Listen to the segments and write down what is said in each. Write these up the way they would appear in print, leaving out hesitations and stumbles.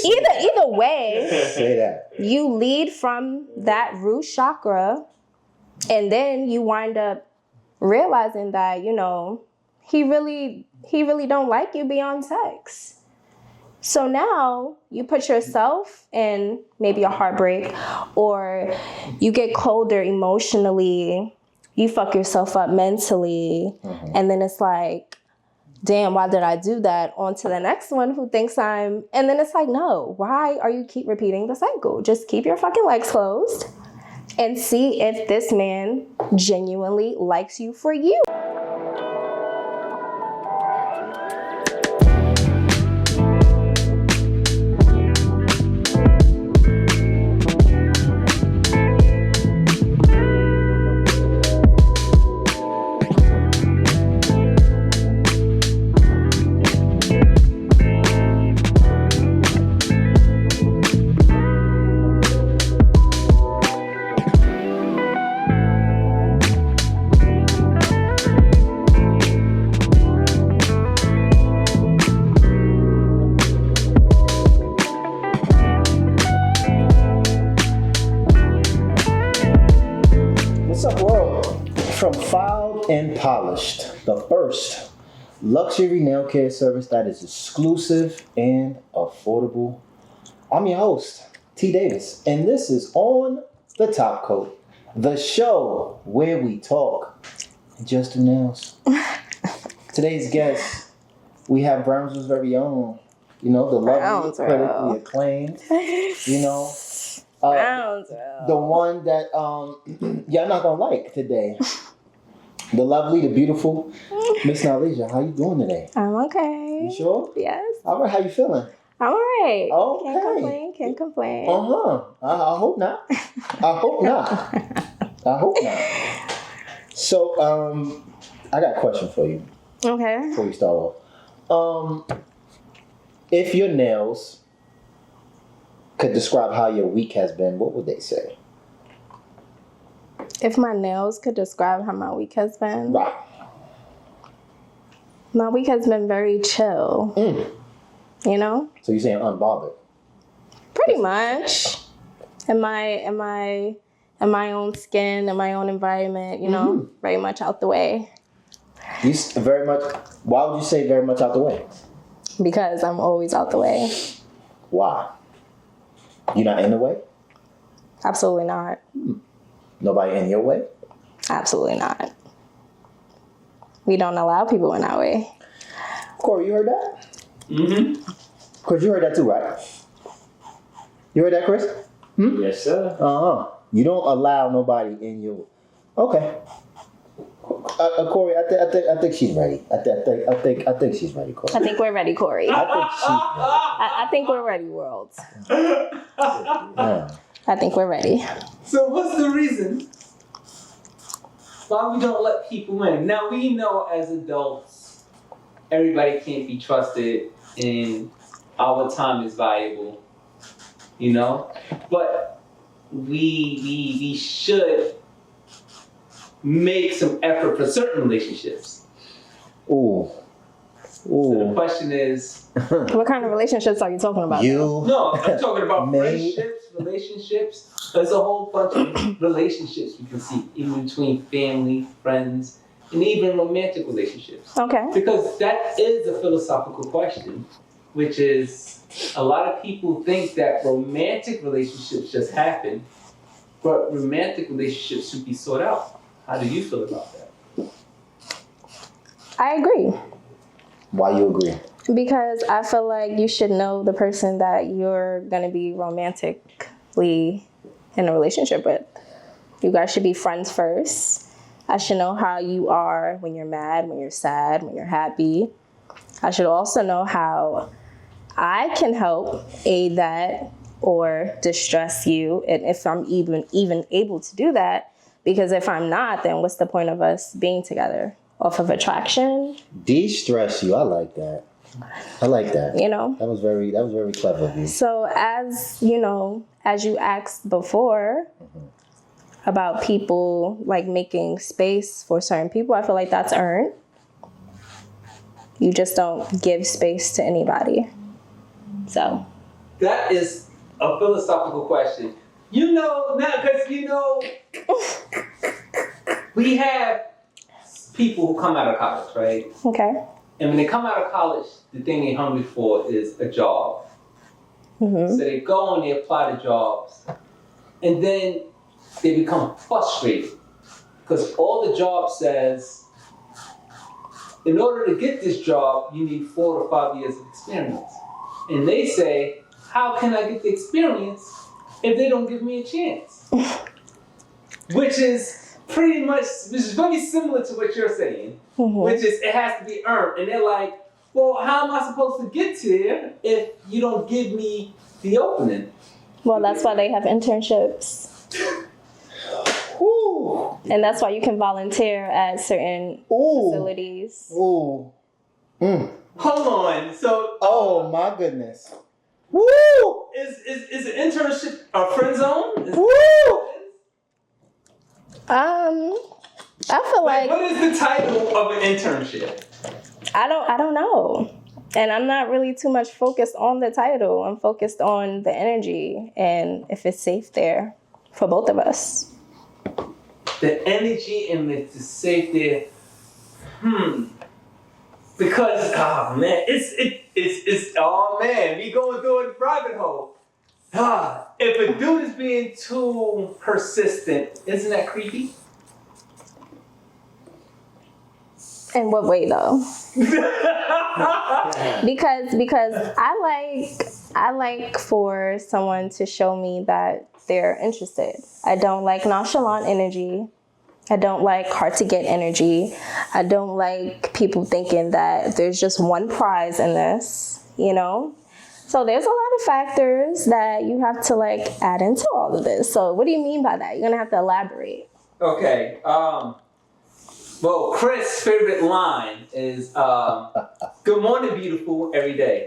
Either way, say that. You lead from that root chakra, and then you wind up realizing that, he really don't like you beyond sex. So now you put yourself in maybe a heartbreak, or you get colder emotionally, you fuck yourself up mentally, and then it's like, damn, why did I do that? On to the next one who thinks and then it's like, no, why are you keep repeating the cycle? Just keep your fucking legs closed and see if this man genuinely likes you for you. And Polished, the first luxury nail care service that is exclusive and affordable. I'm your host, T. Davis, and this is On the Top Coat, the show where we talk and just do nails. Today's guest, we have Brownsville's very own, the lovely, critically acclaimed, the one that y'all not gonna like today. The lovely, the beautiful Miss NyLasia. How you doing today? I'm okay. You sure? Yes. All right. How you feeling? I'm all right. Okay. Can't complain. I hope not. I hope not. So, I got a question for you. Okay. Before we start off, if your nails could describe how your week has been, what would they say? If my nails could describe how my week has been, right. My week has been very chill. So you're saying unbothered? Pretty much. In my own skin, in my own environment, very much out the way. Very much. Why would you say very much out the way? Because I'm always out the way. Why? You're not in the way? Absolutely not. Nobody in your way? Absolutely not. We don't allow people in our way. Cory, you heard that? Mm-hmm. Chris, you heard that too, right? You heard that, Chris? Yes, sir. You don't allow nobody in your... Okay. Cory, I think she's ready. I think she's ready, Cory. I think we're ready, Cory. I think she's ready. I think we're ready, world. Yeah. I think we're ready. So what's the reason why we don't let people in? Now we know as adults, everybody can't be trusted and our time is valuable, but we should make some effort for certain relationships. Ooh. So the question is... What kind of relationships are you talking about? No, I'm talking about relationships. There's a whole bunch of relationships we can see, even between family, friends, and even romantic relationships. Okay. Because that is a philosophical question, which is a lot of people think that romantic relationships just happen, but romantic relationships should be sought out. How do you feel about that? I agree. Why you agree? Because I feel like you should know the person that you're going to be romantically in a relationship with. You guys should be friends first. I should know how you are when you're mad, when you're sad, when you're happy. I should also know how I can help aid that or distress you, and if I'm even able to do that. Because if I'm not, then what's the point of us being together? Off of attraction? De-stress you. I like that. That That was very clever of you. So as you asked before about people like making space for certain people, I feel like that's earned. You just don't give space to anybody. So That is a philosophical question. You know, now, because you know, we have people who come out of college, right? Okay. And when they come out of college, the thing they're hungry for is a job. Mm-hmm. So they go and they apply to jobs. And then they become frustrated. Because all the job says, in order to get this job, you need 4 to 5 years of experience. And they say, how can I get the experience if they don't give me a chance? Which is pretty much, which is very similar to what you're saying, which is it has to be earned. And they're like, well, how am I supposed to get here if you don't give me the opening? Well, that's why they have internships. Ooh. And that's why you can volunteer at certain facilities. Ooh. Mm. Hold on. So, Oh my goodness. Woo! is an internship a friend zone? Woo! I feel like What is the title of an internship? I don't know. And I'm not really too much focused on the title. I'm focused on the energy and if it's safe there for both of us. The energy and the safety. Because it's oh man, we going through a rabbit hole. If a dude is being too persistent, isn't that creepy? In what way though? because I like for someone to show me that they're interested. I don't like nonchalant energy. I don't like hard to get energy. I don't like people thinking that there's just one prize in this, you know? So there's a lot of factors that you have to like add into all of this. So what do you mean by that? You're gonna have to elaborate. Okay. Well, Chris' favorite line is "Good morning, beautiful," every day.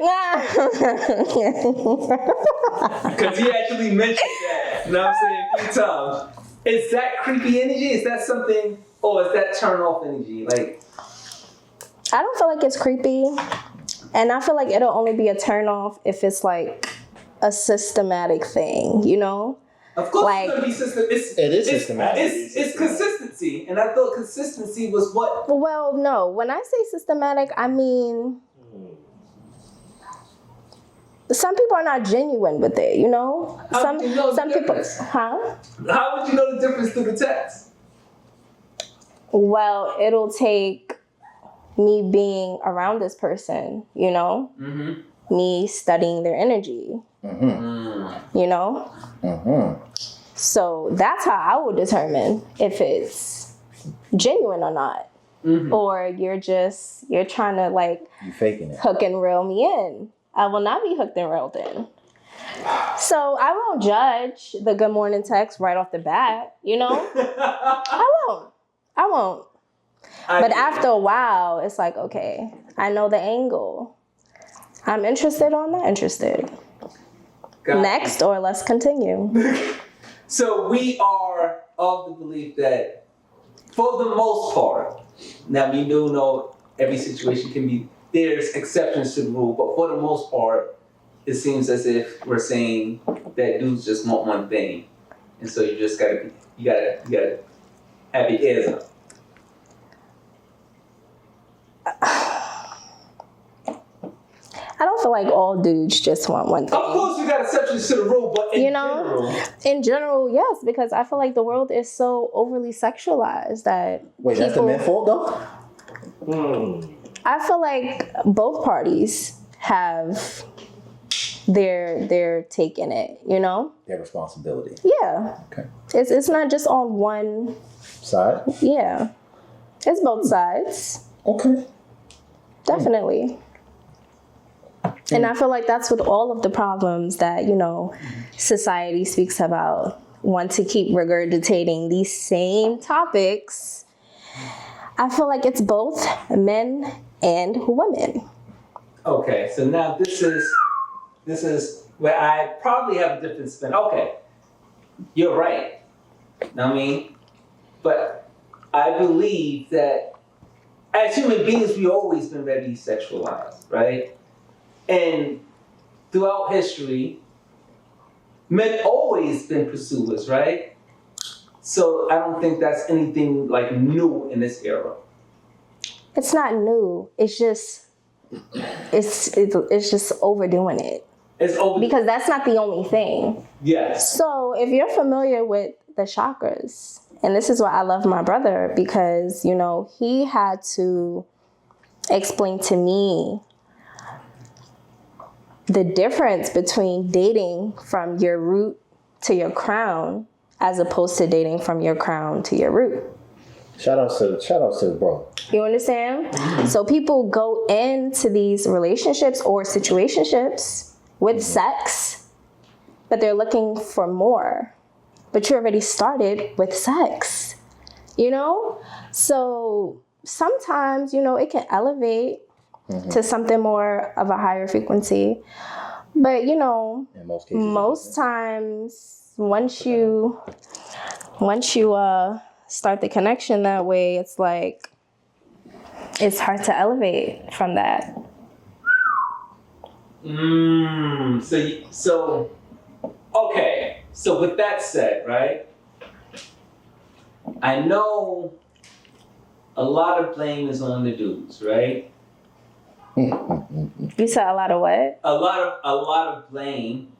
Because he actually mentioned that. You know what I'm saying? A few times. Is that creepy energy? Is that something, or is that turn off energy? Like, I don't feel like it's creepy. And I feel like it'll only be a turn off if it's like a systematic thing, you know? of course, Like- it's gonna be systematic. It is systematic. It's consistency, and I thought consistency was what. Well, no. When I say systematic, I mean some people are not genuine with it, you know? How would you know the some people, difference? huh? How would you know the difference through the text? Well, it'll take me being around this person, you know? Mm-hmm. Me studying their energy, you know? So that's how I would determine if it's genuine or not. Or you're trying to like You faking it. hook and reel me in. I will not be hooked and reeled in. So I won't judge the good morning text right off the bat, you know? I won't. But after a while, it's like, okay, I know the angle. I'm interested or not interested. Next, or let's continue. So we are of the belief that, for the most part, now we do know every situation can be, there's exceptions to the rule, but for the most part, it seems as if we're saying that dudes just want one thing, and so you just gotta have your ears up. I don't feel like all dudes just want one thing. Of course, we got exceptions to the rule, but in general, in general, yes, because I feel like the world is so overly sexualized that Wait, that's the man's fault though? I feel like both parties have their take in it, you know? Their responsibility. Yeah. Okay. It's not just on one, Side? yeah. It's both sides. Okay. Definitely. And I feel like that's with all of the problems that, you know, society speaks about. Want to keep regurgitating these same topics. I feel like it's both men and women. okay. So now this is where I probably have a different spin. Okay, you're right. Know what I mean? But I believe that as human beings, we've always been very sexualized, right? And throughout history, men always been pursuers, right? So I don't think that's anything like new in this era. It's not new. It's just overdoing it. It's over Because that's not the only thing. Yes. So if you're familiar with the chakras, and this is why I love my brother, because, you know, he had to explain to me the difference between dating from your root to your crown as opposed to dating from your crown to your root. Shout out to bro. You understand? So people go into these relationships or situationships with sex, but they're looking for more. But you already started with sex, you know? So sometimes, you know, it can elevate to something more of a higher frequency. But, you know, In most cases, most times, once you start the connection that way, it's like, it's hard to elevate from that. So okay. So with that said, right? I know a lot of blame is on the dudes, right? You said a lot of what? A lot of blame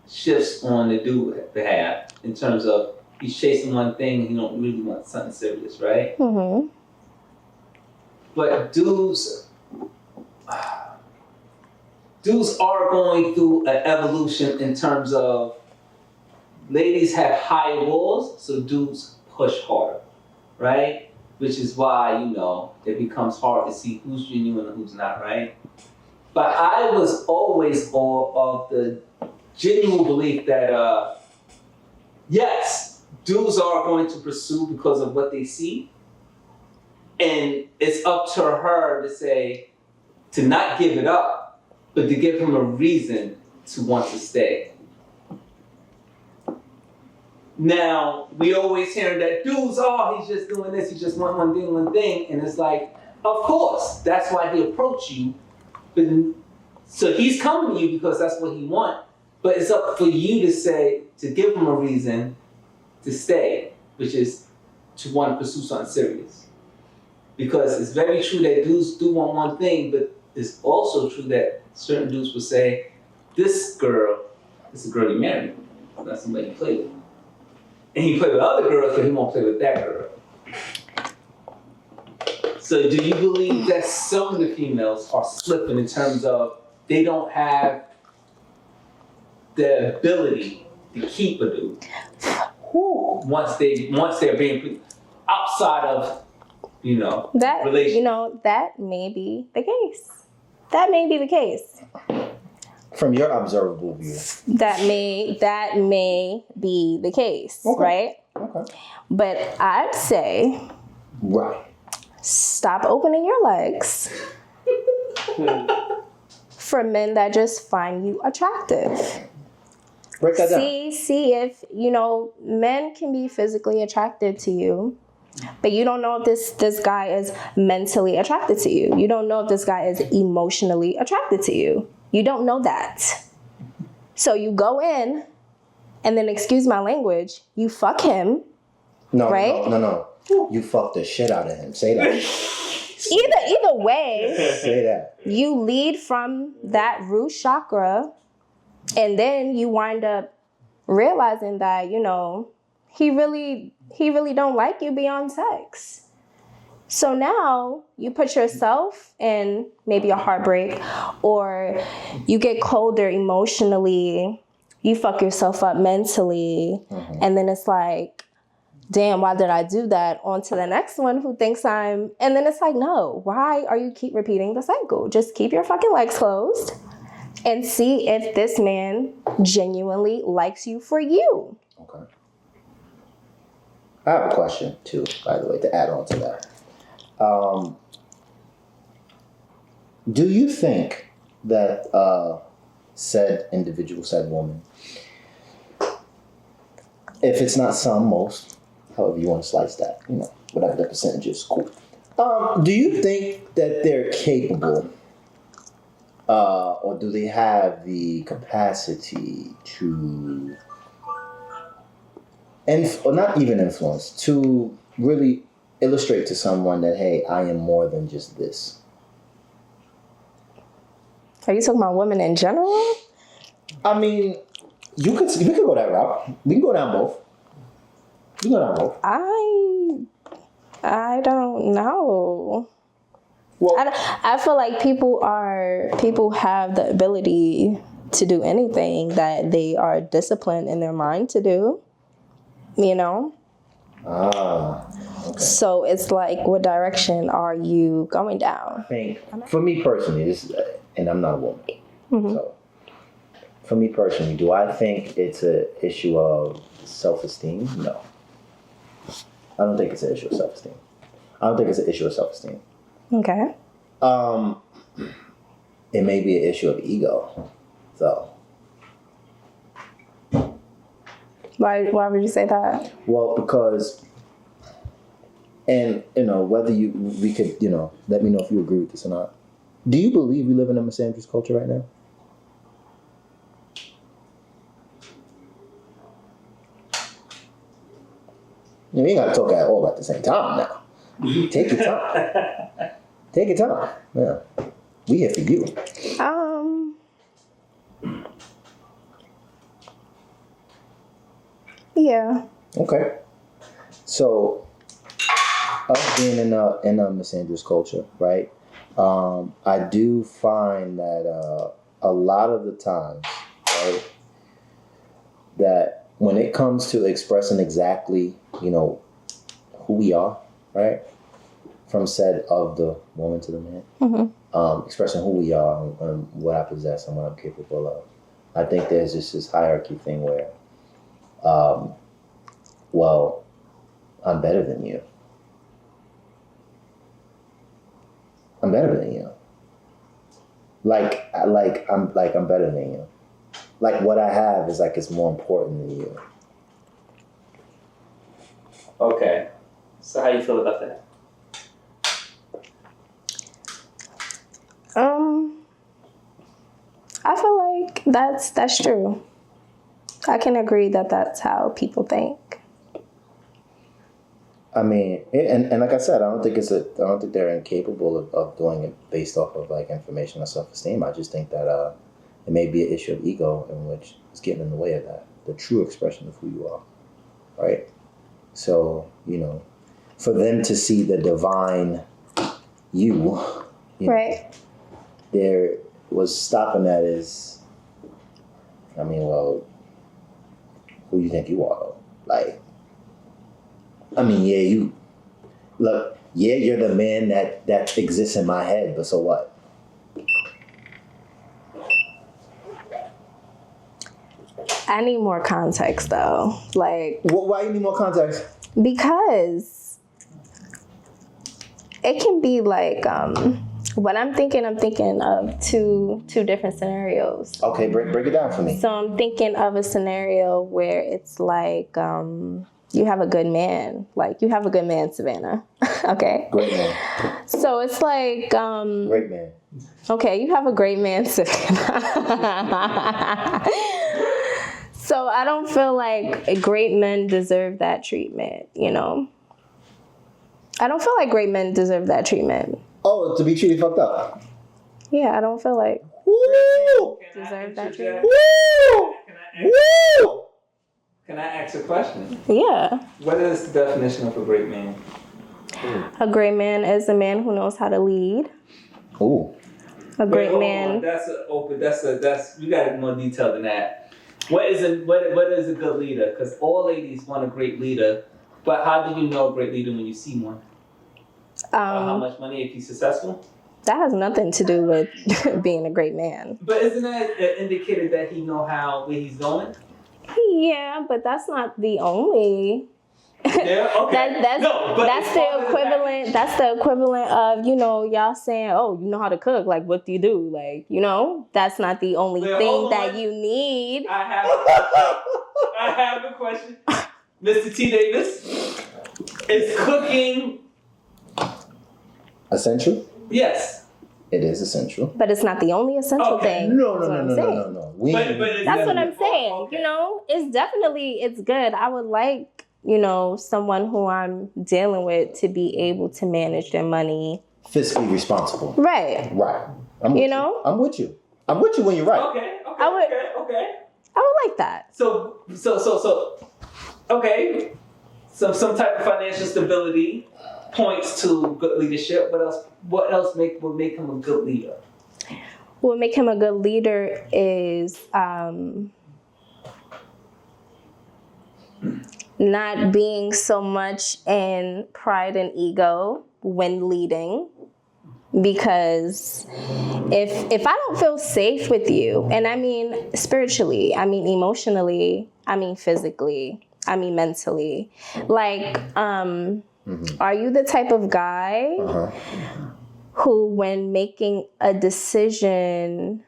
shifts on the dude behalf in terms of he's chasing one thing and he don't really want something serious, right? Mm-hmm. But dudes are going through an evolution in terms of ladies have higher walls, so dudes push harder, right? Which is why, you know, it becomes hard to see who's genuine and who's not, right? But I was always of the genuine belief that, yes, dudes are going to pursue because of what they see. And it's up to her to say, to not give it up, but to give him a reason to want to stay. Now, we always hear that dudes, he's just doing this, he just want one thing, and it's like, of course, that's why he approached you. But, so he's coming to you because that's what he wants. But it's up for you to say, to give him a reason to stay, which is to want to pursue something serious. Because it's very true that dudes do want one thing, but it's also true that certain dudes will say, this girl is a girl you married, not somebody you play with. And he play with other girls, but he won't play with that girl. So do you believe that some of the females are slipping in terms of they don't have the ability to keep a dude once they're being put outside of, you know, that relationship? You know, that may be the case. That may be the case. From your observable view. That may be the case, Okay. right? Okay. But I'd say, Right. stop opening your legs for men that just find you attractive. Break that down. See if, you know, men can be physically attracted to you, but you don't know if this guy is mentally attracted to you. You don't know if this guy is emotionally attracted to you. You don't know that. So you go in, and then, excuse my language, you fuck him. No, right? No. You fucked the shit out of him. Say that. Either way, Say that. you lead from that root chakra, and then you wind up realizing that, you know, he really don't like you beyond sex. So now you put yourself in maybe a heartbreak, or you get colder emotionally, you fuck yourself up mentally, and then it's like, damn, why did I do that? On to the next one who thinks and then it's like, no, why are you keep repeating the cycle? Just keep your fucking legs closed and see if this man genuinely likes you for you. Okay. I have a question too, by the way, to add on to that. Do you think that said individual, said woman, if it's not some, most, however you want to slice that, you know, whatever the percentage is, cool. Do you think that they're capable or do they have the capacity to, or not even influence, to really illustrate to someone that, hey, I am more than just this? Are you talking about women in general? I mean, we could go that route. We can go down both. We can go down both. I don't know. Well, I feel like people have the ability to do anything that they are disciplined in their mind to do. You know? Okay. So it's like, what direction are you going down? I think, for me personally, and I'm not a woman, so for me personally, do I think it's an issue of self-esteem? No. I don't think it's an issue of self-esteem. I don't think it's an issue of self-esteem. Okay. It may be an issue of ego, though. Why would you say that? Well, because, and whether we could, let me know if you agree with this or not. Do you believe we live in a misandrous culture right now? You ain't got to talk at all at the same time now. Take your time. Take your time. Yeah. We here for you. Yeah. Okay. So, us being in a misandrous culture, right? I do find that a lot of the times, right, that when it comes to expressing exactly, who we are, right, from said of the woman to the man, expressing who we are and what I possess and what I'm capable of, I think there's just this hierarchy thing where, well, I'm better than you. I'm better than you. Like I'm better than you. Like what I have is like it's more important than you. Okay. So how you feel about that? I feel like that's true. I can agree that that's how people think. I mean, and like I said, I don't think they're incapable of doing it based off of like information or self-esteem. I just think that it may be an issue of ego in which is getting in the way of that, the true expression of who you are, right? So, for them to see the divine you, Right. There was stopping that is, I mean, well, who you think you are? Like, I mean, you're the man that exists in my head, but so what? I need more context though. Like, Why you need more context? because it can be like what I'm thinking of two different scenarios. Okay, break it down for me. So I'm thinking of a scenario where it's like you have a good man. Like you have a good man, Savannah. Okay. Great man. So it's like Great man. okay, you have a great man, Savannah. So I don't feel like great men deserve that treatment, I don't feel like great men deserve that treatment. Oh, to be treated fucked up. Yeah, I don't feel like Woo! deserve that treatment. Woo! Woo! Can I ask a question? Yeah. What is the definition of a great man? A great man is a man who knows how to lead. Ooh. A great man. That's we got more detail than that. What is a good leader? Because all ladies want a great leader, but how do you know a great leader when you see one? How much money if he's successful? That has nothing to do with being a great man. But isn't that an indicator that he know where he's going? Yeah, but that's not the only. Yeah, okay. That's the equivalent. That's the equivalent of y'all saying, "Oh, you know how to cook." Like, what do you do? Like, that's not the only thing that you need. I have a question, Mr. T. Davis. Is cooking essential? Yes. It is essential. But it's not the only essential thing. No. That's what I'm saying. Okay. You know, it's good. I would like, someone who I'm dealing with to be able to manage their money. Fiscally responsible. Right. I'm with you. I'm with you when you're right. Okay. I would like that. So, okay. Some type of financial stability points to good leadership. What else would make him a good leader? What would make him a good leader is not being so much in pride and ego when leading. Because if I don't feel safe with you, and I mean spiritually, I mean emotionally, I mean physically, I mean mentally, like, are you the type of guy who, when making a decision,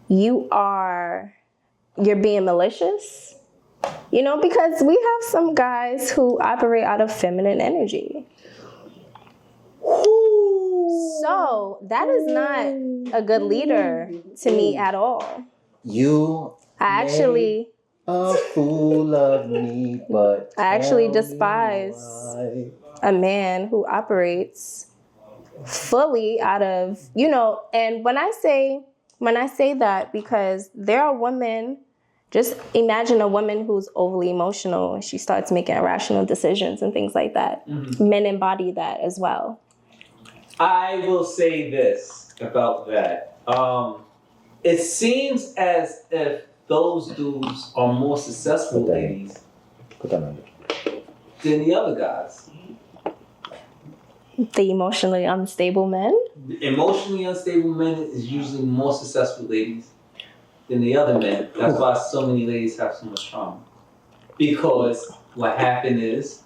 you're being malicious? Because we have some guys who operate out of feminine energy. So that is not a good leader to me at all. I actually fool of me, but I actually despise a man who operates fully out of, and when I say that, because there are women. Just imagine a woman who's overly emotional and she starts making irrational decisions and things like that. Mm-hmm. Men embody that as well. I will say this about that. It seems as if those dudes are more successful ladies than the other guys. The emotionally unstable men? The emotionally unstable men is usually more successful ladies than the other men. That's why so many ladies have so much trauma. Because what happened is,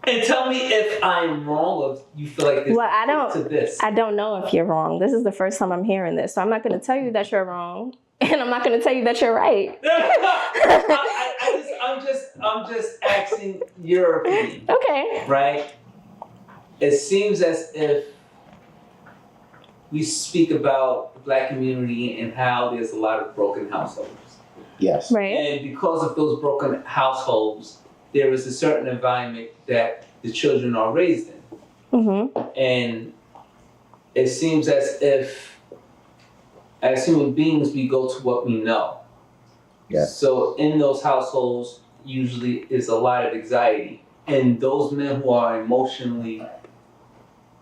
and tell me if I'm wrong or if you feel like this. Well, I don't know if you're wrong. This is the first time I'm hearing this, so I'm not going to tell you that you're wrong, and I'm not going to tell you that you're right. I'm just asking your opinion. Okay. Right? It seems as if we speak about the Black community and how there's a lot of broken households. Yes. Right. And because of those broken households, there is a certain environment that the children are raised in. Mm-hmm. And it seems as if, as human beings, we go to what we know. Yes. So in those households, usually is a lot of anxiety. And those men who are emotionally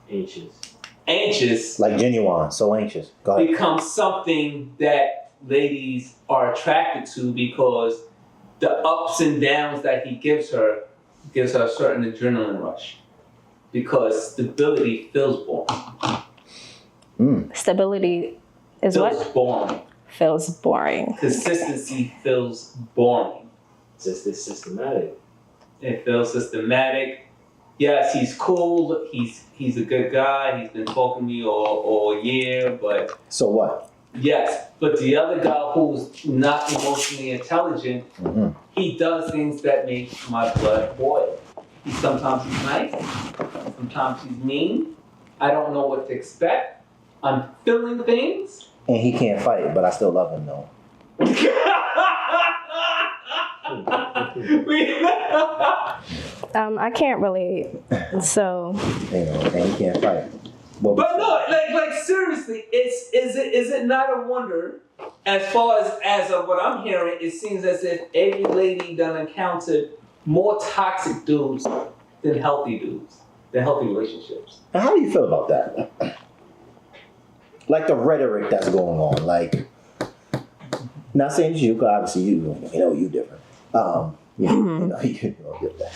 anxious, like Genuine, so anxious. Go ahead. become something that ladies are attracted to because the ups and downs that he gives her a certain adrenaline rush. Because stability feels boring. Stability is feels boring. Feels boring. Consistency feels boring. It's systematic. It feels systematic. Yes, he's cool. He's a good guy. He's been talking to me all year, but so what? Yes, but the other guy who's not emotionally intelligent, he does things that make my blood boil. Sometimes he's nice. Sometimes he's mean. I don't know what to expect. I'm feeling things. And he can't fight, but I still love him though. I can't relate. So. And he can't fight. But no, like seriously, is it not a wonder? As far as of what I'm hearing, it seems as if every lady done encountered more toxic dudes than healthy relationships. And how do you feel about that? Like the rhetoric that's going on, like, not saying it's you, because obviously you different. You get that.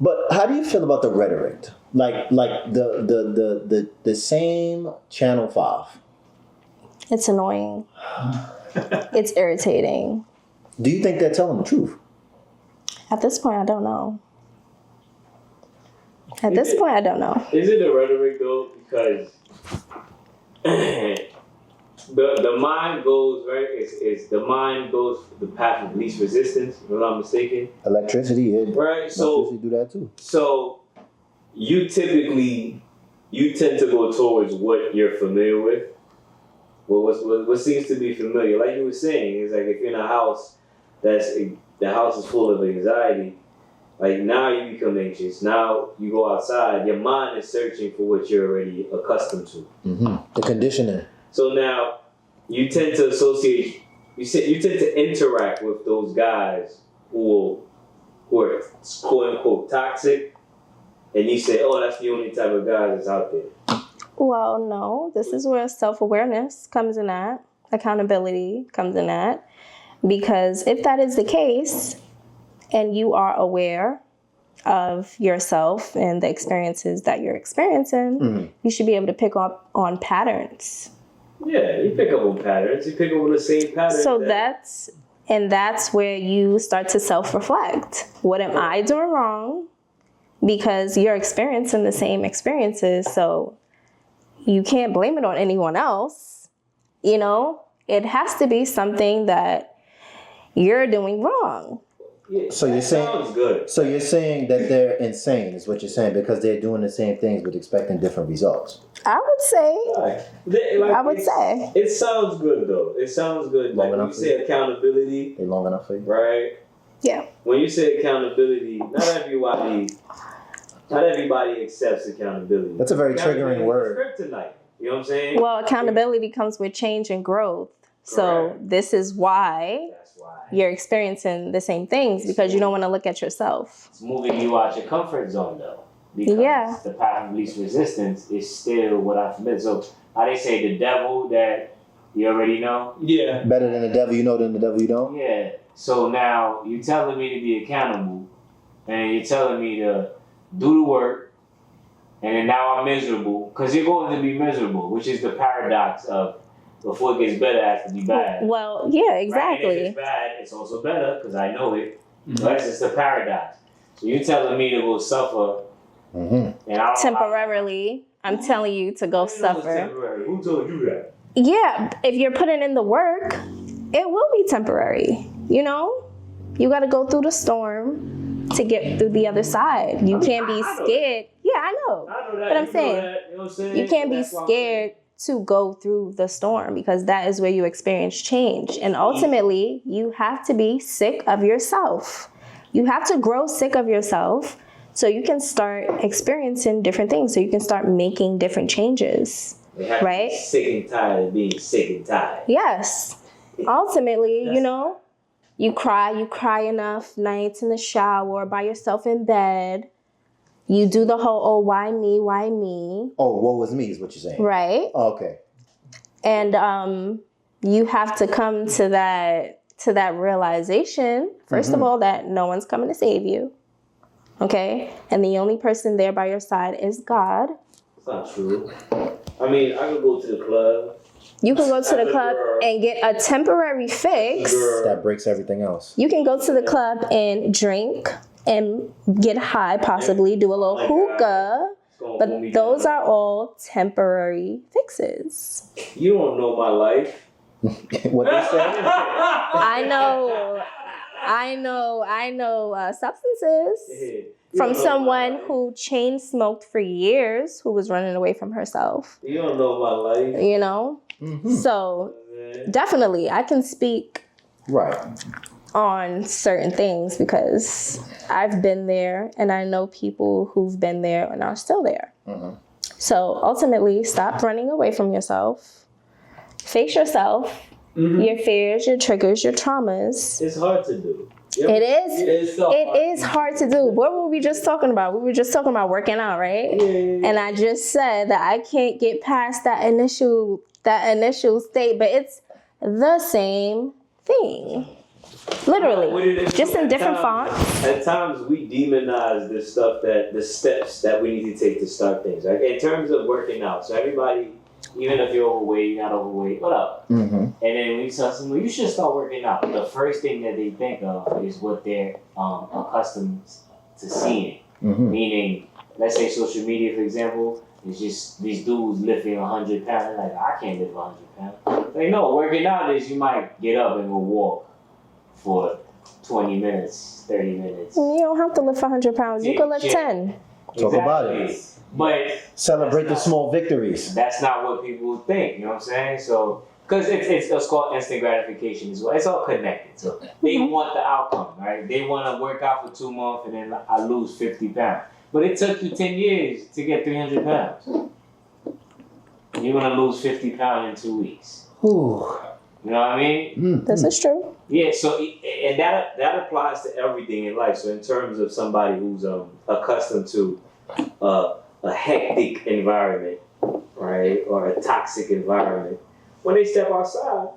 But how do you feel about the rhetoric? Like the same Channel 5. It's annoying. It's irritating. Do you think they're telling the truth? At this point, I don't know. Is it the rhetoric though? Because the mind goes the mind goes the path of least resistance. If I'm not mistaken. Electricity, right? So electricity do that too. So you tend to go towards what you're familiar with. Well, what seems to be familiar, like you were saying, is like if you're in a house the house is full of anxiety. Like now you become anxious. Now you go outside. Your mind is searching for what you're already accustomed to. Mm-hmm. The conditioning. So now you tend to associate. You tend to interact with those guys who are quote unquote toxic, and you say, "Oh, that's the only type of guy that's out there." Well, no. This is where self-awareness comes in at. Accountability comes in at. Because if that is the case, and you are aware of yourself and the experiences that you're experiencing, you should be able to pick up on patterns. Yeah, you pick up on patterns. You pick up on the same patterns. So that's where you start to self-reflect. What am I doing wrong? Because you're experiencing the same experiences, so you can't blame it on anyone else. You know, it has to be something that you're doing wrong. Yeah, so you're saying sounds good. So you're saying that they're insane, is what you're saying, because they're doing the same things but expecting different results. I would say. I would say. It sounds good though. It sounds good. Like when you say accountability. They long enough for you? Right? Yeah. When you say accountability, not everybody accepts accountability. That's a very triggering word. Kryptonite. You know what I'm saying? Well, accountability comes with change and growth. So this is why you're experiencing the same things, because you don't want to look at yourself. It's moving you out your comfort zone though. Because the path of least resistance is still what I'm familiar with. So how they say the devil that you already know? Yeah. Better than the devil you know than the devil you don't? Yeah. So now you're telling me to be accountable, and you're telling me to do the work, and then now I'm miserable, because you're going to be miserable, which is the paradox of before it gets better, it has to be bad. Well, yeah, exactly. Right? And if it's bad, it's also better, because I know it. So that's just the paradox. So you're telling me to go suffer, and temporarily. I'm telling you to go suffer. Temporary. Who told you that? Yeah, if you're putting in the work, it will be temporary. You know, you got to go through the storm to get through the other side. You can't be scared. Yeah, I know. But I'm saying, you can't be scared to go through the storm, because that is where you experience change. And ultimately, you have to be sick of yourself. You have to grow sick of yourself so you can start experiencing different things, so you can start making different changes. Right? Sick and tired of being sick and tired. Yes. Ultimately, you know, you cry enough nights in the shower, by yourself in bed. You do the whole, oh, why me? Oh, woe was me is what you're saying. Right. Oh, okay. And you have to come to that realization, first of all, that no one's coming to save you. Okay? And the only person there by your side is God. It's not true. I mean, I could go to the club. You can go to the club and get a temporary fix. That breaks everything else. You can go to the club and drink and get high, possibly do a little hookah, but those are all temporary fixes. You don't know my life. What they say? I know substances from someone who chain smoked for years, who was running away from herself. You don't know my life. You know? So definitely I can speak on certain things, because I've been there and I know people who've been there and are still there. So ultimately, stop running away from yourself. Face yourself, your fears, your triggers, your traumas. It's hard to do. It is hard to do. What were we just talking about? We were just talking about working out, right? Yeah. And I just said that I can't get past that initial state, but it's the same thing. Literally, just in different fonts. At times, we demonize the steps that we need to take to start things. Right? In terms of working out, so everybody, even if you're overweight, you're not overweight, what up? And then we tell someone, you should start working out. The first thing that they think of is what they're accustomed to seeing. Meaning, let's say social media, for example, it's just these dudes lifting 100 pounds. Like, I can't lift 100 pounds. Like, no, working out is you might get up and go walk for 20 minutes, 30 minutes. You don't have to lift 100 pounds. You can lift 10. Talk about it. But Celebrate the small victories. that's not what people think, you know what I'm saying? So, because it's called instant gratification as well. It's all connected. So they want the outcome, right? They want to work out for 2 months and then I lose 50 pounds. But it took you 10 years to get 300 pounds. You're going to lose 50 pounds in 2 weeks. Ooh. You know what I mean? This is true. Yeah, so, And that applies to everything in life. So in terms of somebody who's accustomed to a hectic environment, right, or a toxic environment, when they step outside,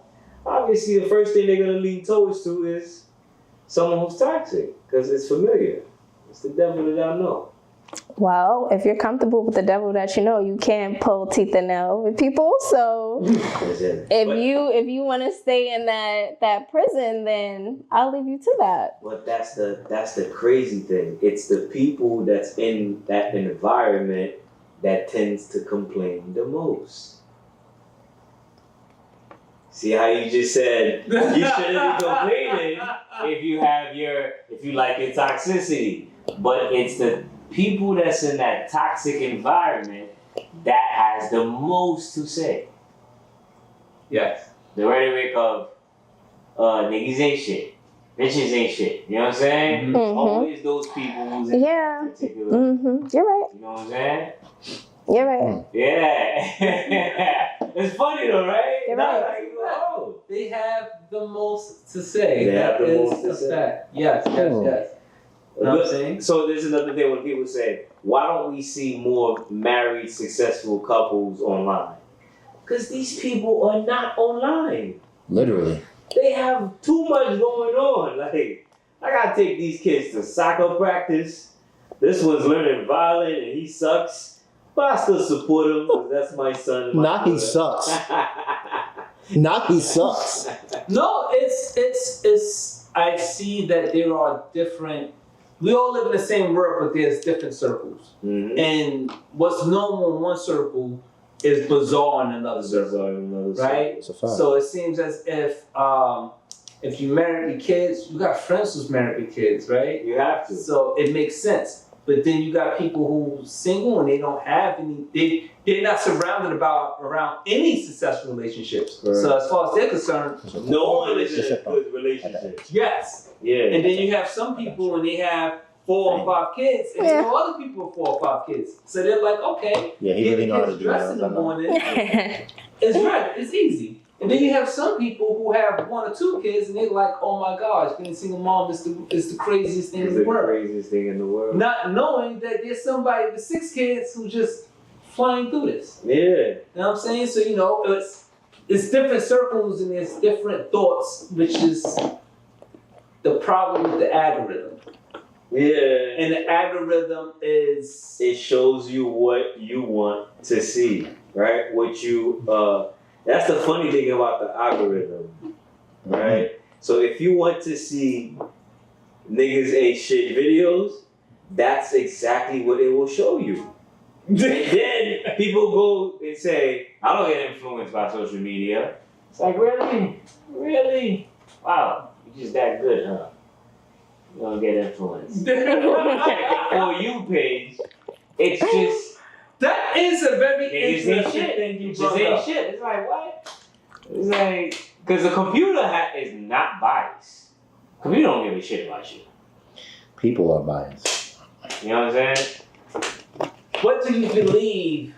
obviously the first thing they're gonna lean towards to is someone who's toxic, because it's familiar. It's the devil that I know. Well, if you're comfortable with the devil that you know, you can't pull teeth and nail with people. So if you want to stay in that prison, then I'll leave you to that. But that's the crazy thing. It's the people that's in that environment that tends to complain the most. See how you just said you shouldn't be complaining if you like your toxicity. But it's the people that's in that toxic environment that has the most to say. Yes. The rhetoric of niggas ain't shit. Bitches ain't shit. You know what I'm saying? Mm-hmm. Always those people who's in particular. Mm-hmm. You're right. You know what I'm saying? You're right. Yeah. It's funny though, right? You're right. Like, oh. They have the most to say. They have That the is most to a say. fact. Yes. You know what I'm saying? So there's another thing when people say, why don't we see more married, successful couples online? Because these people are not online. Literally. They have too much going on. Like, I gotta take these kids to soccer practice. This one's learning violin and he sucks. But I still support him because that's my son. And my Not he daughter. sucks. Not he sucks. No, it's. I see that there are different. We all live in the same world, but there's different circles. Mhm. And what's normal in one circle is bizarre in another circle, right? It's a fact. So it seems as if you married with kids, you got friends who's married with kids, right? You have to. So it makes sense. But then you got people who single and they don't have any. They're not surrounded around any successful relationships. Right. So as far as they're concerned, No one is in a good relationship. yes. Yeah. And then you have some people and they have 4 or 5 kids, and you know other people with 4 or 5 kids. So they're like, okay, Yeah, he get really the knows how to kids do dressed in the that. morning. It's right. It's easy. And then you have some people who have 1 or 2 kids, and they're like, "Oh my gosh, being a single mom is the craziest thing It's in the the world." craziest thing in the world. Not knowing that there's somebody with 6 kids who just flying through this. Yeah. You know what I'm saying? So it's different circles and there's different thoughts, which is the problem with the algorithm. Yeah. And the algorithm is It shows you what you want to see, right? What you that's the funny thing about the algorithm, right? So if you want to see niggas ain't shit videos, that's exactly what it will show you. And then people go and say, I don't get influenced by social media. It's like, really? Really? Wow, you're just that good, huh? You don't get influenced. The For You page, it's just that is a very niggas ain't interesting shit. thing you It just brought ain't up. shit. It's like, what? It's like, because the computer is not biased. Computer don't give a shit about you. People are biased. You know what I'm saying? What do you believe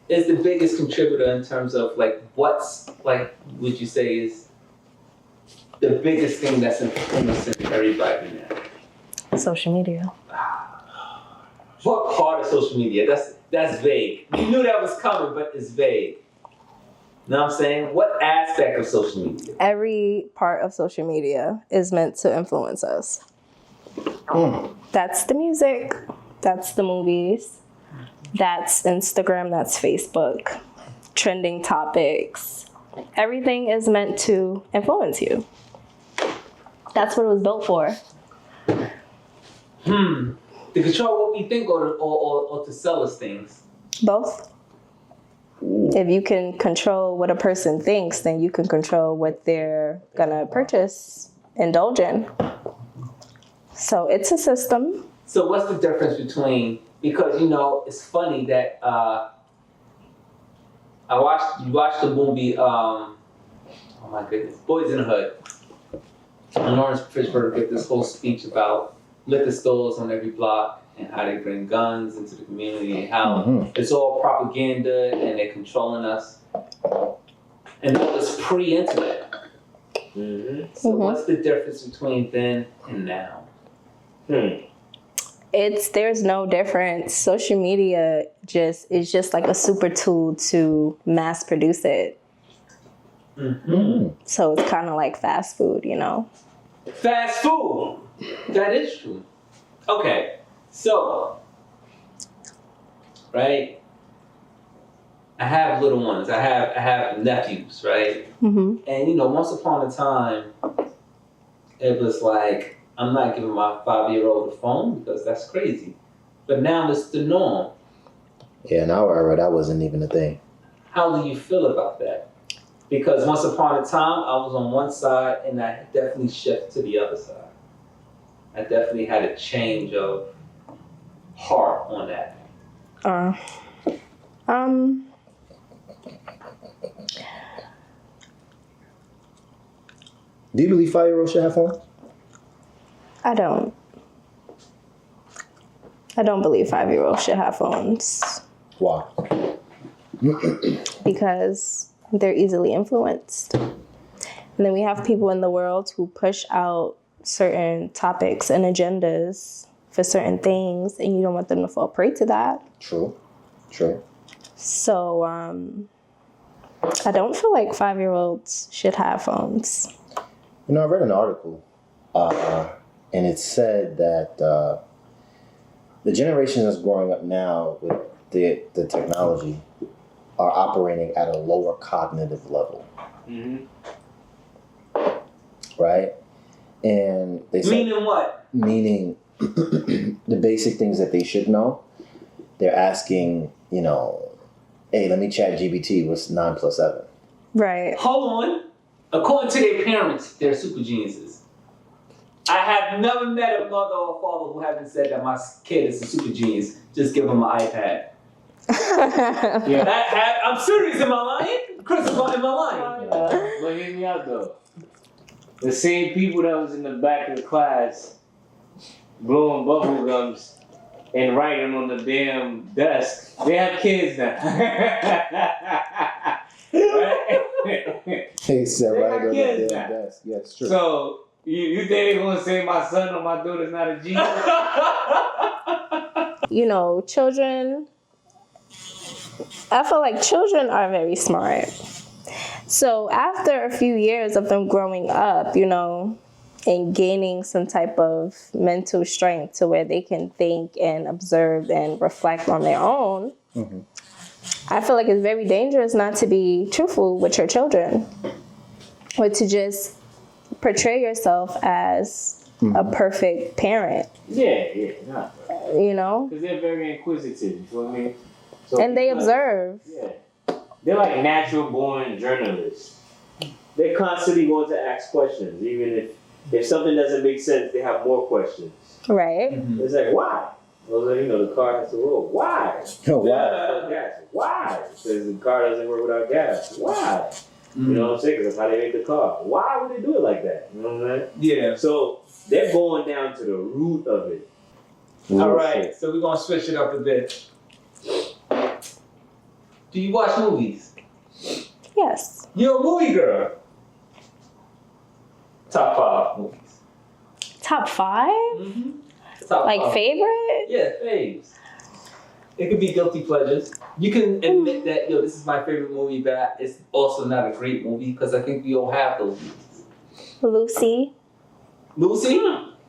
is the biggest contributor in terms of what's would you say is the biggest thing that's influencing everybody now? Social media. What part of social media? That's vague. You knew that was coming, but it's vague. You know what I'm saying? What aspect of social media? Every part of social media is meant to influence us. That's the music. That's the movies. That's Instagram. That's Facebook. Trending topics. Everything is meant to influence you. That's what it was built for. To control what we think or to sell us things? Both. If you can control what a person thinks, then you can control what they're gonna purchase, indulge in. So it's a system. So what's the difference between because it's funny that you watched the movie. Oh my goodness, Boys in the Hood. And Lawrence Fishburne gave this whole speech about liquor stores on every block and how they bring guns into the community and how it's all propaganda and they're controlling us. And that was pre-internet. So what's the difference between then and now? There's no difference. Social media is just like a super tool to mass produce it. So it's kind of like fast food, Fast food. That is true. Okay, so, right? I have little ones. I have nephews, right? And once upon a time, it was like, I'm not giving my 5-year-old a phone because that's crazy. But now it's the norm. Yeah, in our era, that wasn't even a thing. How do you feel about that? Because once upon a time, I was on one side and I definitely shifted to the other side. I definitely had a change of heart on that. Do you believe 5-year-olds should have phones? I don't believe 5-year-olds should have phones. Why? Because they're easily influenced. And then we have people in the world who push out certain topics and agendas for certain things, and you don't want them to fall prey to that. True. So I don't feel like 5-year-olds should have phones. I read an article, and it said that the generation that's growing up now with the technology are operating at a lower cognitive level. Right? And they said, Meaning what? Meaning the basic things that they should know. They're asking, hey, let me chat GBT, what's 9 plus 7? Right. Hold on. According to their parents, they're super geniuses. I have never met a mother or father who haven't said that my kid is a super genius. Just give him an iPad. I'm serious. Am I lying? Chris, am I lying? But hear me out though. The same people that was in the back of the class blowing bubble gums and writing on the damn desk, they have kids now. They said They right got on the kids damn now. desk. Yeah, it's true. So you think they're gonna say my son or my daughter's not a genius? Children, I feel like children are very smart. So after a few years of them growing up, and gaining some type of mental strength to where they can think and observe and reflect on their own, I feel like it's very dangerous not to be truthful with your children or to just portray yourself as a perfect parent. Yeah. Because they're very inquisitive, you feel me? So and they observe. Yeah. They're like natural born journalists. They're constantly going to ask questions, even if something doesn't make sense, they have more questions. Right. It's like, why? Well, the car has to roll. Why? Why? Gas. Why? Because the car doesn't work without gas. Why? You know what I'm saying? Because that's how they make the car. Why would they do it like that? You know what I'm saying? Yeah. So they're going down to the root of it. All right. So we're going to switch it up a bit. Do you watch movies? Yes. You're a movie girl. Top 5 movies. Top 5? Top like 5. favorite? Yeah, faves. It could be guilty pleasures. You can admit that, this is my favorite movie, but it's also not a great movie because I think we all have those movies. Lucy. Lucy?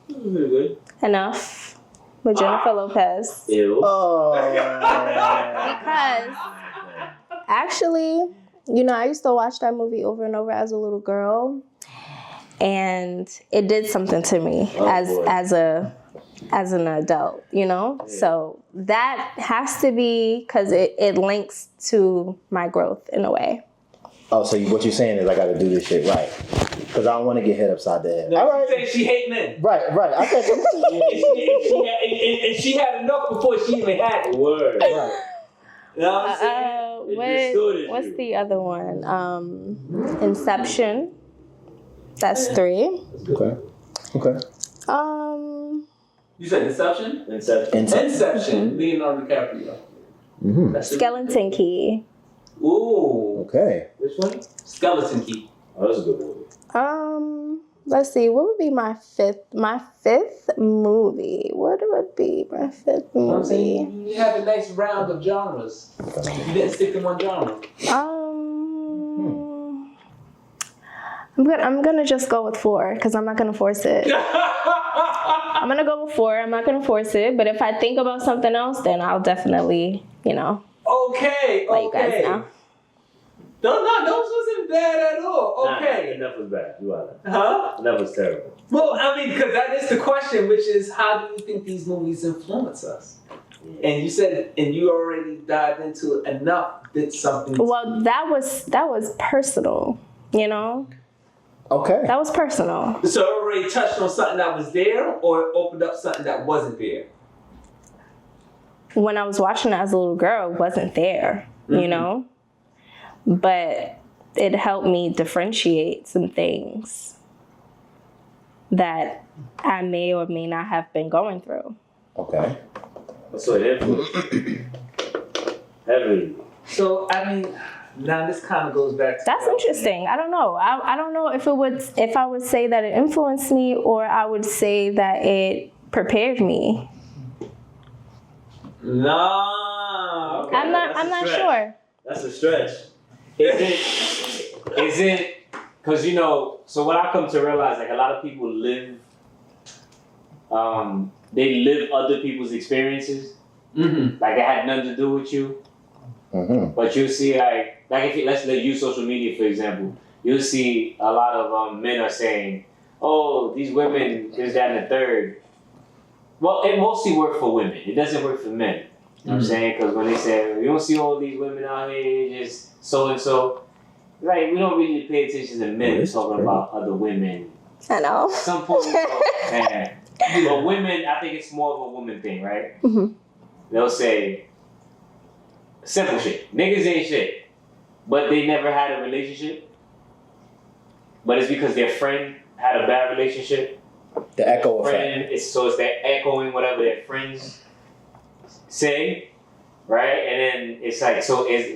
Really good. Enough. With Jennifer Lopez. Ew. Oh. Because actually, I used to watch that movie over and over as a little girl, and it did something to me as an adult, Yeah. So that has to be because it links to my growth in a way. Oh, so what you're saying is I got to do this shit right. Because I don't want to get hit upside the head. No, All right. She saying she hate men. Right. I think. And she had enough before she even had it. Word. Right. You know what I'm saying? What's the other one? Inception. That's 3. Okay. You said Inception? Inception. Leonardo DiCaprio. Mm-hmm. That's the- Skeleton Key. Ooh. Okay. Which one? Skeleton Key. Oh, that's a good movie. Let's see. What would be my fifth movie? What would be my fifth You know what I'm movie? saying? You have a nice round of genres. You didn't stick to one genre. I'm gonna just go with 4 because I'm not gonna force it. I'm gonna go with 4. I'm not gonna force it. But if I think about something else, then I'll definitely, Okay. let you guys know. No, those wasn't bad at all. Okay. Nah, enough was bad. You are. Huh? Enough was terrible. Well, I mean, because that is the question, which is how do you think these movies influence us? And you said, and you already dived into enough, did something. Well, that was personal. Okay. That was personal. So it already touched on something that was there, or it opened up something that wasn't there. When I was watching it as a little girl, it wasn't there, But it helped me differentiate some things that I may or may not have been going through. Okay. So it influenced heavily. So, I mean, now this kind of goes back to... That's interesting. I don't know. I don't know if I would say that it influenced me or I would say that it prepared me. No. Okay, I'm not sure. That's a stretch. Is it, because so what I come to realize, like a lot of people live, they live other people's experiences. Mm-hmm. Like it had nothing to do with you. Mm-hmm. But you see like if let's use social media for example, you'll see a lot of men are saying, oh, these women, this, that, and the third. Well, it mostly works for women. It doesn't work for men. You know what I'm saying? Because when they say, you don't see all these women out here, just so-and-so. Like, we don't really pay attention to men talking about other women. I know. Some point, but women, I think it's more of a woman thing, right? Mm-hmm. They'll say, simple shit. Niggas ain't shit. But they never had a relationship. But it's because their friend had a bad relationship. The echo effect. It's they're echoing whatever their friends say, right? And then it's like,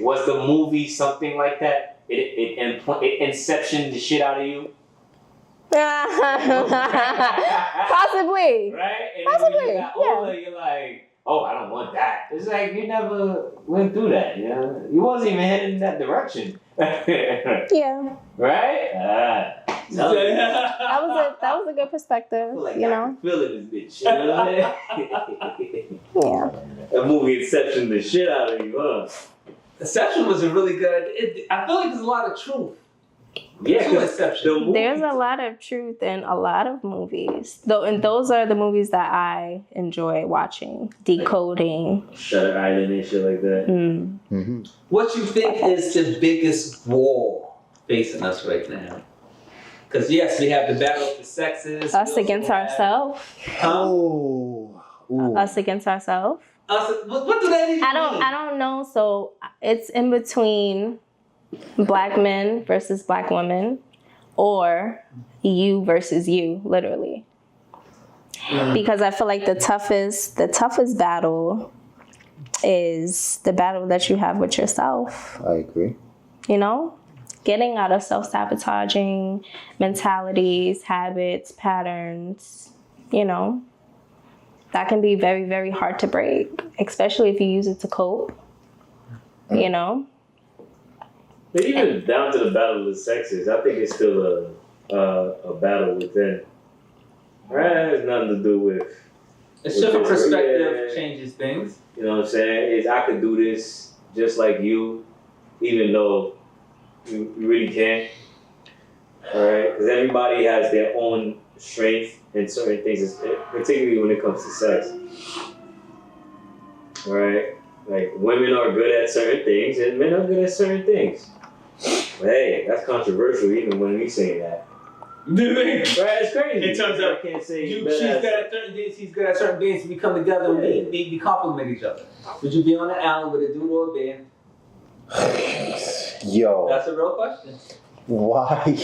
was the movie something like that? It inceptioned the shit out of you? Possibly. Right? And Possibly, then when you got older, you're like, oh, I don't want that. It's like you never went through that, You wasn't even heading in that direction. Yeah. Right? That was a good perspective, Like I can feel it, this bitch. You know what I'm saying? Yeah. That movie inception the shit out of you, huh? Inception was a really good... I feel like there's a lot of truth. Yeah, To because Inception. There's a lot of truth in a lot of movies. And those are the movies that I enjoy watching, decoding. Shutter Island and shit like that. Mm-hmm. What you think is the biggest wall facing us right now? Because yes, we have the battle of the sexes. Us against ourselves. Oh. Ooh. Us against ourselves. What do that even mean? I don't know. So it's in between black men versus black women, or you versus you, literally. Because I feel like the toughest battle is the battle that you have with yourself. I agree. Getting out of self-sabotaging mentalities, habits, patterns, that can be very, very hard to break, especially if you use it to cope, But even down to the battle of the sexes, I think it's still a battle within. Right? It has nothing to do with... It's different perspective changes things. You know what I'm saying? I could do this just like you, even though you really can't. Alright? Because everybody has their own strength in certain things, particularly when it comes to sex. Alright? Like, women are good at certain things and men are good at certain things. But hey, that's controversial even when we say that. Right, it's crazy. In terms I of can't say she's good at certain things, he's good at certain things, we come together and we complement each other. Would you be on the island with a dude or a bear? Yo, That's a real question. why?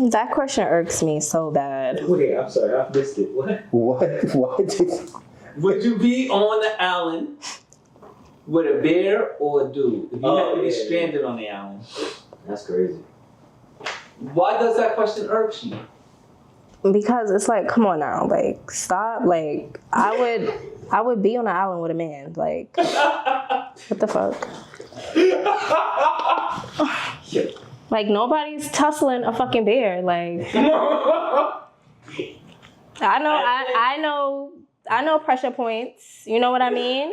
That question irks me so bad. Wait, I'm sorry, I missed it. What? Why did? Would you be on the island with a bear or a dude? If you had to be stranded on the island. That's crazy. Why does that question irk you? Because it's like, come on now, like stop. Like I would be on an island with a man. Like what the fuck? Like nobody's tussling a fucking bear. Like I know pressure points. You know what I mean?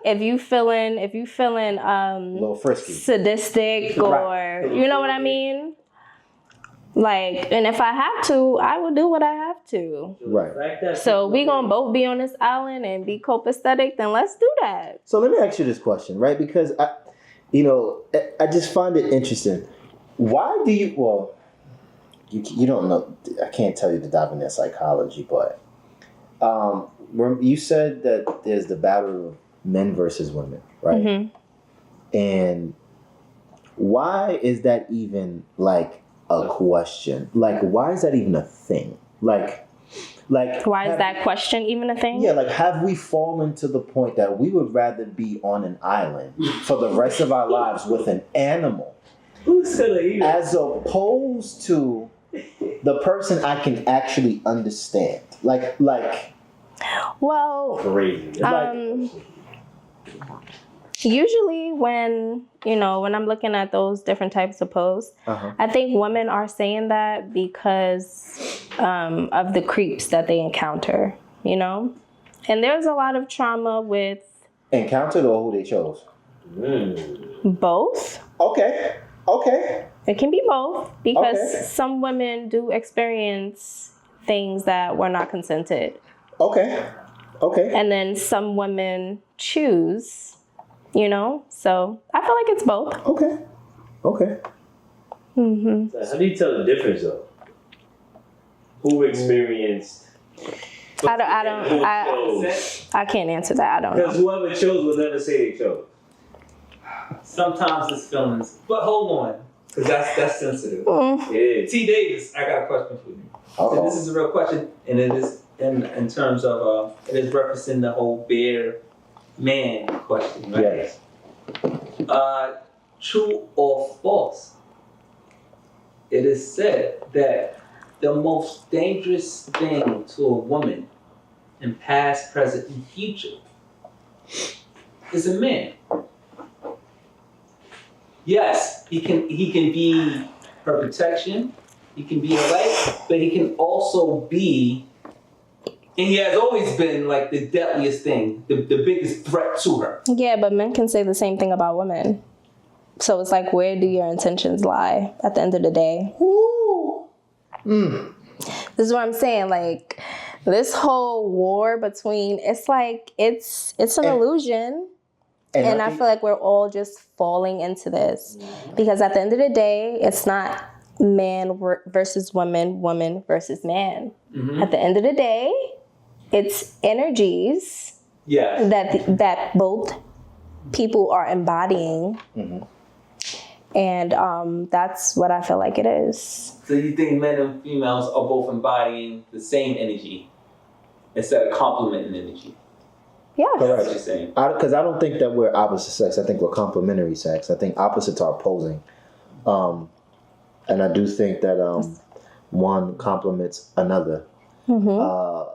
If you feeling A little frisky. sadistic or you know what I mean? Like, and if I have to, I will do what I have to. Right. So we gonna both be on this island and be copacetic, then let's do that. So let me ask you this question, right? Because I just find it interesting. Why do you? Well, you don't know. I can't tell you to dive into psychology, but you said that there's the battle of men versus women, right? Mm-hmm. And why is that even like a question? Like, why is that even a thing? Like Why is that question even a thing? Yeah, like have we fallen to the point that we would rather be on an island for the rest of our lives with an animal Who's silly? as opposed to the person I can actually understand? Like Well, Crazy. usually when I'm looking at those different types of posts, I think women are saying that because of the creeps that they encounter, and there's a lot of trauma with encountered or who they chose? both. Okay. It can be both because Okay. some women do experience things that were not consented. Okay. And then some women choose, so I feel like it's both. Okay. Mm-hmm. How do you tell the difference though? Who experienced? I can't answer that. I don't Because know. whoever chose will never say they chose. Sometimes it's feelings. But hold on, because that's sensitive. Mm. It is. T. Davis, I got a question for you. Uh-oh. And this is a real question, and it is in terms of it is referencing the whole bear man question, right? Yes. True or false? It is said that the most dangerous thing to a woman in past, present, and future is a man. Yes, he can be her protection, he can be her life, but he can also be, and he has always been like the deadliest thing, the biggest threat to her. Yeah, but men can say the same thing about women. So it's like, where do your intentions lie at the end of the day? This is what I'm saying. Like, this whole war between, it's like, it's an illusion. And I feel like we're all just falling into this. Because at the end of the day, it's not man versus woman, woman versus man. Mm-hmm. At the end of the day, it's energies that both people are embodying. Mm-hmm. And that's what I feel like it is. So you think men and females are both embodying the same energy instead of complementing energy? Yeah. That's what Correct. you're saying. Because I don't think that we're opposite sex. I think we're complementary sex. I think opposites are opposing. And I do think that one complements another. Mm-hmm.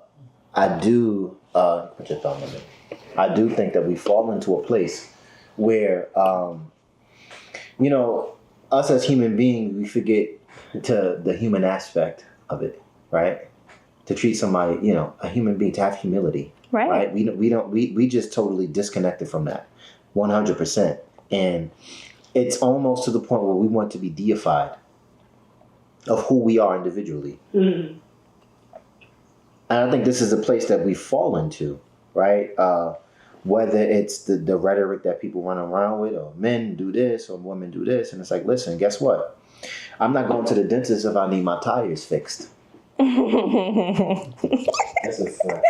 I do put your thumb on it. I do think that we fall into a place where us as human beings, we forget to the human aspect of it, right? To treat somebody, a human being, to have humility, right? We just totally disconnected from that, 100%, and it's almost to the point where we want to be deified of who we are individually. Mm-hmm. And I think this is a place that we fall into, right? Whether it's the rhetoric that people run around with, or men do this, or women do this. And it's like, listen, guess what? I'm not going to the dentist if I need my tires fixed. That's a fact.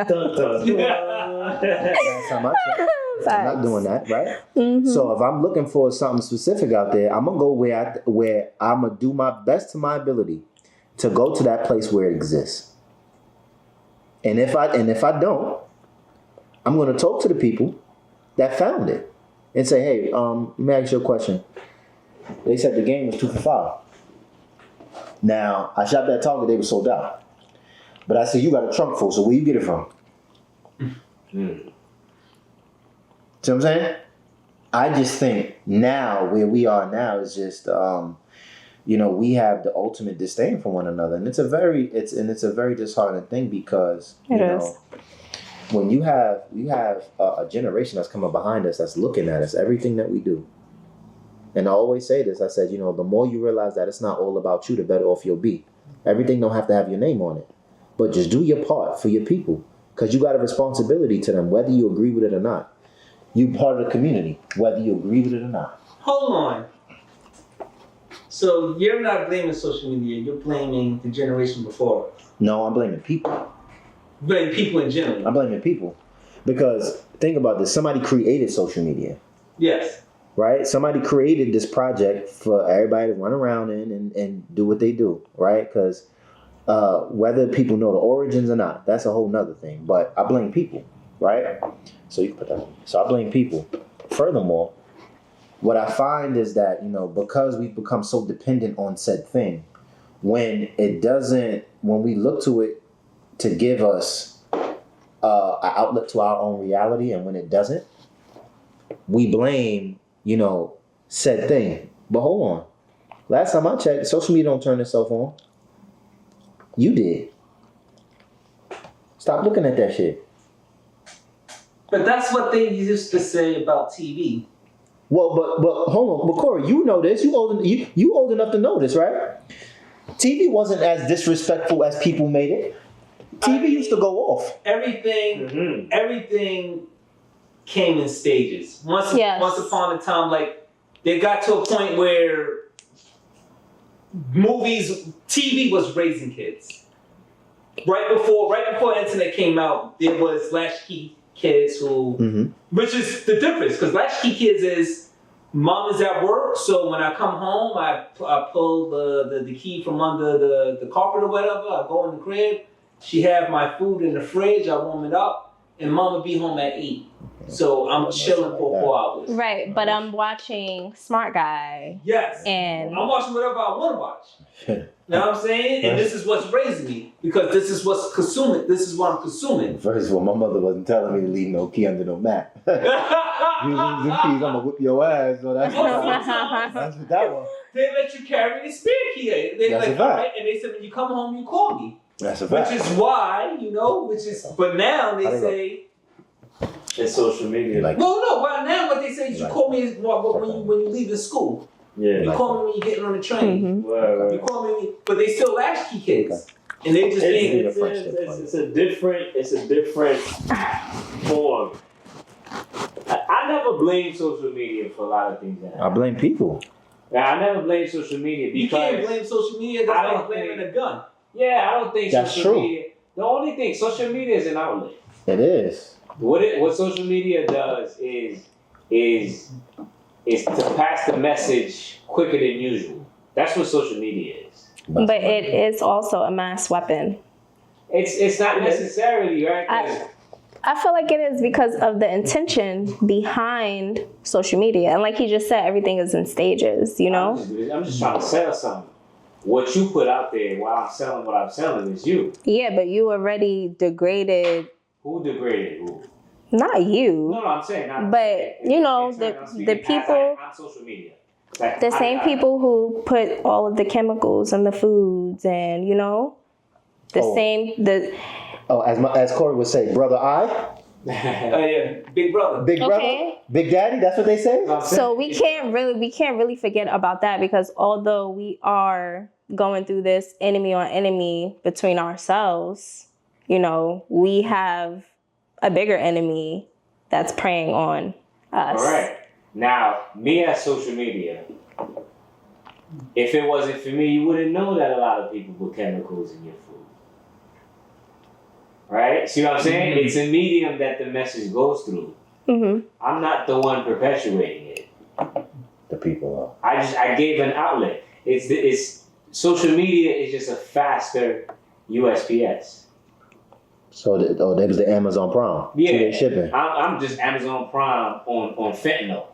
Dun, dun, dun. Last time I checked, I'm not doing that, right? Mm-hmm. So if I'm looking for something specific out there, I'm gonna go where I'm gonna do my best to my ability to go to that place where it exists. And if I don't, I'm gonna talk to the people that found it and say, hey, let me ask you a question. They said the game was 2 for $5. Now I shopped at Target, they were sold out. But I said, you got a trunk full, so where you get it from? See what I'm saying? I just think now, where we are now, is just, we have the ultimate disdain for one another, and it's a very disheartening thing because when you have a generation that's coming behind us that's looking at us, everything that we do. And I always say this. I said, the more you realize that it's not all about you, the better off you'll be. Everything don't have to have your name on it, but just do your part for your people, because you got a responsibility to them, whether you agree with it or not. You part of the community, whether you agree with it or not. Hold on. So you're not blaming social media, you're blaming the generation before. No, I'm blaming people. Blame people in general. I'm blaming people. Because think about this. Somebody created social media. Yes. Right? Somebody created this project for everybody to run around in and do what they do. Right? Because whether people know the origins or not, that's a whole nother thing. But I blame people. Right? So you can put that on. So I blame people. Furthermore, what I find is that, because we've become so dependent on said thing, when we look to it to give us an outlet to our own reality, and when it doesn't, we blame, said thing. But hold on. Last time I checked, social media don't turn itself on. You did. Stop looking at that shit. But that's what they used to say about TV. Well, but hold on. But Cory, you know this. You old enough to know this, right? TV wasn't as disrespectful as people made it. TV used to go off. Everything came in stages. Once upon a time, like, they got to a point where TV was raising kids. Right before internet came out, there was latchkey kids who, which is the difference, because latchkey kids is mom is at work, so when I come home, I pull the key from under the carpet or whatever. I go in the crib. She have my food in the fridge. I warm it up, and mom will be home at 8. So I'm chilling for 4 hours. Right, but I'm watching Smart Guy. Yes. And I'm watching whatever I want to watch. You know what I'm saying? And this is what's raising me, because this is what's consuming. This is what I'm consuming. First of all, my mother wasn't telling me to leave no key under no mat. You lose the keys, I'm gonna whip your ass. So that's what that was. They let you carry the spare key. That's a fact. And they said, when you come home, you call me. That's a fact. Which is why, but now they say. It's social media. Well, now what they say is you call me when you leave school. Yeah. You call me when you're getting on the train. Right. You call me, but they still latchkey kids. And they just think it's a different form. I never blame social media for a lot of things that happen. I blame people. I never blame social media because you can't blame social media. That's like blaming a gun. Yeah, I don't think that's social true. media. The only thing, social media is an outlet. It is. What social media does is to pass the message quicker than usual. That's what social media is. But it is also a mass weapon. It's not necessarily, right? I feel like it is because of the intention behind social media. And like he just said, everything is in stages, I'm just trying to sell something. What you put out there while I'm selling what I'm selling is you. Yeah, but you already degraded. Who degraded who? Not you. No, I'm saying not. But, the people. On social media. The same people who put all of the chemicals in the foods and, as Cory would say, brother Yeah, big brother. Big brother? Okay. Big daddy? That's what they say? So we can't really forget about that, because although we are going through this enemy on enemy between ourselves, we have a bigger enemy that's preying on us. All right. Now, me as social media, If it wasn't for me, you wouldn't know that a lot of people put chemicals in your food. Right? See what I'm saying? It's a medium that the message goes through. Mm-hmm. I'm not the one perpetuating it. The people are. I gave an outlet. It's social media is just a faster USPS. So that was the Amazon Prime. Yeah, 2-day shipping. I'm just Amazon Prime on fentanyl.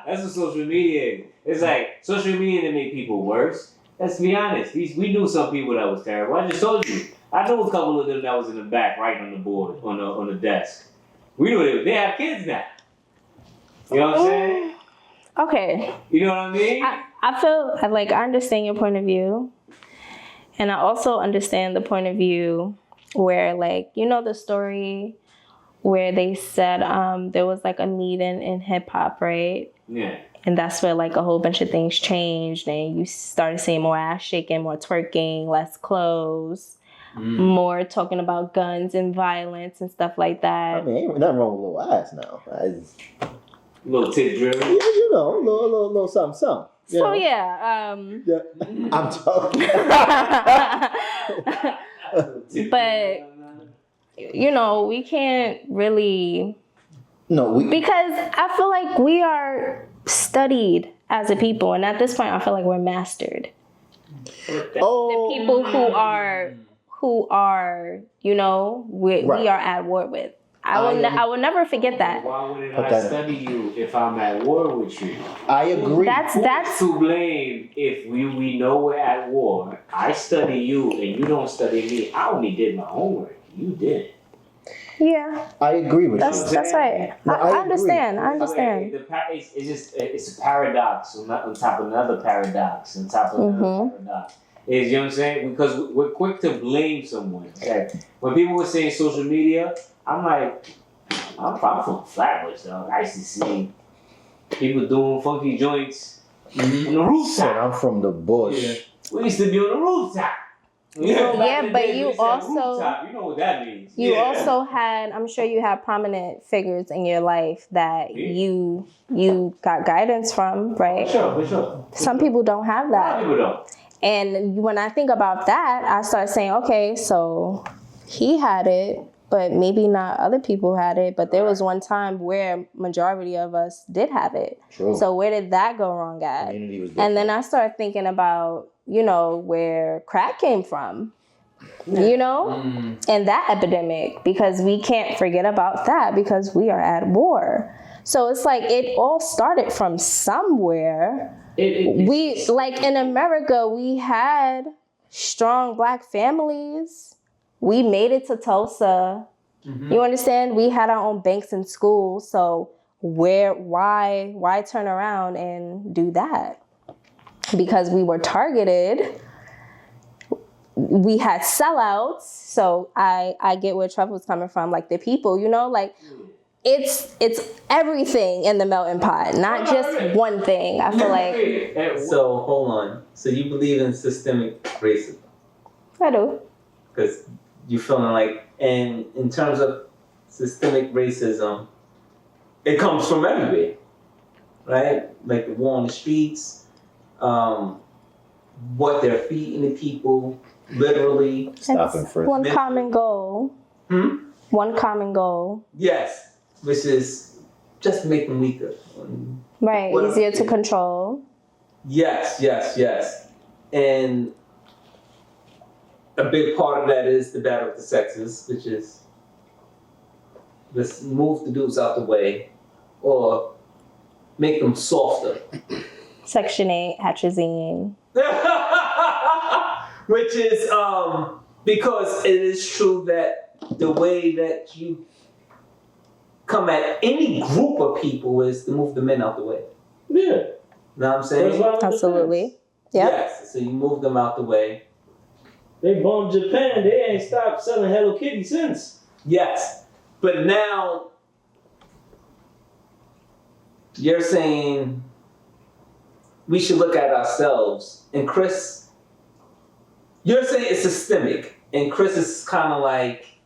That's what social media is. It's like social media to make people worse. Let's be honest. We knew some people that was terrible. I just told you. I know a couple of them that was in the back, right on the board, on the desk. We knew they have kids now. You know what I'm saying? Okay. You know what I mean? I feel like I understand your point of view. And I also understand the point of view where, like, you know the story where they said there was like a meeting in hip hop, right? Yeah. And that's where like a whole bunch of things changed and you started seeing more ass shaking, more twerking, less clothes, more talking about guns and violence and stuff like that. I mean, ain't nothing wrong with little ass now. Little tit drill. Yeah, you know, little something. So yeah, I'm talking. but you know, we can't really. No, because I feel like we are studied as a people, and at this point, I feel like we're mastered. Oh, The people who are, you know, we are at war with. I will never forget that. Why wouldn't I study you if I'm at war with you? I agree. That's to blame if we know we're at war. I study you and you don't study me. I only did my homework. You didn't. yeah. I agree with you. That's right. No, I I understand. I understand. It's a paradox on top of another paradox on top of another paradox. You know what I'm saying? Because we're quick to blame someone. Like, when people were saying social media, I'm like, I'm from Flatbush, though. I used to see people doing funky joints on the rooftop. I'm from the bush. Yeah. We used to be on the rooftop. You know, but you also rooftop. You know what that means. You also had, I'm sure you had prominent figures in your life that you got guidance from, right? For sure. Some people don't have that. Some people don't. And when I think about that, I start saying, okay, so he had it, but maybe not other people had it. But there was one time where majority of us did have it. True. So where did that go wrong at? Community was And then I started thinking about, you know, where crack came from, you know, and that epidemic, because we can't forget about that because we are at war. So it's like it all started from somewhere. We, like in America, we had strong Black families. We made it to Tulsa. You understand? We had our own banks in school. So why turn around and do that? Because we were targeted. We had sellouts. So I get where Trevor's coming from. Like the people, you know, like it's everything in the melting pot, not just one thing. I feel like. So hold on. So you believe in systemic racism? I do. Because you're feeling like, and in terms of systemic racism, it comes from everywhere, right? Like the war on the streets, what they're feeding the people, literally. Stopping for one common goal. One common goal. Yes. Which is just make them weaker. Right, easier to control. Yes. And a big part of that is the battle of the sexes, which is let's move the dudes out the way or make them softer. Section 8, atrazine. Which is because it is true that the way that you come at any group of people is to move the men out the way. Yeah. Know what I'm saying? Absolutely. Yeah. Yes. So you move them out the way. They bombed Japan. They ain't stopped selling Hello Kitty since. Yes. But now you're saying we should look at ourselves. And Chris, you're saying it's systemic. And Chris is kind of like,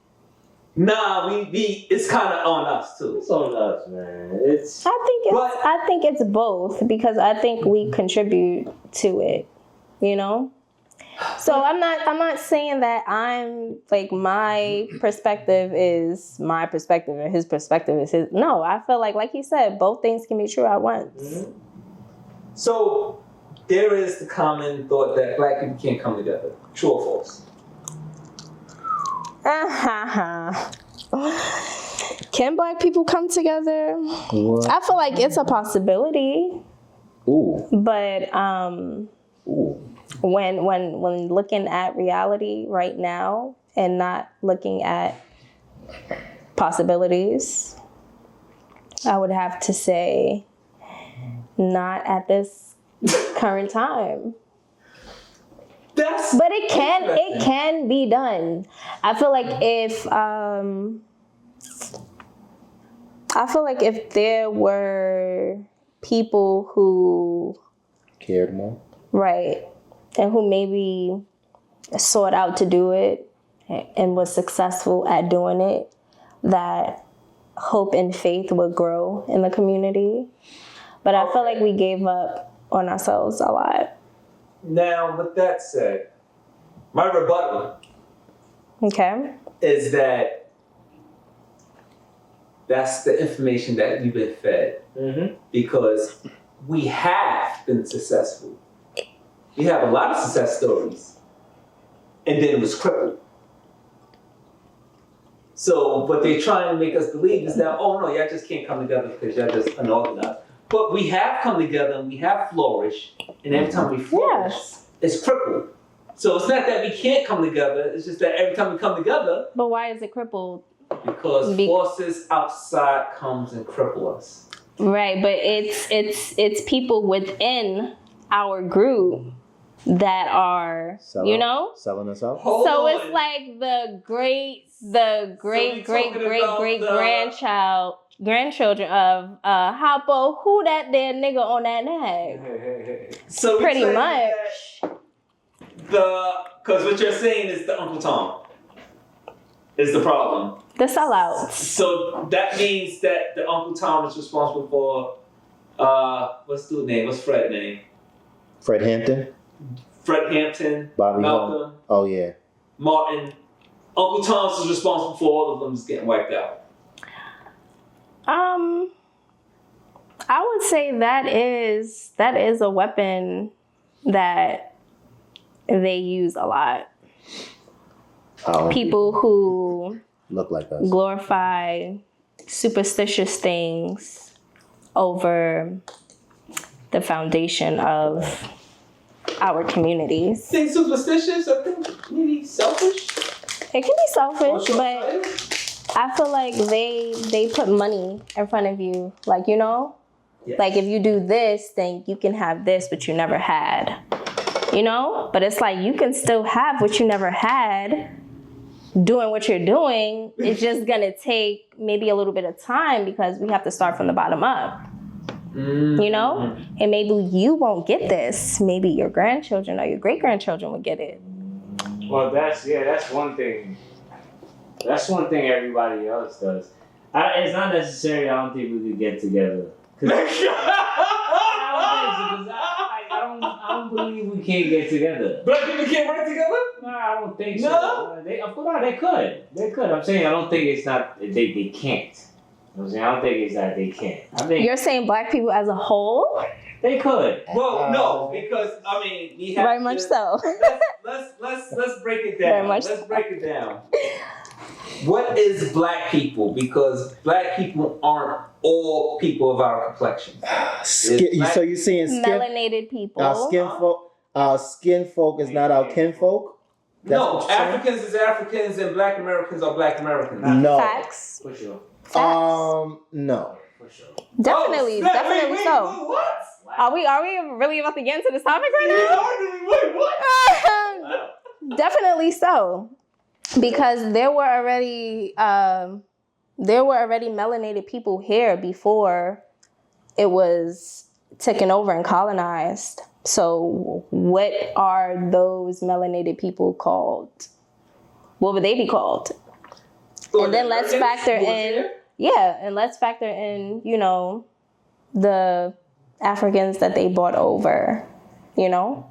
Nah, it's kind of on us too. It's on us, man. I think it's both, because I think we contribute to it, you know? So I'm not saying that I'm like, my perspective is my perspective and his perspective is his. No, I feel like you said, both things can be true at once. Mm-hmm. So there is the common thought that black people can't come together. True or false? Can black people come together? What? I feel like it's a possibility. Ooh. But Ooh. when looking at reality right now and not looking at possibilities, I would have to say not at this current time. But it can be done. I feel like if there were people who cared more, right, and who maybe sought out to do it and was successful at doing it, that hope and faith would grow in the community. But I feel like we gave up on ourselves a lot. Now, with that said, my rebuttal is that that's the information that we've been fed. Mm-hmm. Because we have been successful. We have a lot of success stories. And then it was crippled. So what they're trying to make us believe is that, oh no, y'all just can't come together because y'all just unorganized. But we have come together and we have flourished. And every time we flourish, it's crippled. So it's not that we can't come together. It's just that every time we come together. But why is it crippled? Because forces outside comes and cripple us. Right, but it's people within our group that are, selling us out. So it's like the great grandchildren of Hoppo, who that there nigga on that neck. So pretty much. Because what you're saying is the Uncle Tom is the problem. The sellouts. So that means that the Uncle Tom is responsible for, what's the name? What's Fred's name? Fred Hampton. Fred Hampton. Bobby Malcolm. Home. Oh, yeah. Martin. Uncle Tom's is responsible for all of them just getting wiped out. I would say that is a weapon that they use a lot. People who look like us glorify superstitious things over the foundation of our communities. Think superstitious? I think maybe selfish. It can be selfish, but I feel like they put money in front of you. Like, Yes. Like if you do this, then you can have this, but you never had. But it's like you can still have what you never had doing what you're doing. It's just gonna take maybe a little bit of time because we have to start from the bottom up. Mm-hmm. And maybe you won't get this. Maybe your grandchildren or your great-grandchildren will get it. Well, that's one thing. That's one thing everybody else does. It's not necessary. I don't think we could get together. I don't believe we can't get together. Black people can't work together? No, I don't think so. No? Of course, they could. They could. I'm saying I don't think it's not. They can't. You know what I'm saying? I don't think it's that they can't. I think You're saying black people as a whole? they could. Well, no, because we have Very much so. Let's break it down. Very much Let's break it down. What is black people? Because black people aren't all people of our complexion. So you're saying Melanated people. Our skin folk is not our kinfolk? That's No, what you're saying? Africans is Africans and black Americans are black Americans. No. Facts. For sure. No. For sure. Definitely, Oh, definitely wait, so. What? Are we really about to get into this topic right Wait, what? now? Definitely so. Because there were already melanated people here before it was taken over and colonized. So what are those melanated people called? What would they be called? So And then the let's Americans factor who was in, there? yeah, and let's factor in, you know, the Africans that they brought over, you know?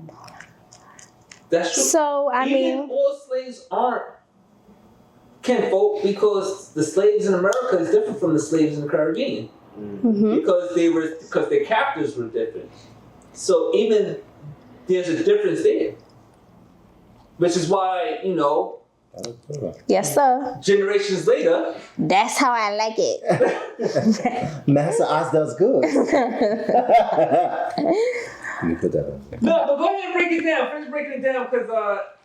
That's true. So, I Even mean, all slaves aren't kinfolk because the slaves in America is different from the slaves in the Caribbean mhm. because their captors were different. So even there's a difference there, which is why, you know, Yes, sir. generations later, That's how I like it. Master Oz does good. You put that on. no, but go ahead and break it down. Finish breaking it down because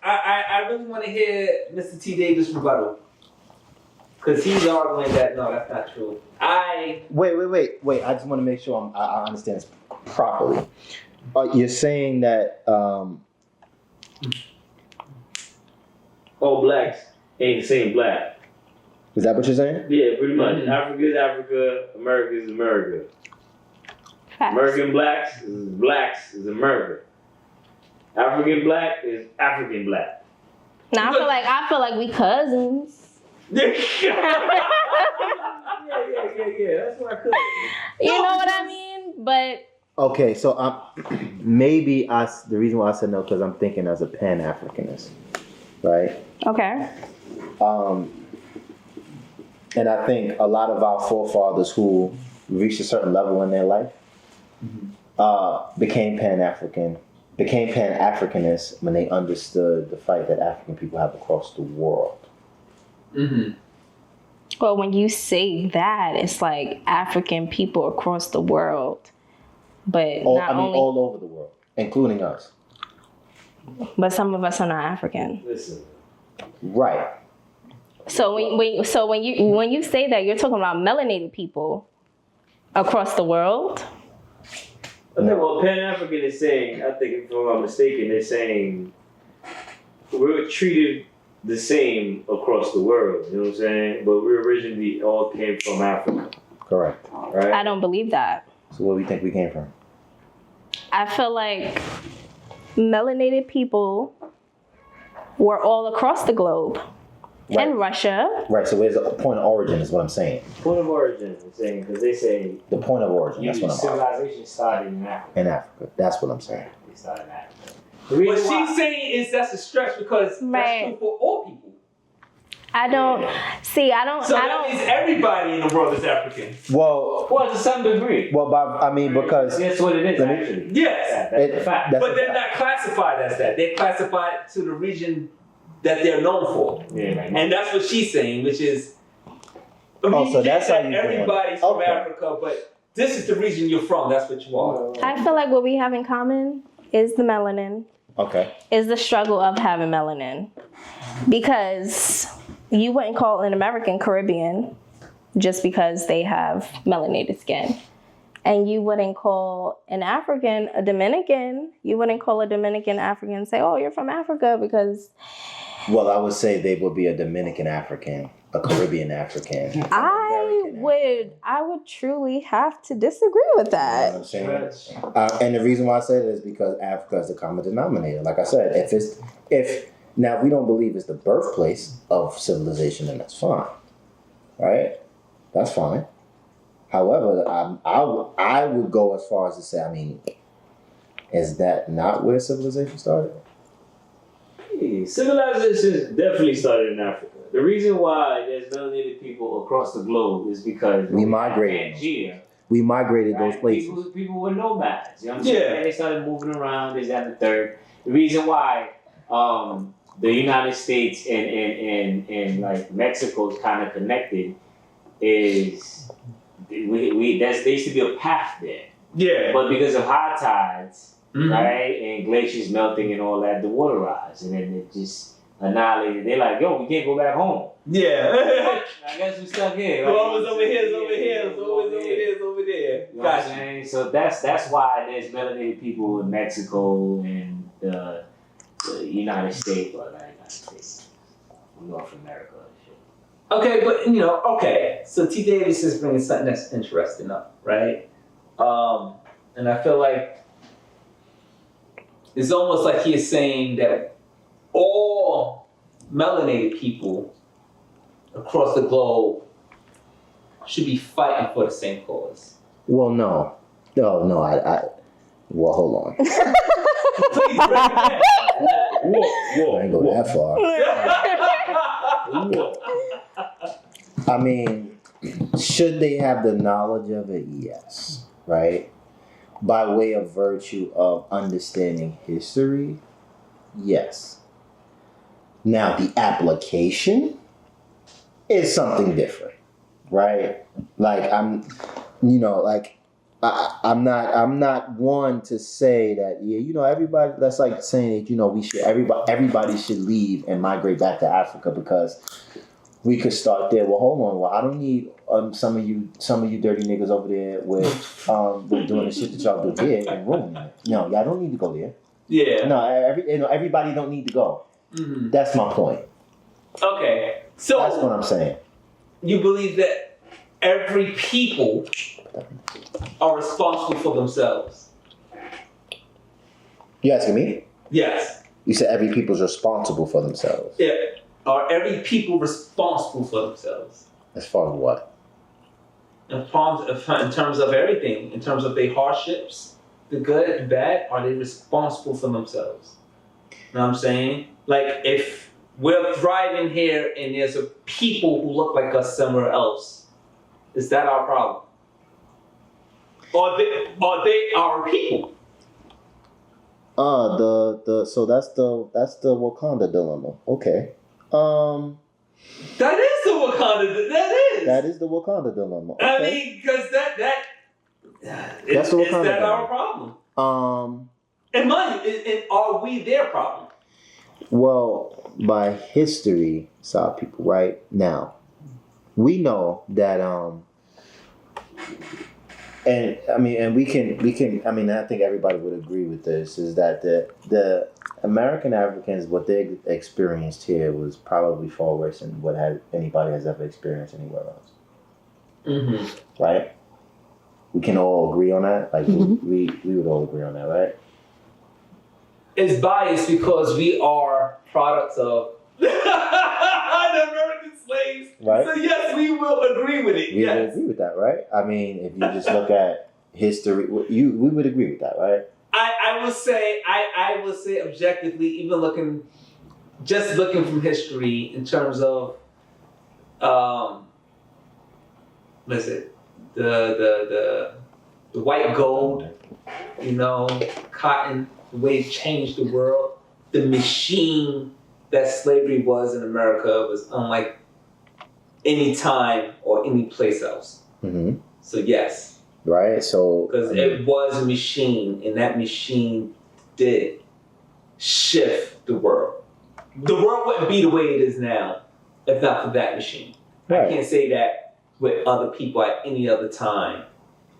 I really want to hear Mr. T. Davis' rebuttal. Because he's arguing that, no, that's not true. Wait. I just want to make sure I understand this properly. You're saying that All blacks ain't the same black. is that what you're saying? Yeah, pretty much. Mhm. Africa is Africa, America is America. Facts. American blacks is America. African black is African black. Now I feel like we cousins. yeah. That's what I could. You know what I mean? But Okay, so maybe the reason why I said no because I'm thinking as a Pan-Africanist, right? okay. And I think a lot of our forefathers who reached a certain level in their life became Pan-Africanists when they understood the fight that African people have across the world. Mm-hmm. Well, when you say that, it's like African people across the world. But All over the world, including us. but some of us are not African. Listen. Right. So when you say that, you're talking about melanated people across the world. I think what Pan African is saying, I think if I'm not mistaken, they're saying we're treated the same across the world. You know what I'm saying? But we originally all came from Africa, Correct. right? I don't believe that. So where do you think we came from? I feel like melanated people were all across the globe. Right. And Russia. Right. So where's the point of origin is what I'm saying. Point of origin, I'm saying, because they say The point of origin. That's what I'm saying. civilization started in Africa. In Africa. That's what I'm saying. It started in Africa. The What reason why- she's saying is that's a stretch because Right. that's true for all people. I don't see. I So that don't. means everybody in the world is African. Well, Well, to some degree. because That's what it is, Let me- actually. Yes. Yeah, that's the fact. that's But a they're fact. not classified as that. They're classified to the region that they're known for. Yeah, right. And that's what she's saying, which is, So that's how you you're doing it. everybody's from Okay. Africa, but this is the region you're from. That's what you are. I feel like what we have in common is the melanin. Okay. Is the struggle of having melanin, because you wouldn't call an American Caribbean just because they have melanated skin. And you wouldn't call an African a Dominican. You wouldn't call a Dominican African and say, oh, you're from Africa because Well, I would say they would be a Dominican African, a Caribbean African. I would truly have to disagree with You know what that. I'm saying? And the reason why I say that is because Africa is the common denominator. Like I said, if now we don't believe it's the birthplace of civilization, then that's fine, right? That's fine. However, I would go as far as to say, I mean, is that not where civilization started? Hey, civilization definitely started in Africa. The reason why there's melanated people across the globe is because We migrated. Pangea, We migrated those right? places. People were nomads. You know what I'm saying? Yeah. And they started moving around, this, that, and the third. The reason why the United States and like Mexico is kind of connected is there used to be a path there. Yeah. But because of high tides, Mhm. right, and glaciers melting and all that, the water rise, and then it just annihilated. They're like, yo, we can't go back home. Yeah. I guess we stuck here. Well, always over here, it's over here, it's always over there, it's over there. You know what I'm Gotcha. saying? So that's why there's melanated people in Mexico and the United States, or not United States, North America and shit. Okay, but okay. So T. Davis is bringing something that's interesting up, right? And I feel like it's almost like he is saying that all melanated people across the globe should be fighting for the same cause? Well, no. No, I well, hold on. Please break it down. I ain't go that far. I mean, should they have the knowledge of it? Yes. Right? By way of virtue of understanding history? Yes. Now, the application is something different. Right? Like, I'm not one to say that, everybody, that's like saying that, everybody should leave and migrate back to Africa because we could start there. Well, hold on. Well, I don't need some of you dirty niggas over there with doing the shit that y'all do here and ruining it. No, y'all don't need to go there. Yeah. No, everybody don't need to go. Mm-hmm. That's my point. Okay. So that's what I'm saying. You believe that every people are responsible for themselves? You asking me? Yes. You said every people's responsible for themselves. Yeah. Are every people responsible for themselves? As far as what? In terms of everything, in terms of their hardships, the good and bad, are they responsible for themselves? You know what I'm saying? Like, if we're thriving here and there's a people who look like us somewhere else, is that our problem? Are they our people? So that's the Wakanda dilemma. Okay. That is the Wakanda. That is the Wakanda dilemma. Okay. I mean, because that's the Wakanda dilemma. Is that our problem? And are we their problem? Well, by history, South people, right now, we know that and we can I think everybody would agree with this, is that the American Africans, what they experienced here was probably far worse than what anybody has ever experienced anywhere else. Mm-hmm. Right? We can all agree on that. Like we would all agree on that, right? It's biased because we are products of the American slaves. Right. So yes, we will agree with it. We would agree with that, right? I mean, if you just look at history, we would agree with that, right? I would say objectively, even looking from history in terms of the white gold, cotton, the way it changed the world, the machine that slavery was in America was unlike any time or any place else. Mm-hmm. So yes. Right, so because it was a machine, and that machine did shift the world. The world wouldn't be the way it is now if not for that machine. Right. I can't say that with other people at any other time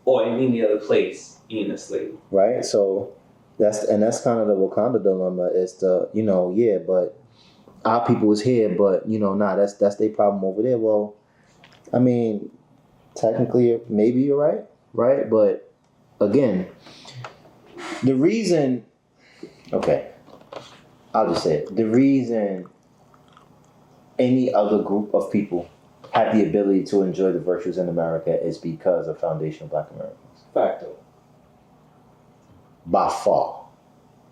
or in any other place being a slave. Right, so that's kind of the Wakanda dilemma. Is but our people is here, but that's their problem over there. Well, I mean, technically, maybe you're right. Right? But again, the reason, I'll just say it. The reason any other group of people have the ability to enjoy the virtues in America is because of foundational Black Americans. Facto. By far.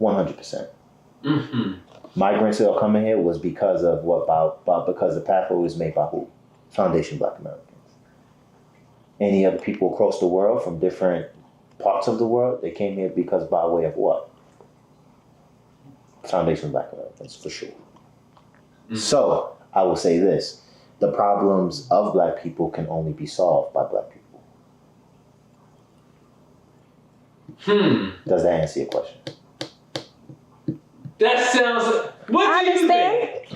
100%. Mm-hmm. Migrants that are coming here was because of because the pathway was made by who? Foundation Black Americans. Any other people across the world from different parts of the world, they came here because by way of what? Foundation Black Americans, for sure. Mm-hmm. So, I will say this. The problems of Black people can only be solved by Black people. Does that answer your question? That sounds... What do you think?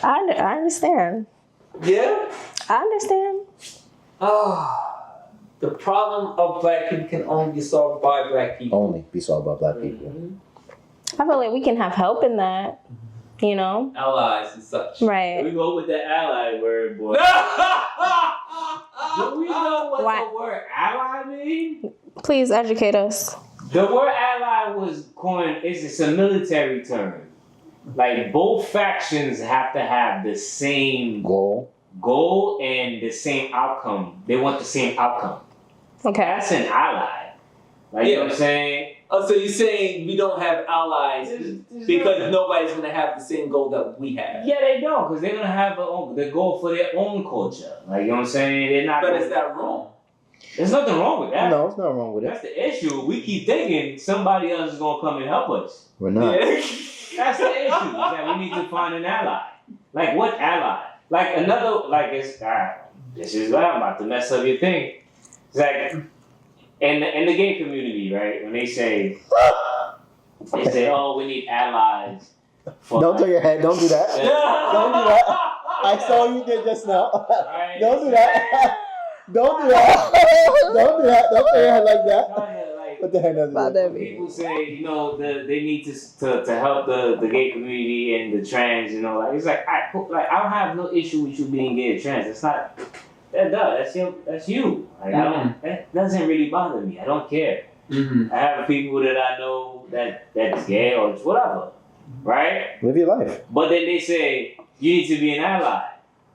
I understand. Yeah? I understand. The problem of Black people can only be solved by Black people. Only be solved by Black people. Mm-hmm. I feel like we can have help in that, Allies and such. Right. We go with the ally word, boy. Do we know what the word ally means? Please educate us. The word ally was coined, it's a military term. Like, both factions have to have the same goal. goal and the same outcome. They want the same outcome. Okay. That's an ally. Like, you know what I'm saying? Oh, so you're saying we don't have allies because nobody's going to have the same goal that we have? Yeah, they don't, because they're going to have the goal for their own culture. Like, you know what I'm saying? They're not. But is that wrong? There's nothing wrong with that. No, it's not wrong with it. That's the issue. We keep thinking somebody else is going to come and help us. We're not. Yeah. That's the issue. Is that we need to find an ally. Like, what ally? Like, another, like, it's, this is what I'm about to mess up your thing. It's like, in the gay community, right, when they say, oh, we need allies. Don't turn your head. Don't do that. Don't do that. I saw you did just now. Right? Don't do that. Don't do that. Don't do that. Don't turn your head like that. What the heck does that mean? People say, you know, they need to help the gay community and the trans, you know, like it's like I don't have no issue with you being gay or trans. It's not that's you. Like I don't, that doesn't really bother me. I don't care. I have people that I know that's gay or it's whatever, right? Live your life. But then they say you need to be an ally.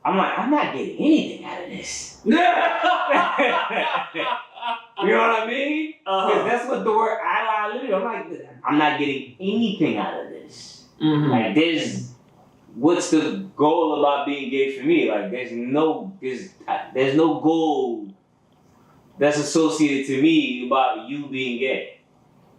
I'm like, I'm not getting anything out of this. You know what I mean? Because that's what the word ally literally. I'm like, I'm not getting anything out of this. Like, what's the goal about being gay for me? Like, there's no goal that's associated to me about you being gay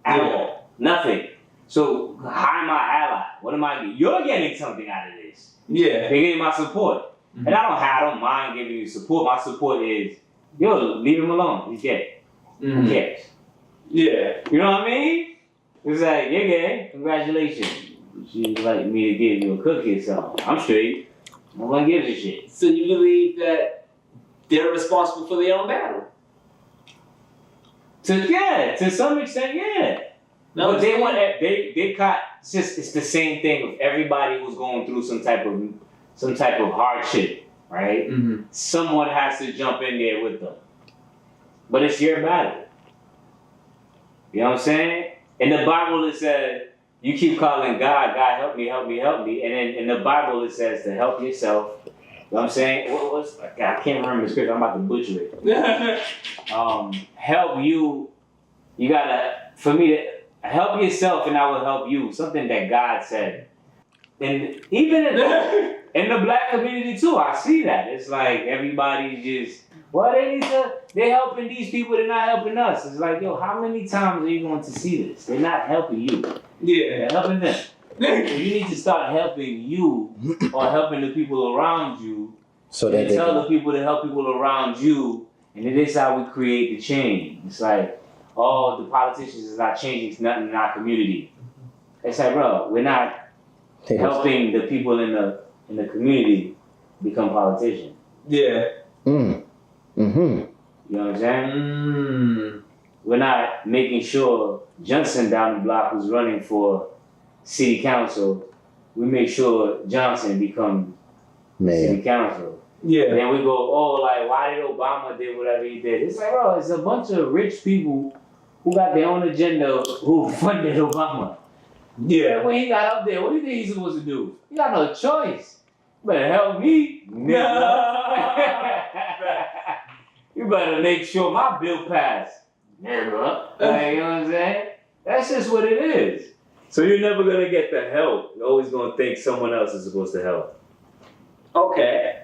at all. Nothing. So how am I ally? What am I getting? You're getting something out of this. Yeah. They're getting my support. And I don't mind giving you support. My support is, yo, leave him alone. He's gay. Who cares? Yeah. You know what I mean? It's like, you're gay. Congratulations. You'd like me to give you a cookie or something. I'm straight. No one gives a shit. So you believe that they're responsible for their own battle? To some extent, yeah. No, but they caught. It's the same thing with everybody who's going through some type of hardship, right? Someone has to jump in there with them. But it's your battle. You know what I'm saying? In the Bible it says, you keep calling God, God help me, help me, help me. And then in the Bible it says to help yourself. You know what I'm saying? I can't remember the scripture, I'm about to butcher it. Help you, you gotta, for me to help yourself and I will help you. Something that God said. And even in the black community too, I see that. It's like everybody's just, they're helping these people, they're not helping us. It's like, yo, how many times are you going to see this? They're not helping you. Yeah. They're helping them. So you need to start helping you or helping the people around you. So that tell the people to help people around you. And then this is how we create the change. It's like, oh, the politicians is not changing nothing in our community. It's like, bro, we're not helping the people in the community become politicians. Yeah. You know what I'm saying? We're not making sure Johnson down the block who's running for city council, we make sure Johnson becomes city council. Yeah. And then we go, oh, like, why did Obama do whatever he did? It's like, bro, it's a bunch of rich people who got their own agenda who funded Obama. Yeah. And when he got up there, what do you think he's supposed to do? He got no choice. You better help me. You better make sure my bill passed. Nigga. Like, you know what I'm saying? That's just what it is. So you're never going to get the help. You're always going to think someone else is supposed to help. Okay.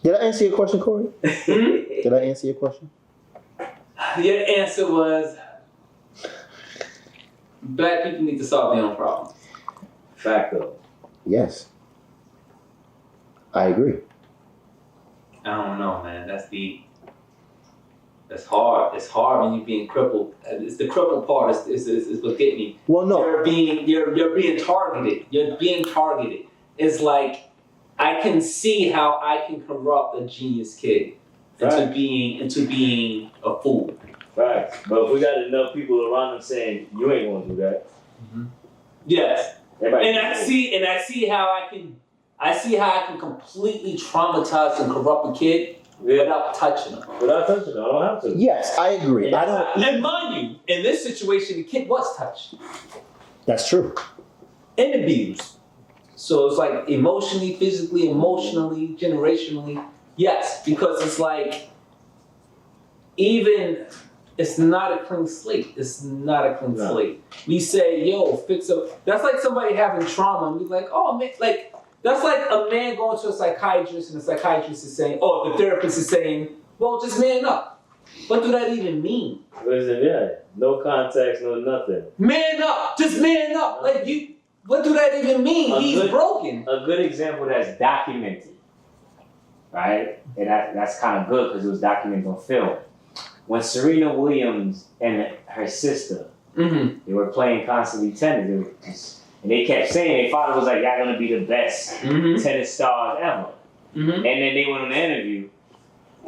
Did I answer your question, Cory? Did I answer your question? Your answer was, black people need to solve their own problems. Fact though. Yes. I agree. I don't know, man. That's deep. That's hard. It's hard when you're being crippled. It's the crippled part is what get me. Well, no. You're being targeted. You're being targeted. It's like, I can see how I can corrupt a genius kid into being a fool. Right. But if we got enough people around them saying you ain't gonna do that. Yes. And I see how I can completely traumatize and corrupt a kid without touching them. I don't have to. Yes, I agree. And mind you, in this situation, the kid was touched. That's true. And abused. So it's like emotionally, physically, emotionally, generationally. Yes, because it's like even it's not a clean slate. It's not a clean slate. We say, yo, fix up. That's like somebody having trauma and we like, oh man, like that's like a man going to a psychiatrist and the psychiatrist is saying, oh, the therapist is saying, well, just man up. What do that even mean? Listen, yeah, no context, no nothing. Man up, just man up. Like you, what do that even mean? He's broken. A good example that's documented, right? And that's kind of good because it was documented on film. When Serena Williams and her sister, they were playing constantly tennis, and they kept saying, their father was like, y'all gonna be the best tennis stars ever. And then they went on an interview,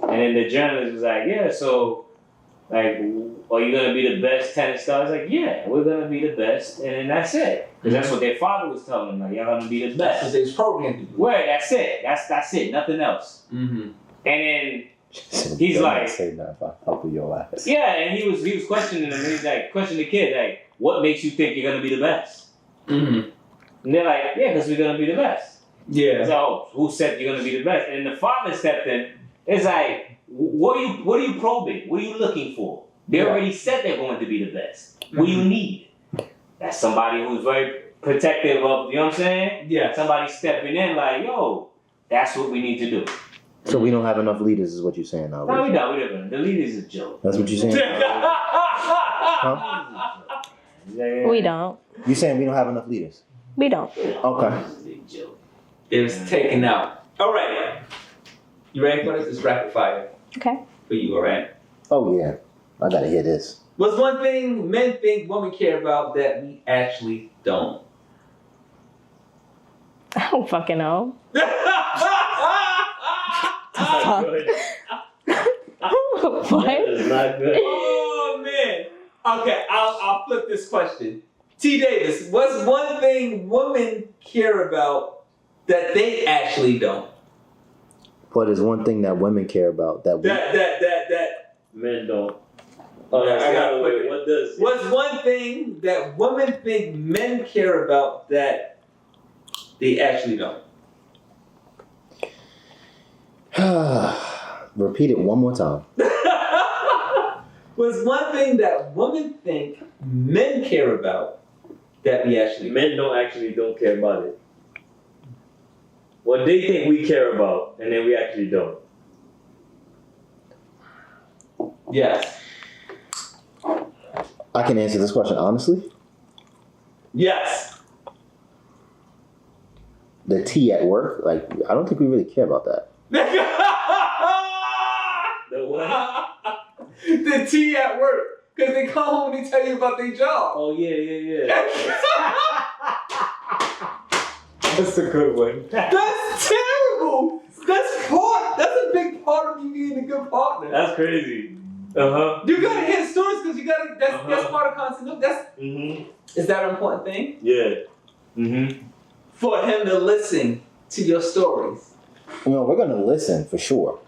and then the journalist was like, yeah, so, like, are you gonna be the best tennis stars? Like, yeah, we're gonna be the best, and then that's it. Because that's what their father was telling them, like, y'all gonna be the best. That's what they was programmed to do. Word, that's it. That's it, nothing else. And then he's like, say that if I help with your ass. yeah, and he was questioning them, and he's like, questioning the kid, like, what makes you think you're gonna be the best? And they're like, yeah, because we're gonna be the best. Yeah. So, oh, who said you're gonna be the best? And the father stepped in. It's like, what are you probing? What are you looking for? They already said they're going to be the best. What do you need? That's somebody who's very protective of, you know what I'm saying? Yeah. Somebody stepping in like, yo, that's what we need to do. So we don't have enough leaders, is what you're saying now. No, we don't. The lead is a joke. That's what you're saying. Yeah. We don't. You saying we don't have enough leaders? We don't. Okay. It was taken out. All right. You ready for this? It's rapid fire Okay. for you, all right? Oh yeah, I gotta hear this. What's one thing men think women care about that we actually don't? I don't fucking know. Not good. What? That is not good. Oh man. Okay, I'll flip this question. T. Davis, what's one thing women care about that they actually don't? But there's one thing that women care about that we. That. Men don't. Oh, Yeah, I gotta wait, put it. what does? What's one thing that women think men care about that they actually don't? Repeat it one more time. What's one thing that women think men care about that we actually don't? Men don't care about it. What they think we care about, and then we actually don't. Yes. I can answer this question honestly. Yes. The tea at work, like I don't think we really care about that. The what? The tea at work. Because they come home and they tell you about their job. Oh yeah. That's a good one. That's terrible. That's a big part of you being a good partner. That's crazy. You gotta hear stories because that's part of continuity. Is that an important thing? Yeah. For him to listen to your stories. You know, we're gonna listen for sure.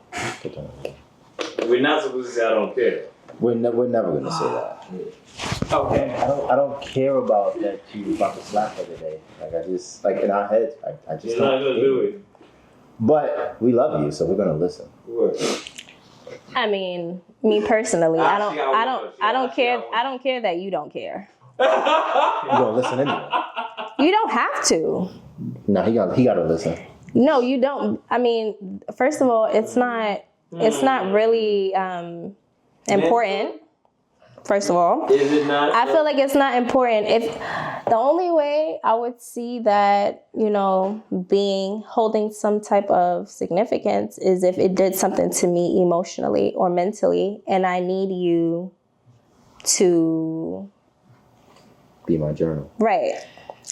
We're not supposed to say I don't care. We're never gonna say that. Okay. I don't care about that you about to slap her today. Like I just like in our heads, I just You're don't not gonna care. do it. But we love you, so we're gonna listen. I mean, me personally, I don't care that you don't care. You're gonna listen anyway. You don't have to. No, he gotta listen. No, you don't. I mean, first of all, it's not really important. First of all, Is it not? I feel like it's not important. If the only way I would see that, holding some type of significance is if it did something to me emotionally or mentally, and I need you to Be my journal. Right.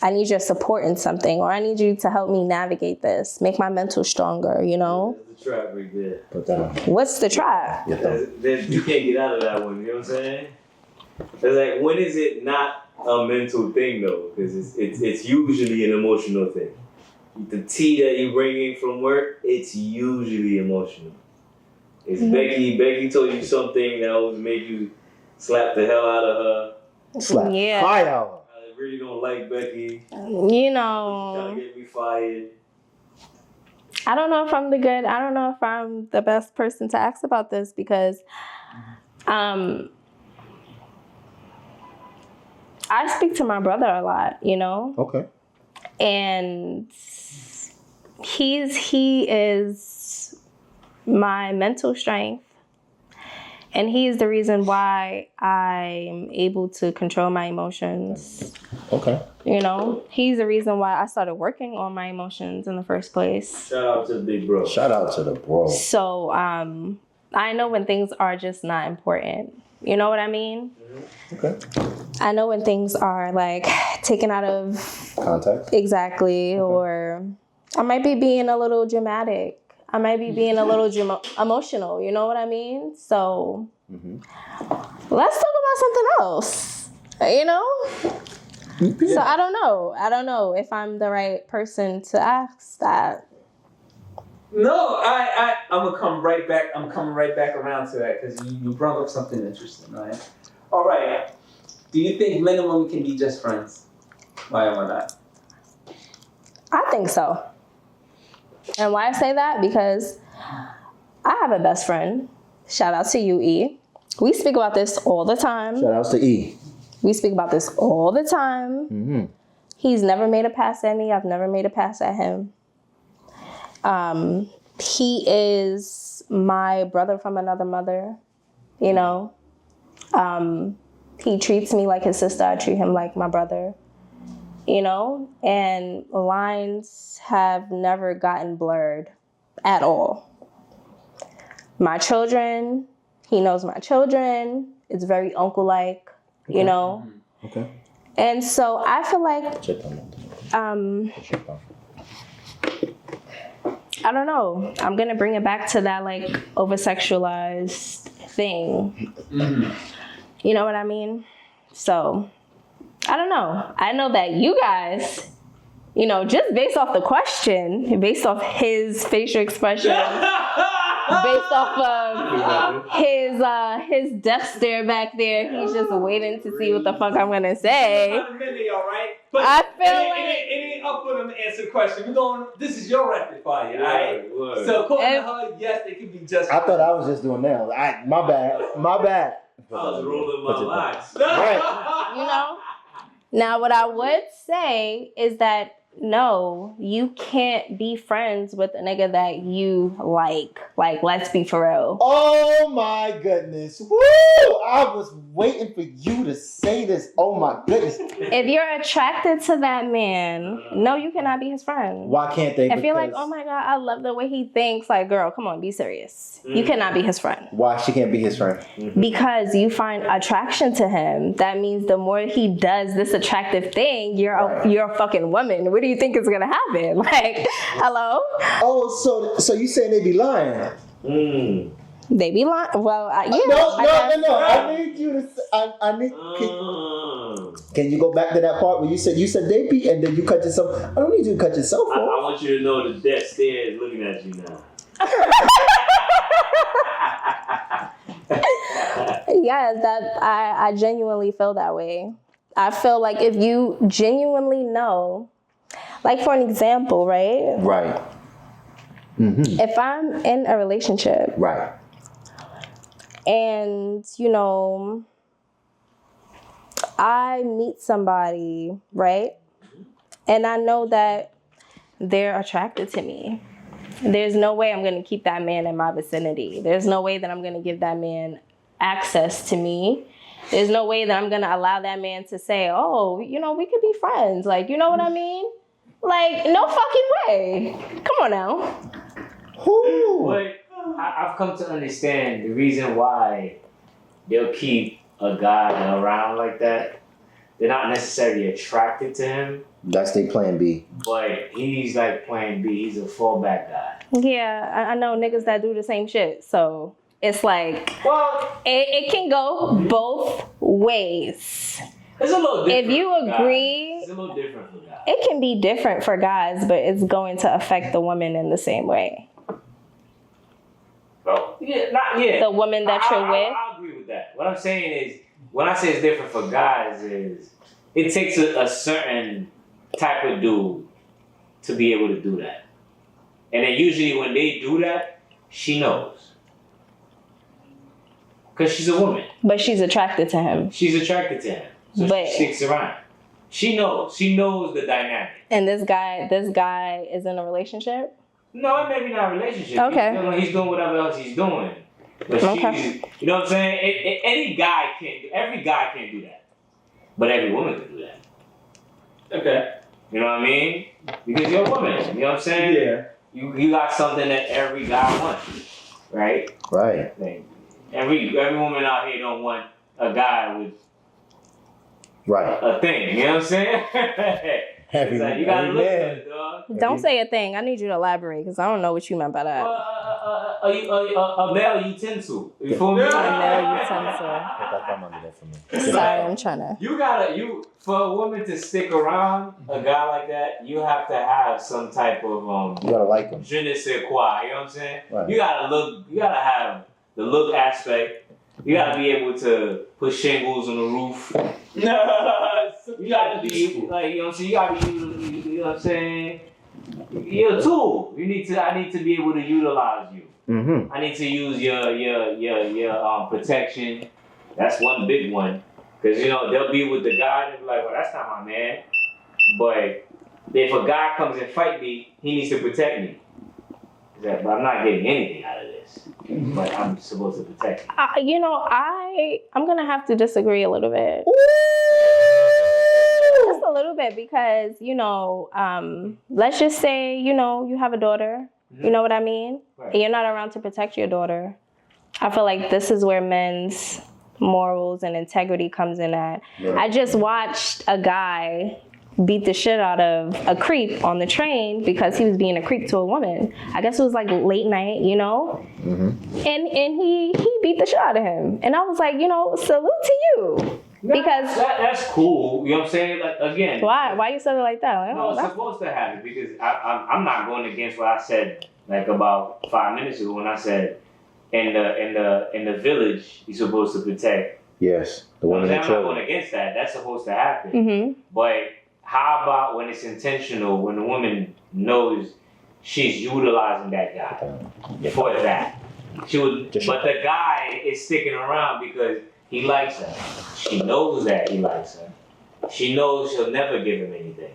I need your support in something, or I need you to help me navigate this, make my mental stronger, There's the trap right there. Put that on. What's the trap? Your thumb. You can't get out of that one, you know what I'm saying? It's like, when is it not a mental thing though? Because it's usually an emotional thing. The tea that you bring in from work, it's usually emotional. It's Becky told you something that always make you slap the hell out of her. Slap Yeah. fire out. really don't like Becky. You Trying know, to get me fired. I don't know if I'm the best person to ask about this because I speak to my brother a lot, you know? Okay. And he is my mental strength. And he is the reason why I'm able to control my emotions. Okay. You know, he's the reason why I started working on my emotions in the first place. Shout out to the big bro. Shout out to the bro. So, I know when things are just not important. You know what I mean? Okay. I know when things are like taken out of Context. exactly, Okay. or I might be being a little dramatic. I might be being a little emotional. You know what I mean? So let's talk about something else. You know? So I don't know. I don't know if I'm the right person to ask that. No, I'm gonna come right back. I'm coming right back around to that because you brought up something interesting, right? All right. Do you think men and women can be just friends? Why or why not? I think so. And why I say that? Because I have a best friend. Shout out to you, E. We speak about this all the time. Shout outs to E. We speak about this all the time. He's never made a pass at me. I've never made a pass at him. He is my brother from another mother, you know. He treats me like his sister. I treat him like my brother, you know. And lines have never gotten blurred at all. My children, he knows my children. It's very uncle-like, you know. Okay. And so I feel like, I don't know. I'm going to bring it back to that like over-sexualized thing. You know what I mean? So, I don't know. I know that you guys, you know, just based off the question, based off his facial expression, based off of his death stare back there, he's just waiting to see what the fuck I'm gonna say. But I feel it ain't up for them to answer the question. This is your rapid fire, all right? So according to her, yes, they can be just. I thought I was just doing nails. My bad. I was rolling my locks. Right. You know? Now, what I would say is that no, you can't be friends with a nigga that you like. Like, let's be for real. Oh my goodness. Woo! I was waiting for you to say this. Oh my goodness. If you're attracted to that man, no, you cannot be his friend. Why can't they? If you're like, oh my God, I love the way he thinks, like, girl, come on, be serious. You cannot be his friend. Why she can't be his friend? Because you find attraction to him. That means the more he does this attractive thing, you're a fucking woman. What do you think is gonna happen? Like, hello? Oh, so you saying they be lying? They be lying. Well, yeah. No. I need you to. I need. Can you go back to that part where you said they be and then you cut yourself? I don't need you to cut yourself off. I want you to know the death stare is looking at you now. Yes, that I genuinely feel that way. I feel like if you genuinely know, like for an example, right? Right. If I'm in a relationship, Right. and you know, I meet somebody, right? And I know that they're attracted to me. There's no way I'm going to keep that man in my vicinity. There's no way that I'm going to give that man access to me. There's no way that I'm going to allow that man to say, oh, you know, we could be friends. Like, you know what I mean? Like, no fucking way. Come on now. But I've come to understand the reason why they'll keep a guy around like that. They're not necessarily attracted to him. That's their plan B. But he's like plan B. He's a fallback guy. Yeah, I know niggas that do the same shit. So it's like, Well, it can go both ways. it's a little different. If you for guys. agree, It's a little different for guys. it can be different for guys, but it's going to affect the woman in the same way. Well, yeah. The woman that you're with. I agree with that. What I'm saying is, when I say it's different for guys is, it takes a certain type of dude to be able to do that. And then usually when they do that, she knows. Because she's a woman. But she's attracted to him. She's attracted to him. So But- she sticks around. She knows. She knows the dynamic. And this guy is in a relationship? No, maybe not a relationship. Okay. He's doing whatever else he's doing. But Okay. you know what I'm saying? Every guy can't do that. But every woman can do that. Okay. You know what I mean? Because you're a woman. You know what I'm saying? Yeah. You got something that every guy wants. Right? Right. Like, every woman out here don't want a guy with Right. a thing. You know what I'm saying? It's like, you gotta look good, dog. Don't say a thing. I need you to elaborate because I don't know what you meant by that. A male utensil. You feel me? A male utensil. Sorry, I'm trying to. For a woman to stick around a guy like that, you have to have some type of You gotta like him. je ne sais quoi. You know what I'm saying? Right. You gotta have the look aspect. You gotta be able to put shingles on the roof. You gotta be like, you know what I'm saying? You gotta be, you know what I'm saying? You're a tool. I need to be able to utilize you. Mm-hmm. I need to use your protection. That's one big one. Because, you know, they'll be with the guy and be like, well, that's not my man. But if a guy comes and fight me, he needs to protect me. But I'm not getting anything out of this. But I'm supposed to protect you. I'm going to have to disagree a little bit. Just a little bit because, let's just say, you have a daughter. Mm-hmm. You know what I mean? Right. And you're not around to protect your daughter. I feel like this is where men's morals and integrity comes in at. Right. I just watched a guy beat the shit out of a creep on the train because he was being a creep to a woman. I guess it was like late night, Mm-hmm. and he beat the shit out of him. And I was like, salute to you. Because that's cool. You know what I'm saying? Like, again. why you said it like that? Like, No, it's supposed to happen because I'm not going against what I said like about 5 minutes ago when I said in the village you're supposed to protect. Yes, the women and I'm not children. going against that. That's supposed to happen. Mm-hmm. But how about when it's intentional? When the woman knows she's utilizing that guy for that, she would. But the guy is sticking around because he likes her. She knows that he likes her. She knows she'll never give him anything.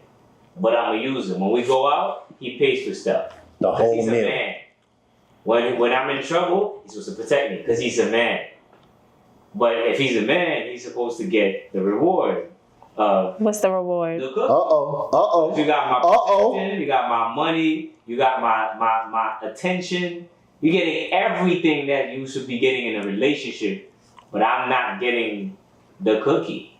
But I'm gonna use him. When we go out, he pays for stuff. The whole He's a meal. man. When I'm in trouble, he's supposed to protect me because he's a man. But if he's a man, he's supposed to get the reward of What's the reward? the cook. Uh-oh. You got my protection, you got my money, you got my attention. You're getting everything that you should be getting in a relationship, but I'm not getting the cookie.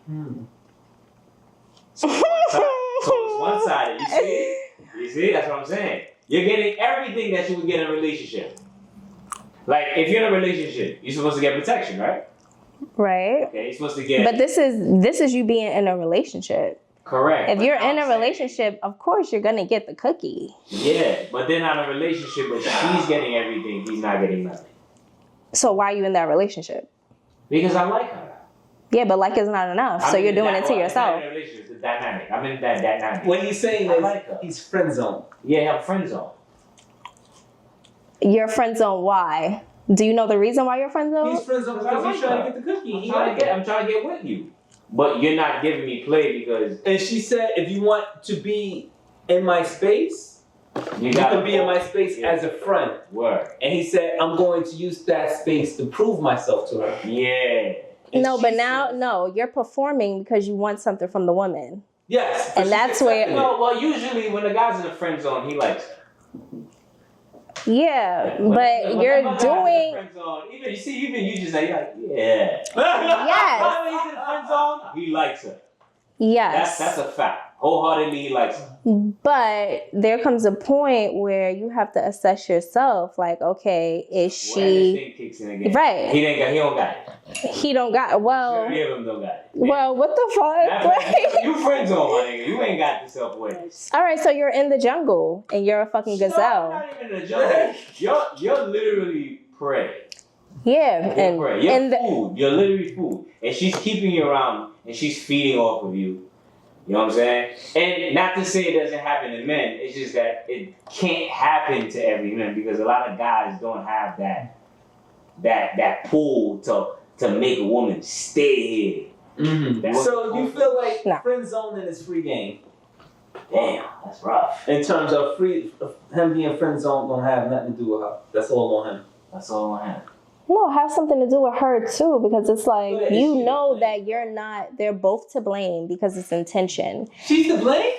So it's one-sided. You see it? You see? That's what I'm saying. You're getting everything that you would get in a relationship. Like, if you're in a relationship, you're supposed to get protection, right? Right. Okay, you're supposed to get... But this is you being in a relationship. Correct. If you're in a relationship, of course you're gonna get the cookie. Yeah, but they're not in a relationship, but she's getting everything, he's not getting nothing. So why are you in that relationship? Because I like her. Yeah, but like is not enough. So you're doing it to yourself. I'm in a relationship, it's a dynamic. I'm in that dynamic. When he's saying I that like her. he's friend zone. Yeah, I'm friend zone. You're friend zone. Why? Do you know the reason why you're friend zone? He's friend zone because he's trying to get the cookie. I'm trying to get with you. But you're not giving me play because... And she said, if you want to be in my space, you can be in my space as a friend. Word. And he said, I'm going to use that space to prove myself to her. Yeah. And No, she but said- now you're performing because you want something from the woman. Yes. And that's where- No, well, usually when the guy's in the friend zone, he likes her. Yeah, When but you're the guy's in the doing. friend zone, even you just like, you're like, yeah. Yes. When he's in the friend zone, he likes her. Yes. That's a fact. Wholeheartedly, he likes her. But there comes a point where you have to assess yourself. Like, okay, is When this she thing kicks in again. right? He don't got it. He don't got. Well, Three of them don't got it. well, what the fuck? Right? You friend zone, my nigga. You ain't got the self-awareness. All right, so you're in the jungle and you're a fucking No, gazelle. not even in the jungle. You're literally prey. Yeah, You're and prey. You're and food. You're literally food. And she's keeping you around and she's feeding off of you. You know what I'm saying? And not to say it doesn't happen to men, it's just that it can't happen to every man because a lot of guys don't have that pull to make a woman stay here. Mm-hmm. So you feel like No. friend zoning is free game? Damn, that's rough. In terms of him being friend zoned don't have nothing to do with her. That's all on him. That's all I have. No, have something to do with her too, because it's like, Yeah, you she know to blame. that you're not, they're both to blame because it's intention. She's to blame?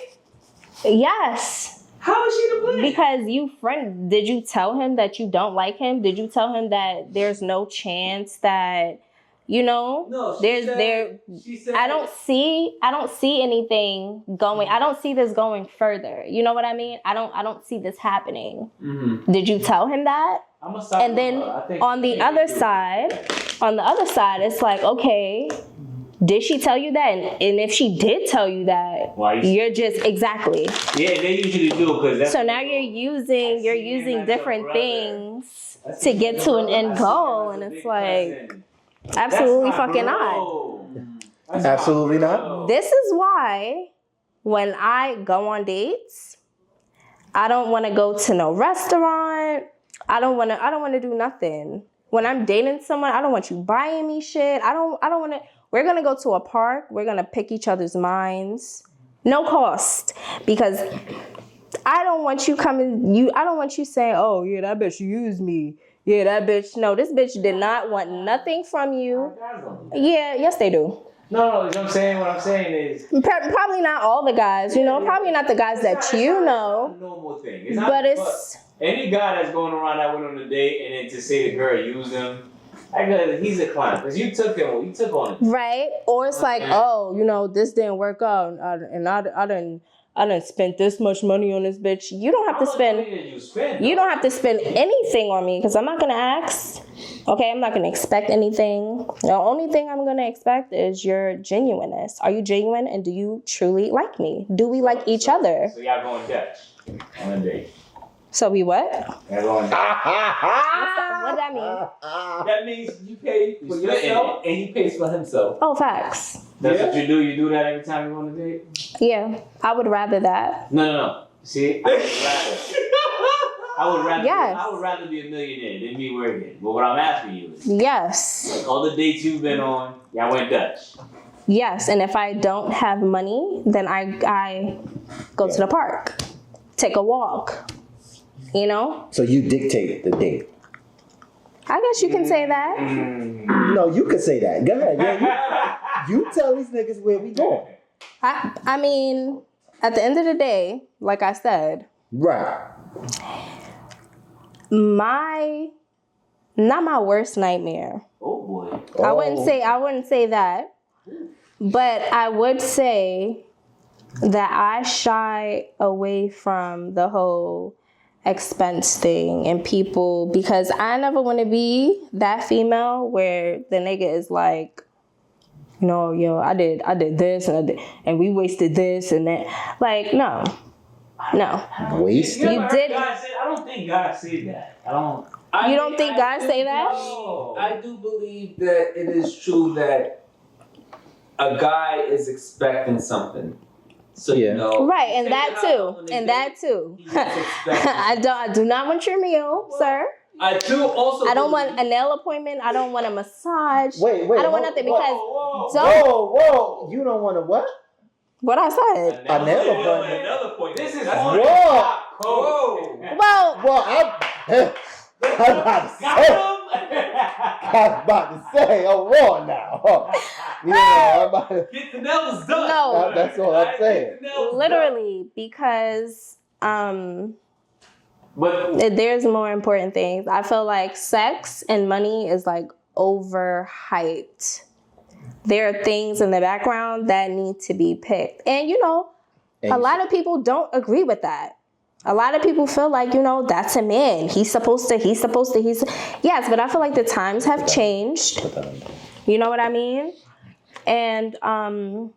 Yes. How is she to blame? Because did you tell him that you don't like him? Did you tell him that there's no chance that, No, she said I don't see anything going. I don't see this going further. You know what I mean? I don't see this happening. Mm-hmm. Did you tell him that? I'm gonna stop And then on the other side, it's like, okay, did she tell you that? And if she did tell you that, Why you're just exactly. Yeah, they usually do because that's. So now you're using as your different brother. things to get to an end goal, and it's like, absolutely fucking not. Absolutely not. This is why when I go on dates, I don't want to go to no restaurant. I don't want to do nothing. When I'm dating someone, I don't want you buying me shit. I don't want to. We're going to go to a park. We're going to pick each other's minds. No cost. Because I don't want you I don't want you saying, oh, yeah, that bitch used me. Yeah, that bitch. No, this bitch did not want nothing from you. Yeah, yes, they do. No, what I'm saying is. Probably not all the guys, probably not the guys that you know. It's not a normal thing. But it's. Any guy that's going around that went on a date and then to say the girl used him, he's a clown because you took on it. Right, or it's like, oh, this didn't work out, and I done spent this much money on this bitch. You don't have to spend. You don't have to spend anything on me because I'm not gonna ask. Okay, I'm not gonna expect anything. The only thing I'm gonna expect is your genuineness. Are you genuine, and do you truly like me? Do we like each other? So y'all going Dutch on a date. So we what? Y'all going Dutch. What that mean? That means you pay for yourself and he pays for himself. Oh, facts. That's what you do? You do that every time you go on a date? Yeah, I would rather that. No. See, I would rather. Yes. I would rather be a millionaire than be working. But what I'm asking you is, Yes. all the dates you've been on, y'all went Dutch. Yes, and if I don't have money, then I go to the park, take a walk. So you dictate the date. I guess you can say that. No, you could say that. Go ahead. Yeah, you tell these niggas where we going. I mean, at the end of the day, like I said, Right. not my worst nightmare. Oh boy. I wouldn't say that, but I would say that I shy away from the whole expense thing and people, because I never want to be that female where the nigga is like, yo, I did this and we wasted this and that. Like, no. Wasted? You did. I don't think God said that. You don't think God say that? I do believe that it is true that a guy is expecting something. So Yeah. Right, and that too. I do not want your meal, sir. I do also. I don't want a nail appointment. I don't want a massage. Wait. I don't want nothing because Whoa. You don't want to what? what I said. A nail appointment. Another point. This is Whoa. Well, I was about to say, raw now. I'm about to. Get the nails done. No. That's all I'm saying. literally, because But there's more important things. I feel like sex and money is like overhyped. There are things in the background that need to be picked. And a lot of people don't agree with that. A lot of people feel like, that's a man. He's supposed to. Yes, but I feel like the times have changed. You know what I mean? And I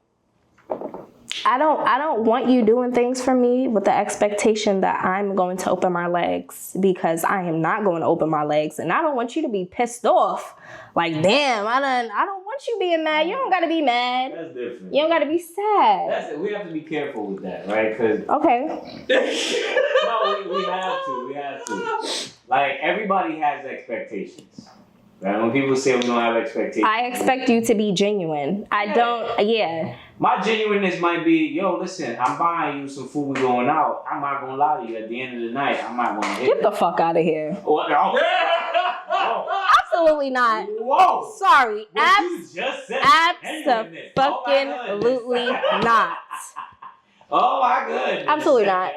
don't want you doing things for me with the expectation that I'm going to open my legs, because I am not going to open my legs, and I don't want you to be pissed off. Like, damn, I don't want want you being mad. You don't gotta be mad. That's different. You don't gotta be sad. That's it. We have to be careful with that, right? Because Okay. no, we have to. We have to. Like, everybody has expectations. Right? When people say we don't have expectations, I expect you to be genuine. I don't. Yeah. my genuineness might be, yo, listen, I'm buying you some food. We going out. I'm not gonna lie to you. At the end of the night, I'm not gonna hit Get the fuck out of here. What? Oh. Absolutely not. Whoa. Sorry. What you just said. Genuineness. Absolutely not. Oh my goodness. Absolutely not.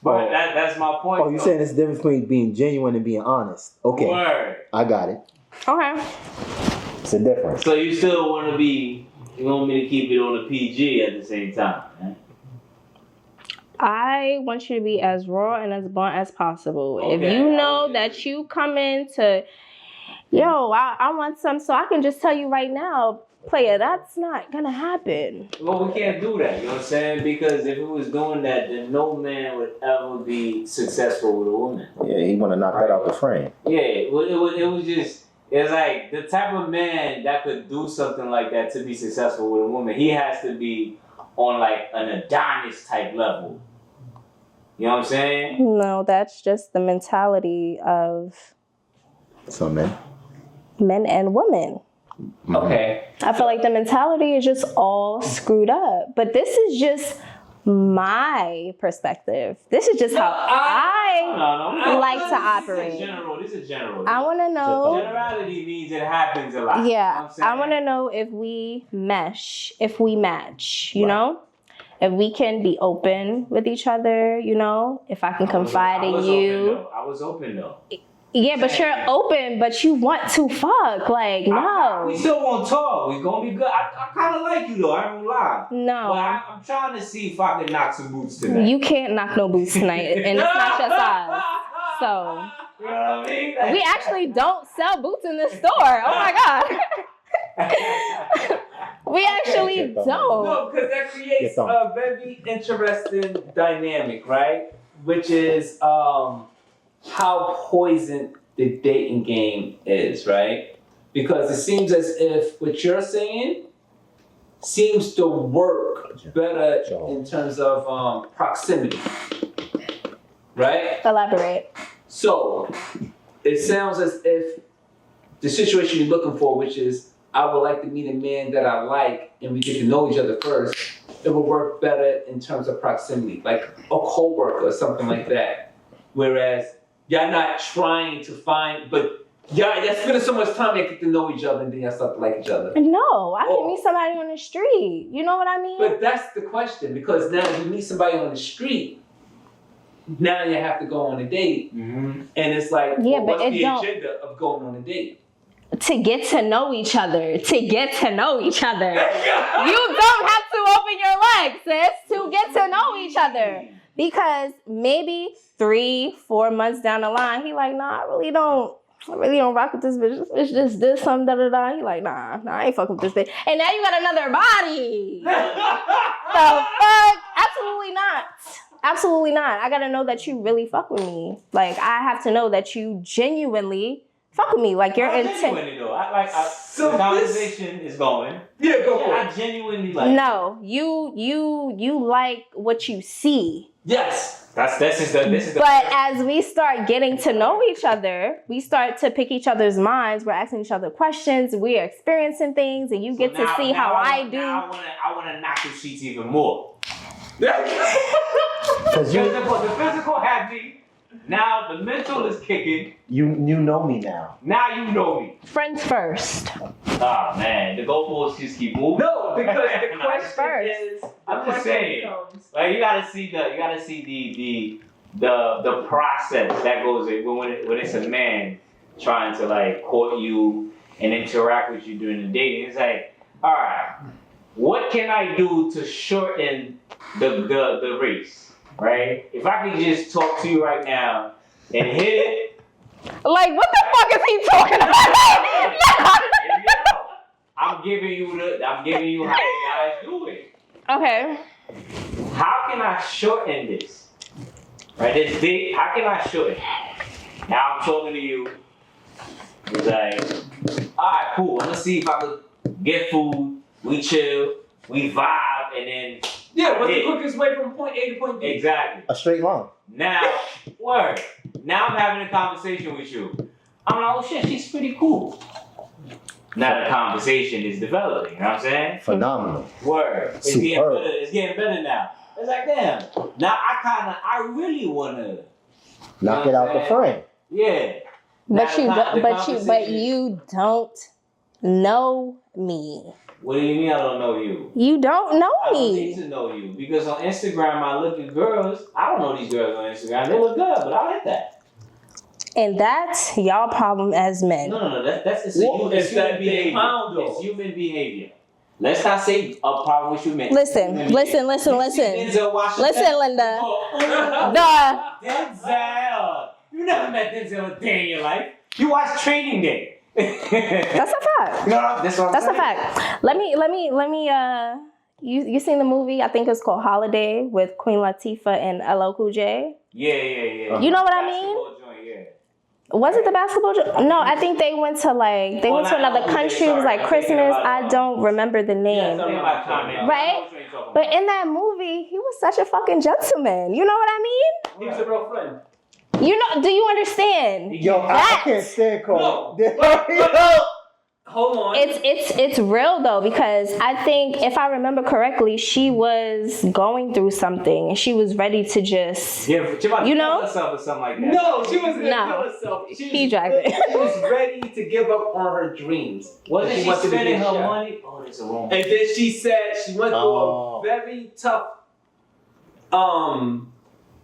But that's my point. Oh, you're saying it's the difference between being genuine and being honest. Okay. Word. I got it. Okay. It's a difference. So you still want to be, you want me to keep it on the PG at the same time, right? I want you to be as raw and as blunt as possible. Okay. If you know that you come into, yo, I want some, so I can just tell you right now, player, that's not gonna happen. Well, we can't do that, you know what I'm saying? Because if it was doing that, then no man would ever be successful with a woman. Yeah, he want to knock that out the frame. Yeah, it was just, it's like the type of man that could do something like that to be successful with a woman, he has to be on like an Adonis type level. You know what I'm saying? No, that's just the mentality of Some men. men and women. Okay. I feel like the mentality is just all screwed up. But this is just my perspective. This is just how I like to operate. This is general. I want to know. Generality means it happens a lot. Yeah, You know what I'm saying? I want to know if we mesh, if we match, you know? If we can be open with each other, you know? If I can confide in you. I was open though. Yeah, but you're open, but you want to fuck. Like, no. We still won't talk. We gonna be good. I kind of like you though. I don't lie. No. But I'm trying to see if I can knock some boots tonight. You can't knock no boots tonight, and it's not your size. So. You know what I mean? We actually don't sell boots in the store. Oh my God. We actually don't. No, because that creates a very interesting dynamic, right? Which is how poisoned the dating game is, right? Because it seems as if what you're saying seems to work better in terms of proximity, right? Elaborate. So it sounds as if the situation you're looking for, which is I would like to meet a man that I like and we get to know each other first, it will work better in terms of proximity, like a co-worker or something like that. Whereas y'all not trying to find, but y'all spending so much time to get to know each other and then y'all start to like each other. No, I can meet somebody on the street. You know what I mean? But that's the question, because now you meet somebody on the street, now you have to go on a date. Mm-hmm. And it's like, Yeah, well, but what's it the don't- agenda of going on a date? To get to know each other. To get to know each other. You don't have to open your legs, sis, to get to know each other. Because maybe 3-4 months down the line, he like, nah, I really don't rock with this bitch. This bitch just did something, da-da-da. He like, nah, I ain't fucking with this bitch. And now you got another body. The fuck? Absolutely not. Absolutely not. I gotta know that you really fuck with me. Like, I have to know that you genuinely fuck with me. Like, your intent. Genuinely though. The conversation is going. Yeah, go for I it. genuinely like. No, you like what you see. Yes. This is the. But as we start getting to know each other, we start to pick each other's minds. We're asking each other questions. We are experiencing things, and you get to see how I do. Now I want to knock the sheets even more. Because The physical happy. Now the mental is kicking. you know me now. Now you know me. Friends first. Ah man, the goalposts just keep moving. No, because the question First. is, I'm just saying. Like you gotta see the process that goes in when it's a man trying to like court you and interact with you during the dating. It's like, all right, what can I do to shorten the race? Right? If I can just talk to you right now and hit it. Like, what the fuck is he talking about? I'm giving you how you guys do it. Okay. How can I shorten this? Right? This date, how can I shorten it? Now I'm talking to you. It's like, alright, cool. I'm gonna see if I could get food, we chill, we vibe, and then Yeah, what's the quickest way from point A to point B? exactly. A straight line. Now, word. Now I'm having a conversation with you. I'm like, oh shit, she's pretty cool. Now the conversation is developing, you know what I'm saying? Phenomenal. Word. It's getting Superb. better. It's getting better now. It's like, damn. Now I really wanna Knock it out the frame. yeah. But Now you the don't. But conversation- you don't know me. What do you mean I don't know you? You don't know I don't need me. to know you because on Instagram I look at girls. I don't know these girls on Instagram. They look good, but I like that. And that's y'all problem as men. No. That's it's Well, it's it's human that big behavior. pound, though. It's human behavior. Let's not say a problem with you men. Listen, Human listen, behavior. listen, You see listen. Denzel Washington? Listen, Linda. Oh, Duh. Denzel. You never met Denzel a day in your life. You watched Training Day. That's a fact. No, that's what I'm That's a saying. fact. Let me. You seen the movie? I think it's called Holiday with Queen Latifah and LL Cool J. Yeah. You know what I mean? Basketball joint, yeah. Was it the basketball? No, I think they went to went to another country. It was like Christmas. I don't remember the name. Something about comment. Right? But in that movie, he was such a fucking gentleman. You know what I mean? He was a real friend. You know? Do you understand? Yo, I That- can't stand Cole. No, hold on. It's real though, because I think if I remember correctly, she was going through something and she was ready to just Yeah, she about to You kill know? herself or something like that. No, she wasn't No. gonna kill herself. He dragged it. She was ready to give up on her dreams. Wasn't she wanted to be spending a her chef. money? Oh, that's a wrong. And then she said she went through Oh. a very tough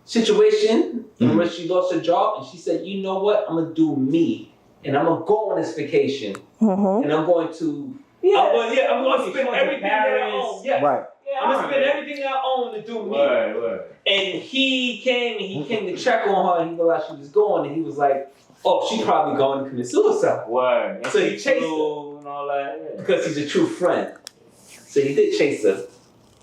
situation in which she lost her job, and she said, "You know what? I'm gonna do me, and I'm gonna go on this vacation, Mhm. and I'm going to, I'm going to spend everything that I own. Yeah, Right. Yeah, I'm gonna spend everything I own to do me." Word. And he came to check on her, and he realized she was going, and he was like, "Oh, she's probably going to commit suicide Word. And So he she chased flew and all that. Yeah. because he's a true friend." So he did chase her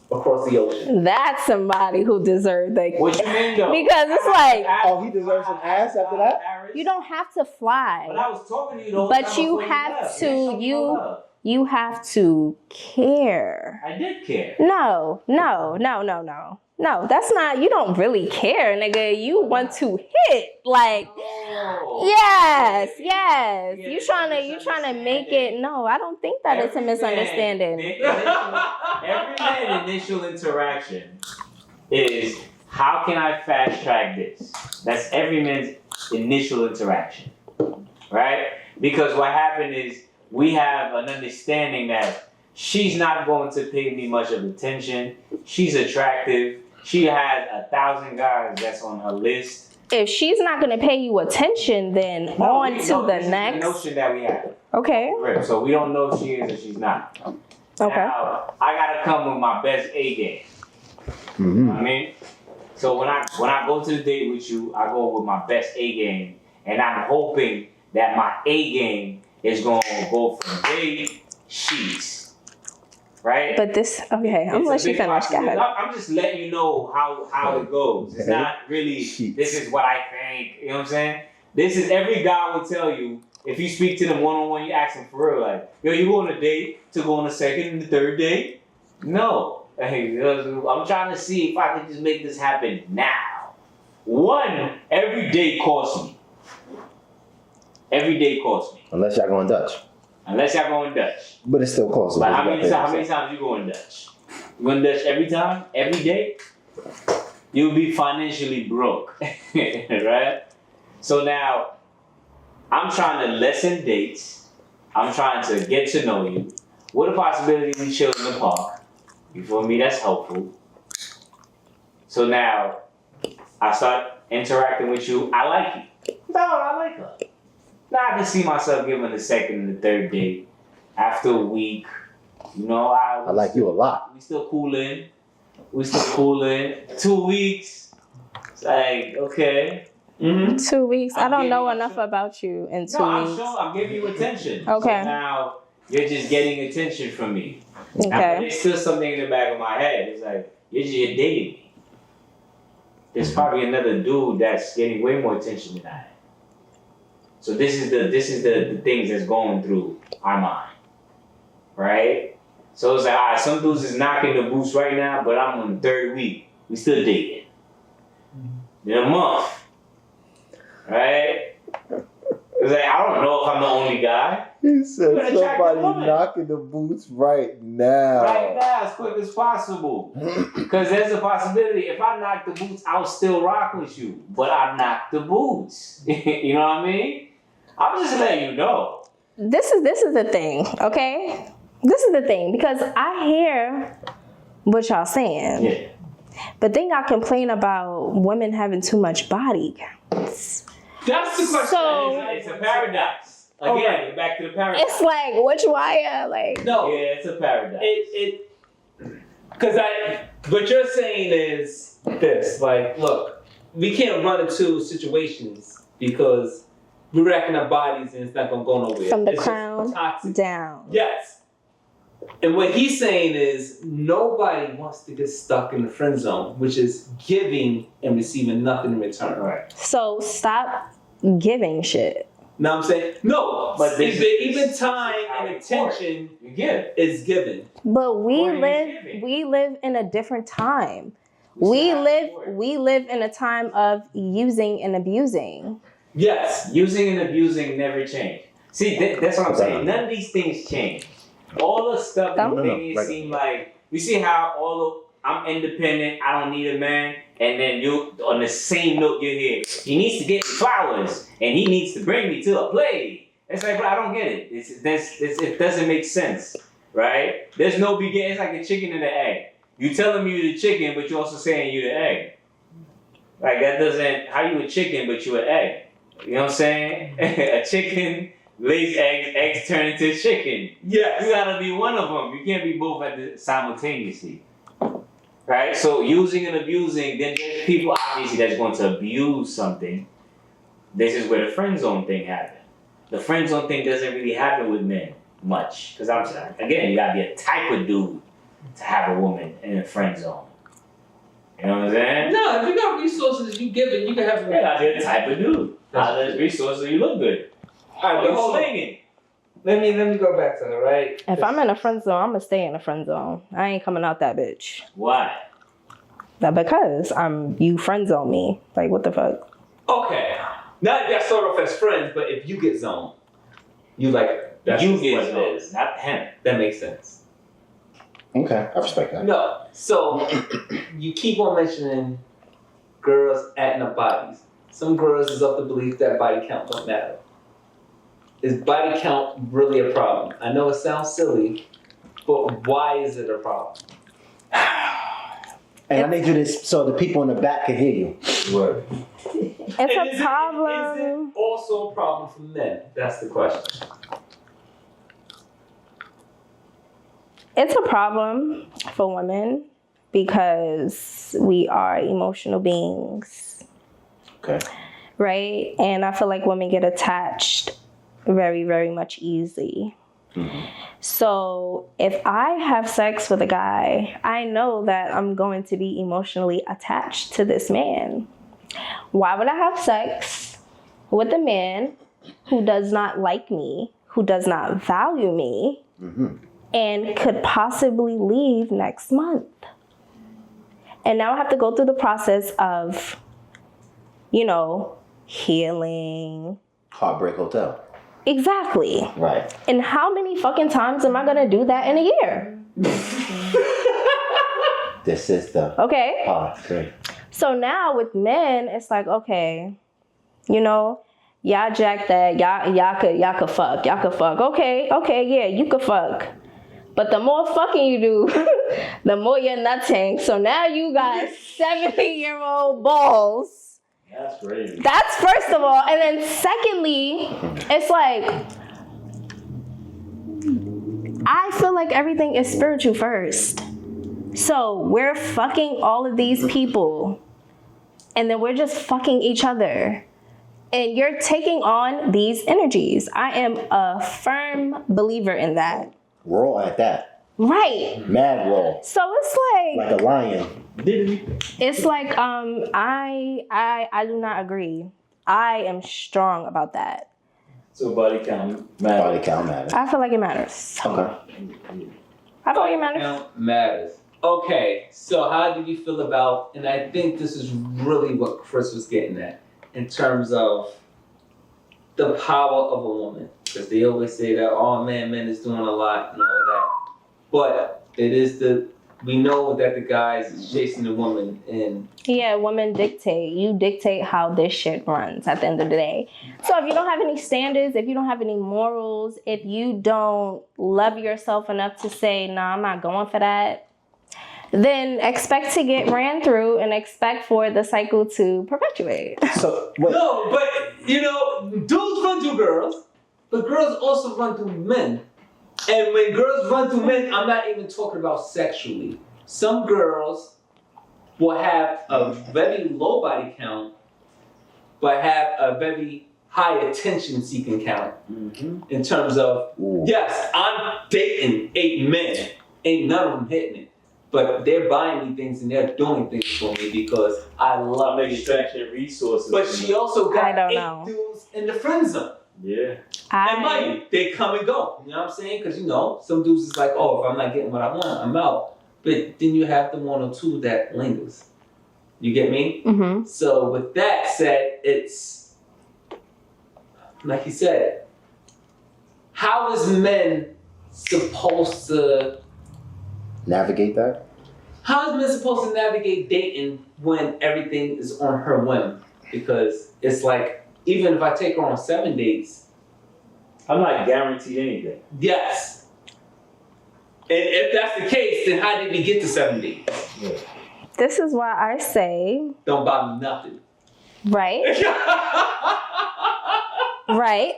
across the ocean. That's somebody who deserved that. What you mean though? Because it's like, Oh, he deserves some ass after that? you don't have to fly. But I was talking to you the whole But time you before have left. to- Man, show me you- no love. You have to care. I did care. No, that's not, you don't really care, nigga. You want to hit. Like, Oh. yes. Yeah, You trying to make it, no, I don't think that it's a misunderstanding. Every man's initial interaction is, how can I fast track this? That's every man's initial interaction, right? Because what happened is, we have an understanding that she's not going to pay me much of attention. She's attractive. She has 1,000 guys that's on her list. If she's not going to pay you attention, then on to the this is next. the notion that we have. Okay. Right, so we don't know if she is or she's not. Okay. Now, I gotta come with my best A game. You know Mm-hmm. what I mean? So when I go to the date with you, I go with my best A game, and I'm hoping that my A game is gonna go from date sheets, right? But this, okay, I'm gonna let you finish. Go ahead. I'm just letting you know how it goes. It's not really, Sheets. this is what I think, you know what I'm saying? This is, every guy will tell you, if you speak to them one-on-one, you ask them for real, like, yo, you go on a date to go on a second and the third date? No. Hey, I'm trying to see if I can just make this happen now. One, every date costs me. Every day costs me. Unless y'all going Dutch. Unless y'all going Dutch. But it still costs. But how many times you going Dutch? You going Dutch every time? Every day? You'll be financially broke. Right? So now, I'm trying to lessen dates. I'm trying to get to know you. What a possibility we chill in the park. You feel me? That's helpful. So now, I start interacting with you. I like you. No, I like her. Now I can see myself giving the second and the third date after a week. You know, I like you a lot. We still cooling. 2 weeks. It's like, okay. 2 weeks. I I'm don't know giving you- enough about you in 2 No, I'm weeks. sure I'm giving you attention. Okay. So now you're just getting attention from me. Now, but Okay. there's still something in the back of my head. It's like, you're dating me. There's probably another dude that's getting way more attention than I am. So this is the things that's going through our mind. right? So it's like, all right, some dudes is knocking the boots right now, but I'm on the third week. We still dating. In a month, right? It's like, I don't know if I'm the only guy. He said You're an attractive somebody woman. knocking the boots right now. Right now, as quick as possible. Because there's a possibility, if I knock the boots, I'll still rock with you. But I knocked the boots. You know what I mean? I'm just letting you know. This is the thing, okay? This is the thing, because I hear what y'all saying. Yeah. But then y'all complain about women having too much body counts. That's the question. So- It's a paradox. Again, back to the paradox. It's like, which wire? Like, No, Yeah, it's a paradox. Because what you're saying is this, like, look, we can't run into situations because we're wrecking our bodies and it's not gonna go nowhere. from the It's just crown toxic. down. Yes. And what he's saying is nobody wants to get stuck in the friend zone, which is giving and receiving nothing in return. Right. So stop giving shit. Know what I'm saying? No, But but this even is time how and it's worked. attention You get it. is given. But What are you giving? we live in a different time. We We should have live support. we live in a time of using and abusing. Yes. Using and abusing never change. See, that's what I'm saying. None of these things change. All the stuff that No, make it seem like, you see how I'm independent, I don't need a man, and then you, on the same note you hear, he needs to get me flowers, and he needs to bring me to a play. It's like, bro, I don't get it. It doesn't make sense, right? There's no beginning. It's like a chicken and an egg. You telling me you're the chicken, but you're also saying you're the egg. Like, that doesn't, how you a chicken, but you an egg? You know what I'm saying? A chicken lays eggs, eggs turn into chicken. Yes. You gotta be one of them. You can't be both simultaneously. Right? So using and abusing, then there's people obviously that's going to abuse something. This is where the friend zone thing happened. The friend zone thing doesn't really happen with men much. Because again, you gotta be a type of dude to have a woman in a friend zone. You know what I'm saying? No, if you got resources you give it, you can have You gotta be a type of dude. There's resources, you look good. Alright, but You hold on. slinging. Let me go back to her, right? If I'm in a friend zone, I'm gonna stay in a friend zone. I ain't coming out that bitch. Why? That because you friend zone me. Like, what the fuck? Okay. Not that start off as friends, but if you get zoned, you like that's You just get what it zoned, is. not him. That makes sense. Okay, I respect that. No. So you keep on mentioning girls adding up bodies. Some girls is of the belief that body count don't matter. Is body count really a problem? I know it sounds silly, but why is it a problem? And I need you to, so the people in the back can hear you. Word. It's And a is problem. it also a problem for men? That's the question. It's a problem for women because we are emotional beings, Okay. right? And I feel like women get attached very, very much easy. So if I have sex with a guy, I know that I'm going to be emotionally attached to this man. Why would I have sex with a man who does not like me, who does not value me, and could possibly leave next month? And now I have to go through the process of, healing. Heartbreak Hotel. Exactly. Right. And how many fucking times am I gonna do that in a year? This is the Okay. part. Great. So now with men, it's like, okay, y'all jack that, y'all could fuck. Okay, yeah, you could fuck. But the more fucking you do, the more your nuts hang. So now you got 70-year-old balls. That's crazy. That's first of all. And then secondly, it's like, I feel like everything is spiritual first. So we're fucking all of these people, and then we're just fucking each other. And you're taking on these energies. I am a firm believer in that. Raw at that. Right. Mad raw. So it's Like a lion. it's like I do not agree. I am strong about that. So body count matters. Body count matters. I feel like it matters. Okay. I feel like it matters. Count matters. Okay, so how do you feel about, and I think this is really what Chris was getting at, in terms of the power of a woman. Because they always say that, oh man, men is doing a lot and all that. But it is we know that the guys is chasing the woman, and Yeah, women dictate. You dictate how this shit runs at the end of the day. So if you don't have any standards, if you don't have any morals, if you don't love yourself enough to say, nah, I'm not going for that, then expect to get ran through and expect for the cycle to perpetuate. So wait. no, but you know, dudes run through girls, but girls also run through men. And when girls run through men, I'm not even talking about sexually. Some girls will have a very low body count, but have a very high attention seeking count. In terms of, yes, I'm dating 8 men, ain't none of them hitting it. But they're buying me things and they're doing things for me because I love it. Extraction resources. But she also I got don't 8 know. dudes in the friend zone. Yeah. And mind you, they come and go. You know what I'm saying? Because, you know, some dudes is like, oh, if I'm not getting what I want, I'm out. But then you have the 1 or 2 that lingers. You get me? Mm-hmm. So with that said, it's, like you said, how is men supposed to, Navigate that? how is men supposed to navigate dating when everything is on her whim? Because it's like, even if I take her on 7 dates, I'm not guaranteed anything. yes. And if that's the case, then how did we get to 7 dates? Yeah. This is why I say, Don't buy me nothing. right, right,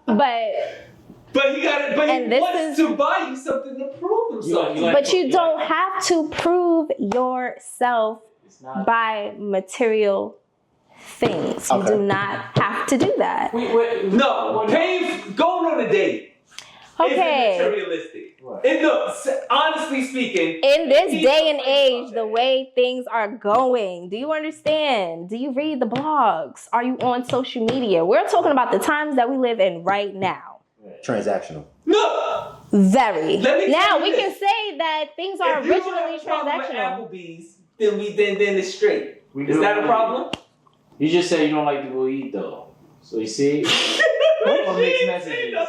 But he got it. But And he this wants to buy you something to prove himself. but you don't have to prove yourself It's not. by material things. You Okay. do not have to do that. No, going on a date Okay. isn't materialistic. What? And look, honestly speaking, In this he's day and complaining about age, the that. way things are going, do you understand? Do you read the blogs? Are you on social media? We're talking about the times that we live in right now. Transactional. Look, Very. Let me Now tell you we can this. say that things are if you don't have originally a problem with transactional. Applebee's, then it's straight. We Is do that a agree. problem? You just said you don't like to go eat though. So you see, what mixed messages?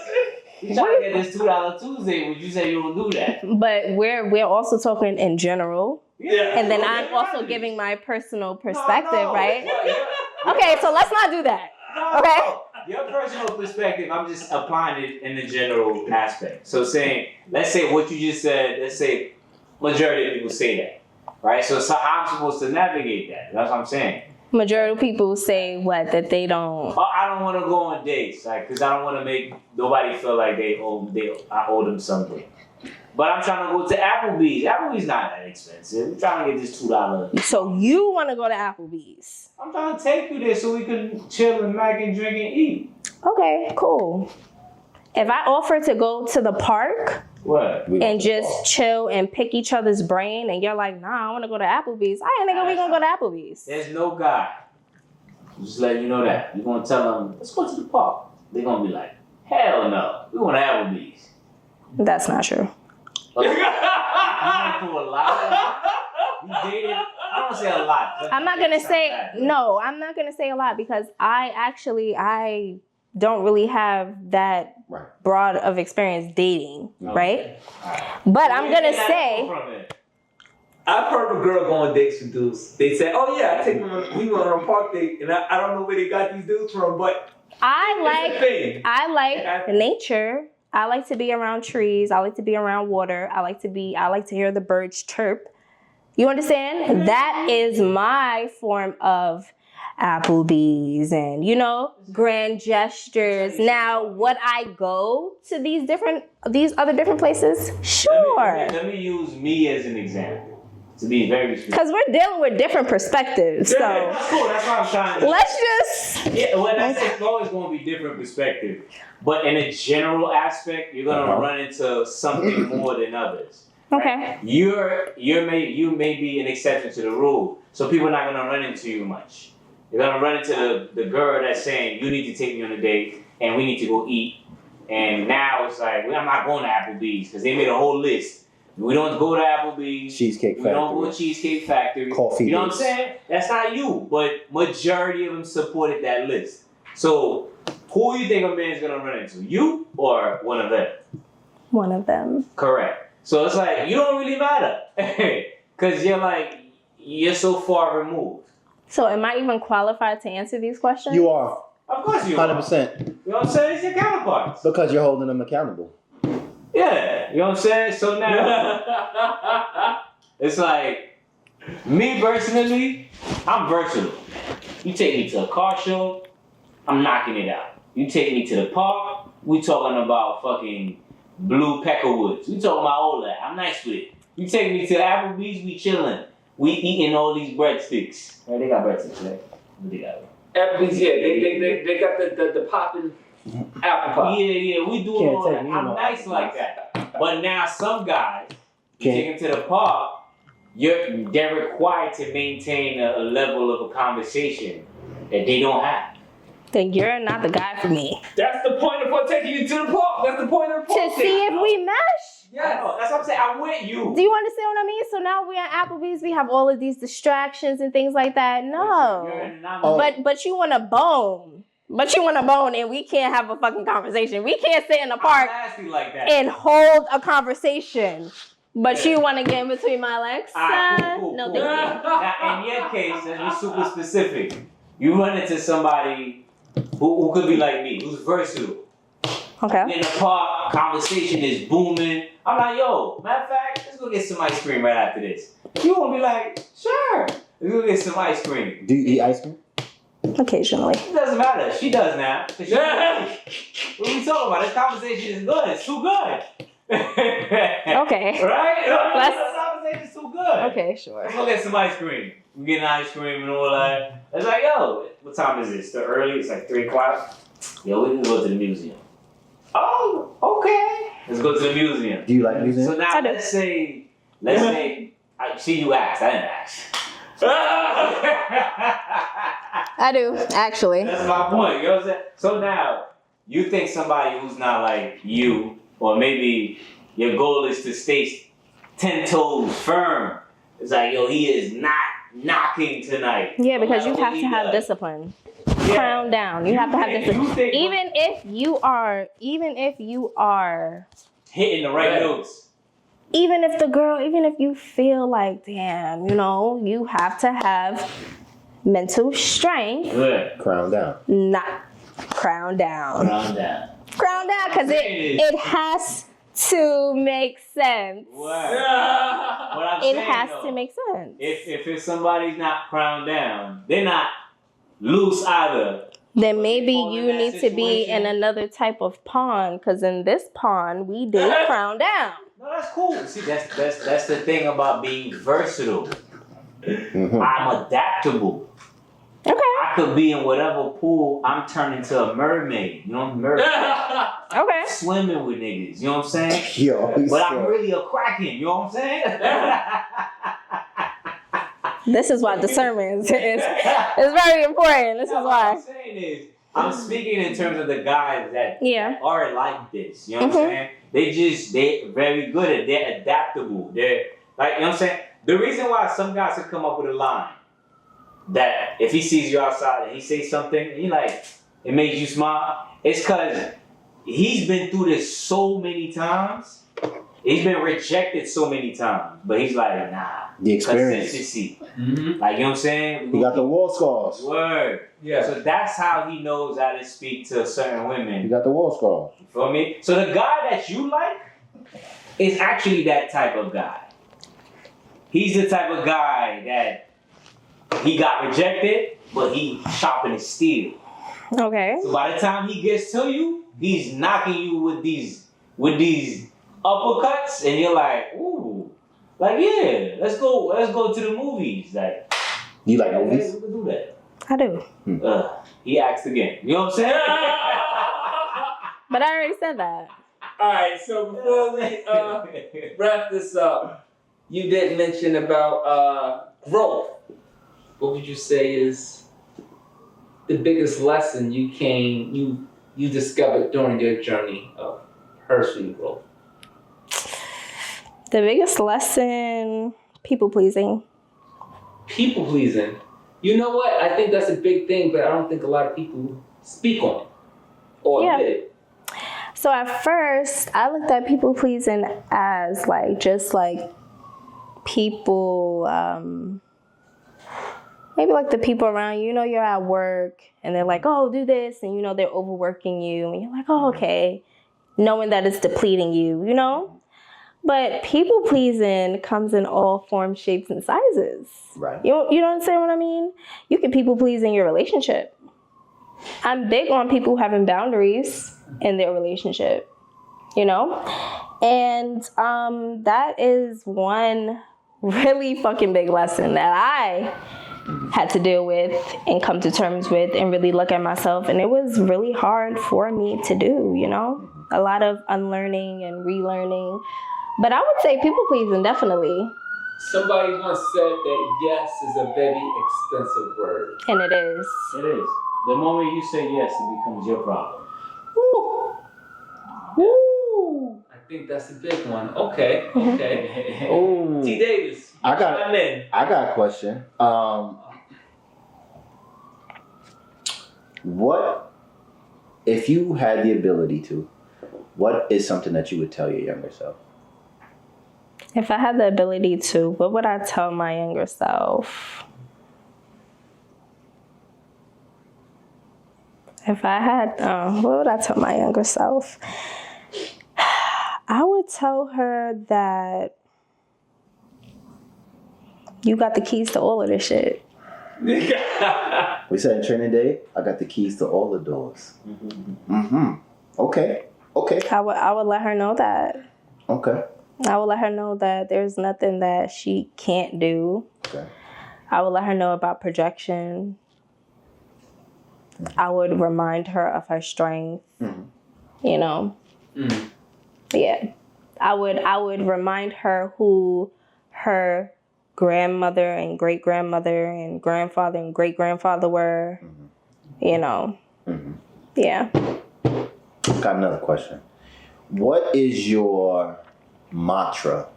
You trying to get this $2 Tuesday, would you say you don't do that? But we're also talking in general. Yeah. And then Okay, I'm also right. giving my personal perspective, No, right? yeah. Okay, so let's not do that. Okay? Your personal perspective, I'm just applying it in the general aspect. So saying, let's say what you just said, let's say majority of people say that, right? So how I'm supposed to navigate that? That's what I'm saying. Majority of people say what? That they don't. Oh, I don't want to go on dates, like, cause I don't want to make nobody feel like I owe them something. But I'm trying to go to Applebee's. Applebee's not that expensive. I'm trying to get this $2. So you want to go to Applebee's? I'm trying to take you there so we can chill and mac and drink and eat. Okay, cool. If I offer to go to the park What? and just chill and pick each other's brain, and you're like, nah, I want to go to Applebee's. All right, nigga, we gonna go to Applebee's. There's no guy. Just letting you know that. You're gonna tell them, let's go to the park. They're gonna be like, hell no, we want to Applebee's. That's not true. You went through a lot. You dated. I don't say a lot. I'm not gonna say no. I'm not gonna say a lot because I don't really have that Right. broad of experience dating, Okay. right? Alright. But I'm Where gonna did that say. come from it? I've heard of a girl go on dates with dudes. They say, "Oh yeah, I take them. We went on a park date, and I don't know where they got these dudes from, but it's a thing." I like nature. I like to be around trees. I like to be around water. I like to hear the birds chirp. You understand? That is my form of Applebee's and, grand gestures. Now, would I go to these other different places? Sure. Let me use me as an example. To be very specific. Because we're dealing with different perspectives. So That's cool. That's what I'm trying to. let's just. Yeah, well, it's always going to be different perspective. But in a general aspect, you're going to run into something more than others. Okay. You may be an exception to the rule, so people are not going to run into you much. You're going to run into the girl that's saying, you need to take me on a date, and we need to go eat. And now it's like, I'm not going to Applebee's because they made a whole list. We don't go to Applebee's. Cheesecake We Factory. don't go to Cheesecake Factory. Coffee You know what I'm dates. saying? That's not you, but majority of them supported that list. So who you think a man's gonna run into? You or one of them? One of them. Correct. So it's like, you don't really matter. Because you're so far removed. So am I even qualified to answer these questions? You are. Of course you are. 100%. You know what I'm saying? It's your counterparts. Because you're holding them accountable. Yeah. You know what I'm saying? So now, it's like, me personally, I'm versatile. You take me to a car show, I'm knocking it out. You take me to the park, we talking about fucking blue peckerwoods. We talking about all that. I'm nice with it. You take me to Applebee's, we chilling. We eating all these breadsticks. Right, they got breadsticks, right? What they got? Applebee's, yeah, they got the popping apple pie. Yeah, we do Can't all take that. me I'm no nice like that. But now some guys, you Can't. take them to the park, they're required to maintain a level of a conversation that they don't have. Then you're not the guy for me. That's the point of taking you to the park. That's the point of the To park. see if we mesh. Yes. That's what I'm saying. I'm with you. Do you understand what I mean? So now we're at Applebee's, we have all of these distractions and things like that. You're No. an anomaly. But you want a bone. But you want a bone and we can't have a fucking conversation. We can't sit in the park I'm nasty like that. and hold a conversation. But you want to get in between my legs? Cool. No, thank you. Now, in your case, and you're super specific, you run into somebody who could be like me, who's versatile. Okay. In the park, conversation is booming. I'm like, yo, matter of fact, let's go get some ice cream right after this. You won't be like, sure, let's go get some ice cream. Do you eat ice cream? Occasionally. It doesn't matter. She does now. What are we talking about? This conversation is good. It's too good. Okay. Right? Let's- This conversation is too good. Okay, sure. Let's go get some ice cream. We getting ice cream and all that. It's like, yo, what time is it? It's still early. It's like 3 o'clock. Yo, we can go to the museum. Oh, okay. Let's go to the museum. Do you like music? So now I do. let's say, I see you asked. I didn't ask. I do, actually. That's my point. You know what I'm saying? So now, you think somebody who's not like you, or maybe your goal is to stay 10 toes firm. It's like, yo, he is not knocking tonight. Yeah, No because matter you what have he to have does. discipline. Yeah. Crown down. You have to have think- discipline. you think- Even if you are, Hitting the right Right. notes. even if you feel like, damn, you have to have mental strength, Good. Crown down. not crown down. Round down. Crown down, because it has to make sense. What I'm It saying, has though, to make sense. If it's somebody's not crowned down, they're not loose either. Then maybe fall in you that need to be in situation. another type of pond, because in this pond we did crown down. No, that's cool. See, that's the thing about being versatile. Mm-hmm. I'm adaptable. Okay. I could be in whatever pool. I'm turning to a mermaid. You know, mermaid. Okay. Swimming with niggas. You know what I'm saying? Yo, he's But I'm so- really a kraken. You know what I'm saying? This is why discernment is very important. This is What why. I'm saying is, I'm speaking in terms of the guys that Yeah. are like this. You know what I'm saying? They're very good at they're adaptable. They're like, you know what I'm saying? The reason why some guys can come up with a line that if he sees you outside and he says something, and he like, it makes you smile, it's because he's been through this so many times. He's been rejected so many times. But he's like, nah. The experience. Consistency. Mm-hmm. Like, you know what I'm saying? He got the wall scars. Word. Yeah. So that's how he knows how to speak to certain He women. got the wall scars. You feel me? So the guy that you like is actually that type of guy. He's the type of guy that he got rejected, but he sharpened his steel. Okay. So by the time he gets to you, he's knocking you with these uppercuts, and you're like, ooh, like yeah, let's go to the movies. Like, You like yeah, movies? we can do that. I do. He asked again. You know what I'm saying? But I already said that. All right, so before we wrap this up, you did mention about growth. What would you say is the biggest lesson you you discovered during your journey of personal growth? The biggest lesson, people pleasing. People pleasing. You know what? I think that's a big thing, but I don't think a lot of people speak on it or admit it. So at first, I looked at people pleasing as like just like people, maybe like the people around you. You know, you're at work and they're like, "Oh, do this," and you know they're overworking you, and you're like, "Oh, okay," knowing that it's depleting you. You know. But people pleasing comes in all forms, shapes, and sizes. Right. You understand what I mean? You can people please in your relationship. I'm big on people having boundaries in their relationship, you know? And that is one really fucking big lesson that I had to deal with and come to terms with and really look at myself. And it was really hard for me to do, you know? A lot of unlearning and relearning. But I would say people pleasing, definitely. Somebody once said that yes is a very expensive word. And it is. It is. The moment you say yes, it becomes your problem. Woo! Woo! I think that's a big one. Okay. Oh, T. Davis. I got a question. What if you had the ability to? What is something that you would tell your younger self? If I had the ability to, what would I tell my younger self? If I had, what would I tell my younger self? I would tell her that you got the keys to all of this shit. We said in training day, I got the keys to all the doors. Okay. I would let her know that. Okay. I would let her know that there's nothing that she can't do. Okay. I would let her know about projection. I would remind her of her strength. You know. Yeah. I would remind her who her grandmother and great grandmother and grandfather and great grandfather were. You know. Yeah. Got another question. What is your mantra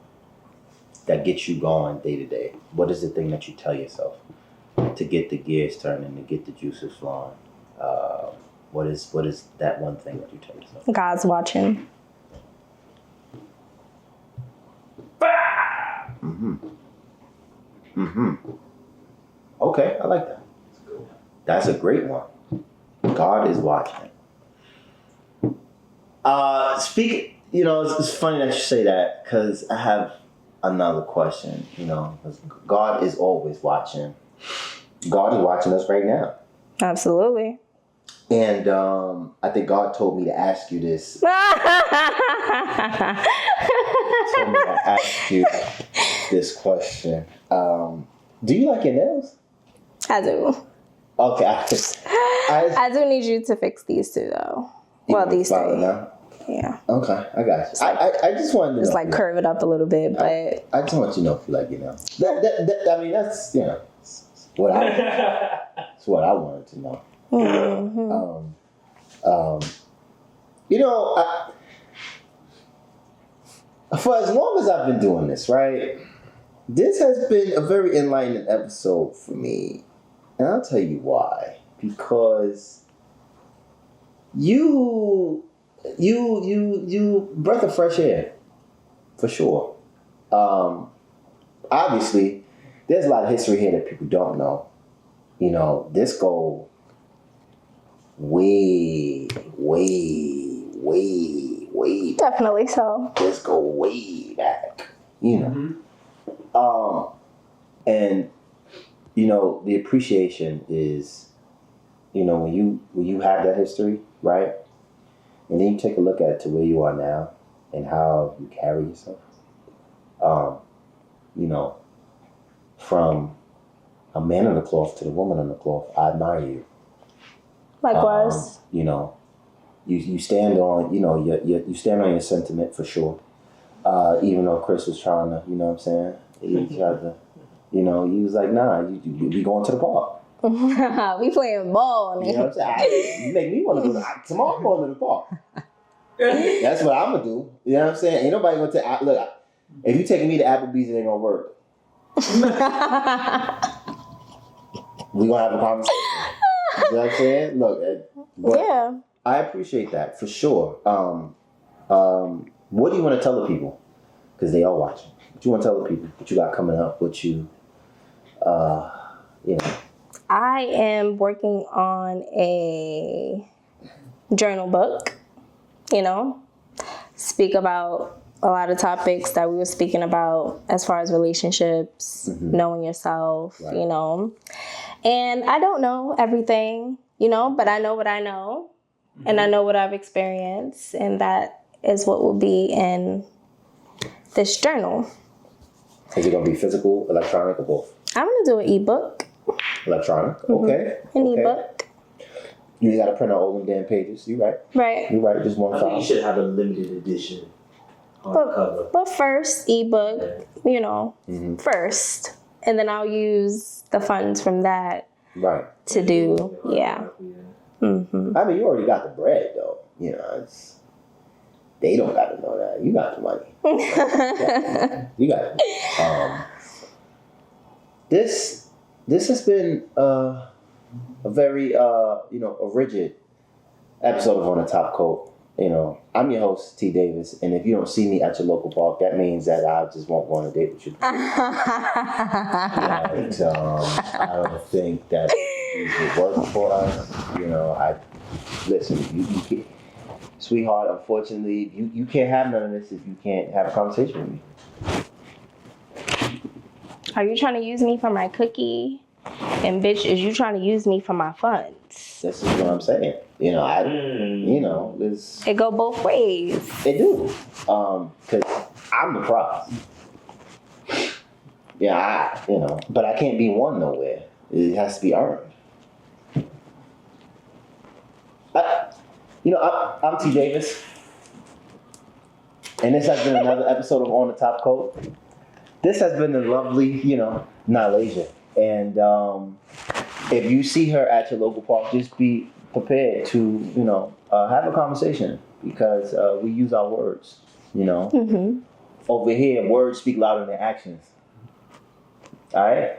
that gets you going day to day? What is the thing that you tell yourself to get the gears turning, to get the juices flowing? What is that one thing that you tell yourself? God's watching. Okay, I like that. That's a great one. God is watching. Speaking, you know, it's funny that you say that because I have another question. You know, God is always watching. God is watching us right now. Absolutely. And I think God told me to ask you this. Told me to ask you this question. Do you like your nails? I do. Okay. I do need you to fix these two, though. Well, these three. Now? Yeah. Okay, I got you. I just wanted to just know. like curve it up a little bit, but I just want you to know if you like your nails. I mean, that's, you know, that's what I wanted to know. You know, for as long as I've been doing this, right, this has been a very enlightening episode for me. And I'll tell you why. Because you breath of fresh air, for sure. Obviously, there's a lot of history here that people don't know. You know, this go way back. definitely so. This go way back. You know. And you know, the appreciation is, you know, when you have that history, right? And then you take a look at to where you are now and how you carry yourself. You know, from a man on the cloth to the woman on the cloth, I admire you. Likewise. You know, you stand on, you know, you stand on your sentiment for sure. Even though Chris was trying to, you know what I'm saying? He tried to, you know, he was like, nah, we going to the park. We playing ball. You know what I'm saying? You make me want to go tomorrow. I'm going to the park. That's what I'm gonna do. You know what I'm saying? Ain't nobody gonna take. Look, if you taking me to Applebee's, it ain't gonna work. We gonna have a conversation. You know what I'm saying? Look, Yeah. I appreciate that for sure. What do you want to tell the people? Because they are watching. What you want to tell the people? What you got coming up? What you, you know. I am working on a journal book, you know, speak about a lot of topics that we were speaking about as far as relationships, knowing yourself, Right. you know. And I don't know everything, you know, but I know what I know and I know what I've experienced, and that is what will be in this journal. Is it gonna be physical, electronic, or both? I'm going to do an ebook. Electronic. Okay. An okay. ebook. You got to print out all them damn pages. You right. Right. You right. Just one I think file. you should have a limited edition hardcover. But first, ebook, you know, first. And then I'll use the funds from that Right. to do, yeah. Mm-hmm. I mean, you already got the bread, though. You know, they don't got to know that. You got the money. You got it. This has been a very, a rigid episode of On the Top Coat. You know, I'm your host, T. Davis, and if you don't see me at your local park, that means that I just won't go on a date with you. But, I don't think that it would work for us. You know, listen, you can't, sweetheart, unfortunately, you can't have none of this if you can't have a conversation with me. Are you trying to use me for my cookie? And bitch, is you trying to use me for my funds? This is what I'm saying. You know, it's... It go both ways. They do. Because I'm the prize. Yeah, but I can't be won nowhere. It has to be earned. I'm T. Davis. And this has been another episode of On the Top Coat. This has been the lovely, NyLasia. And if you see her at your local park, just be prepared to, have a conversation, because we use our words, Mm-hmm. Over here, words speak louder than actions. All right?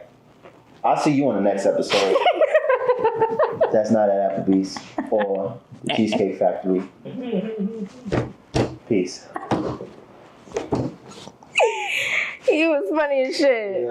I'll see you on the next episode. That's not at Applebee's or the Cheesecake Factory. Peace. You was funny as shit.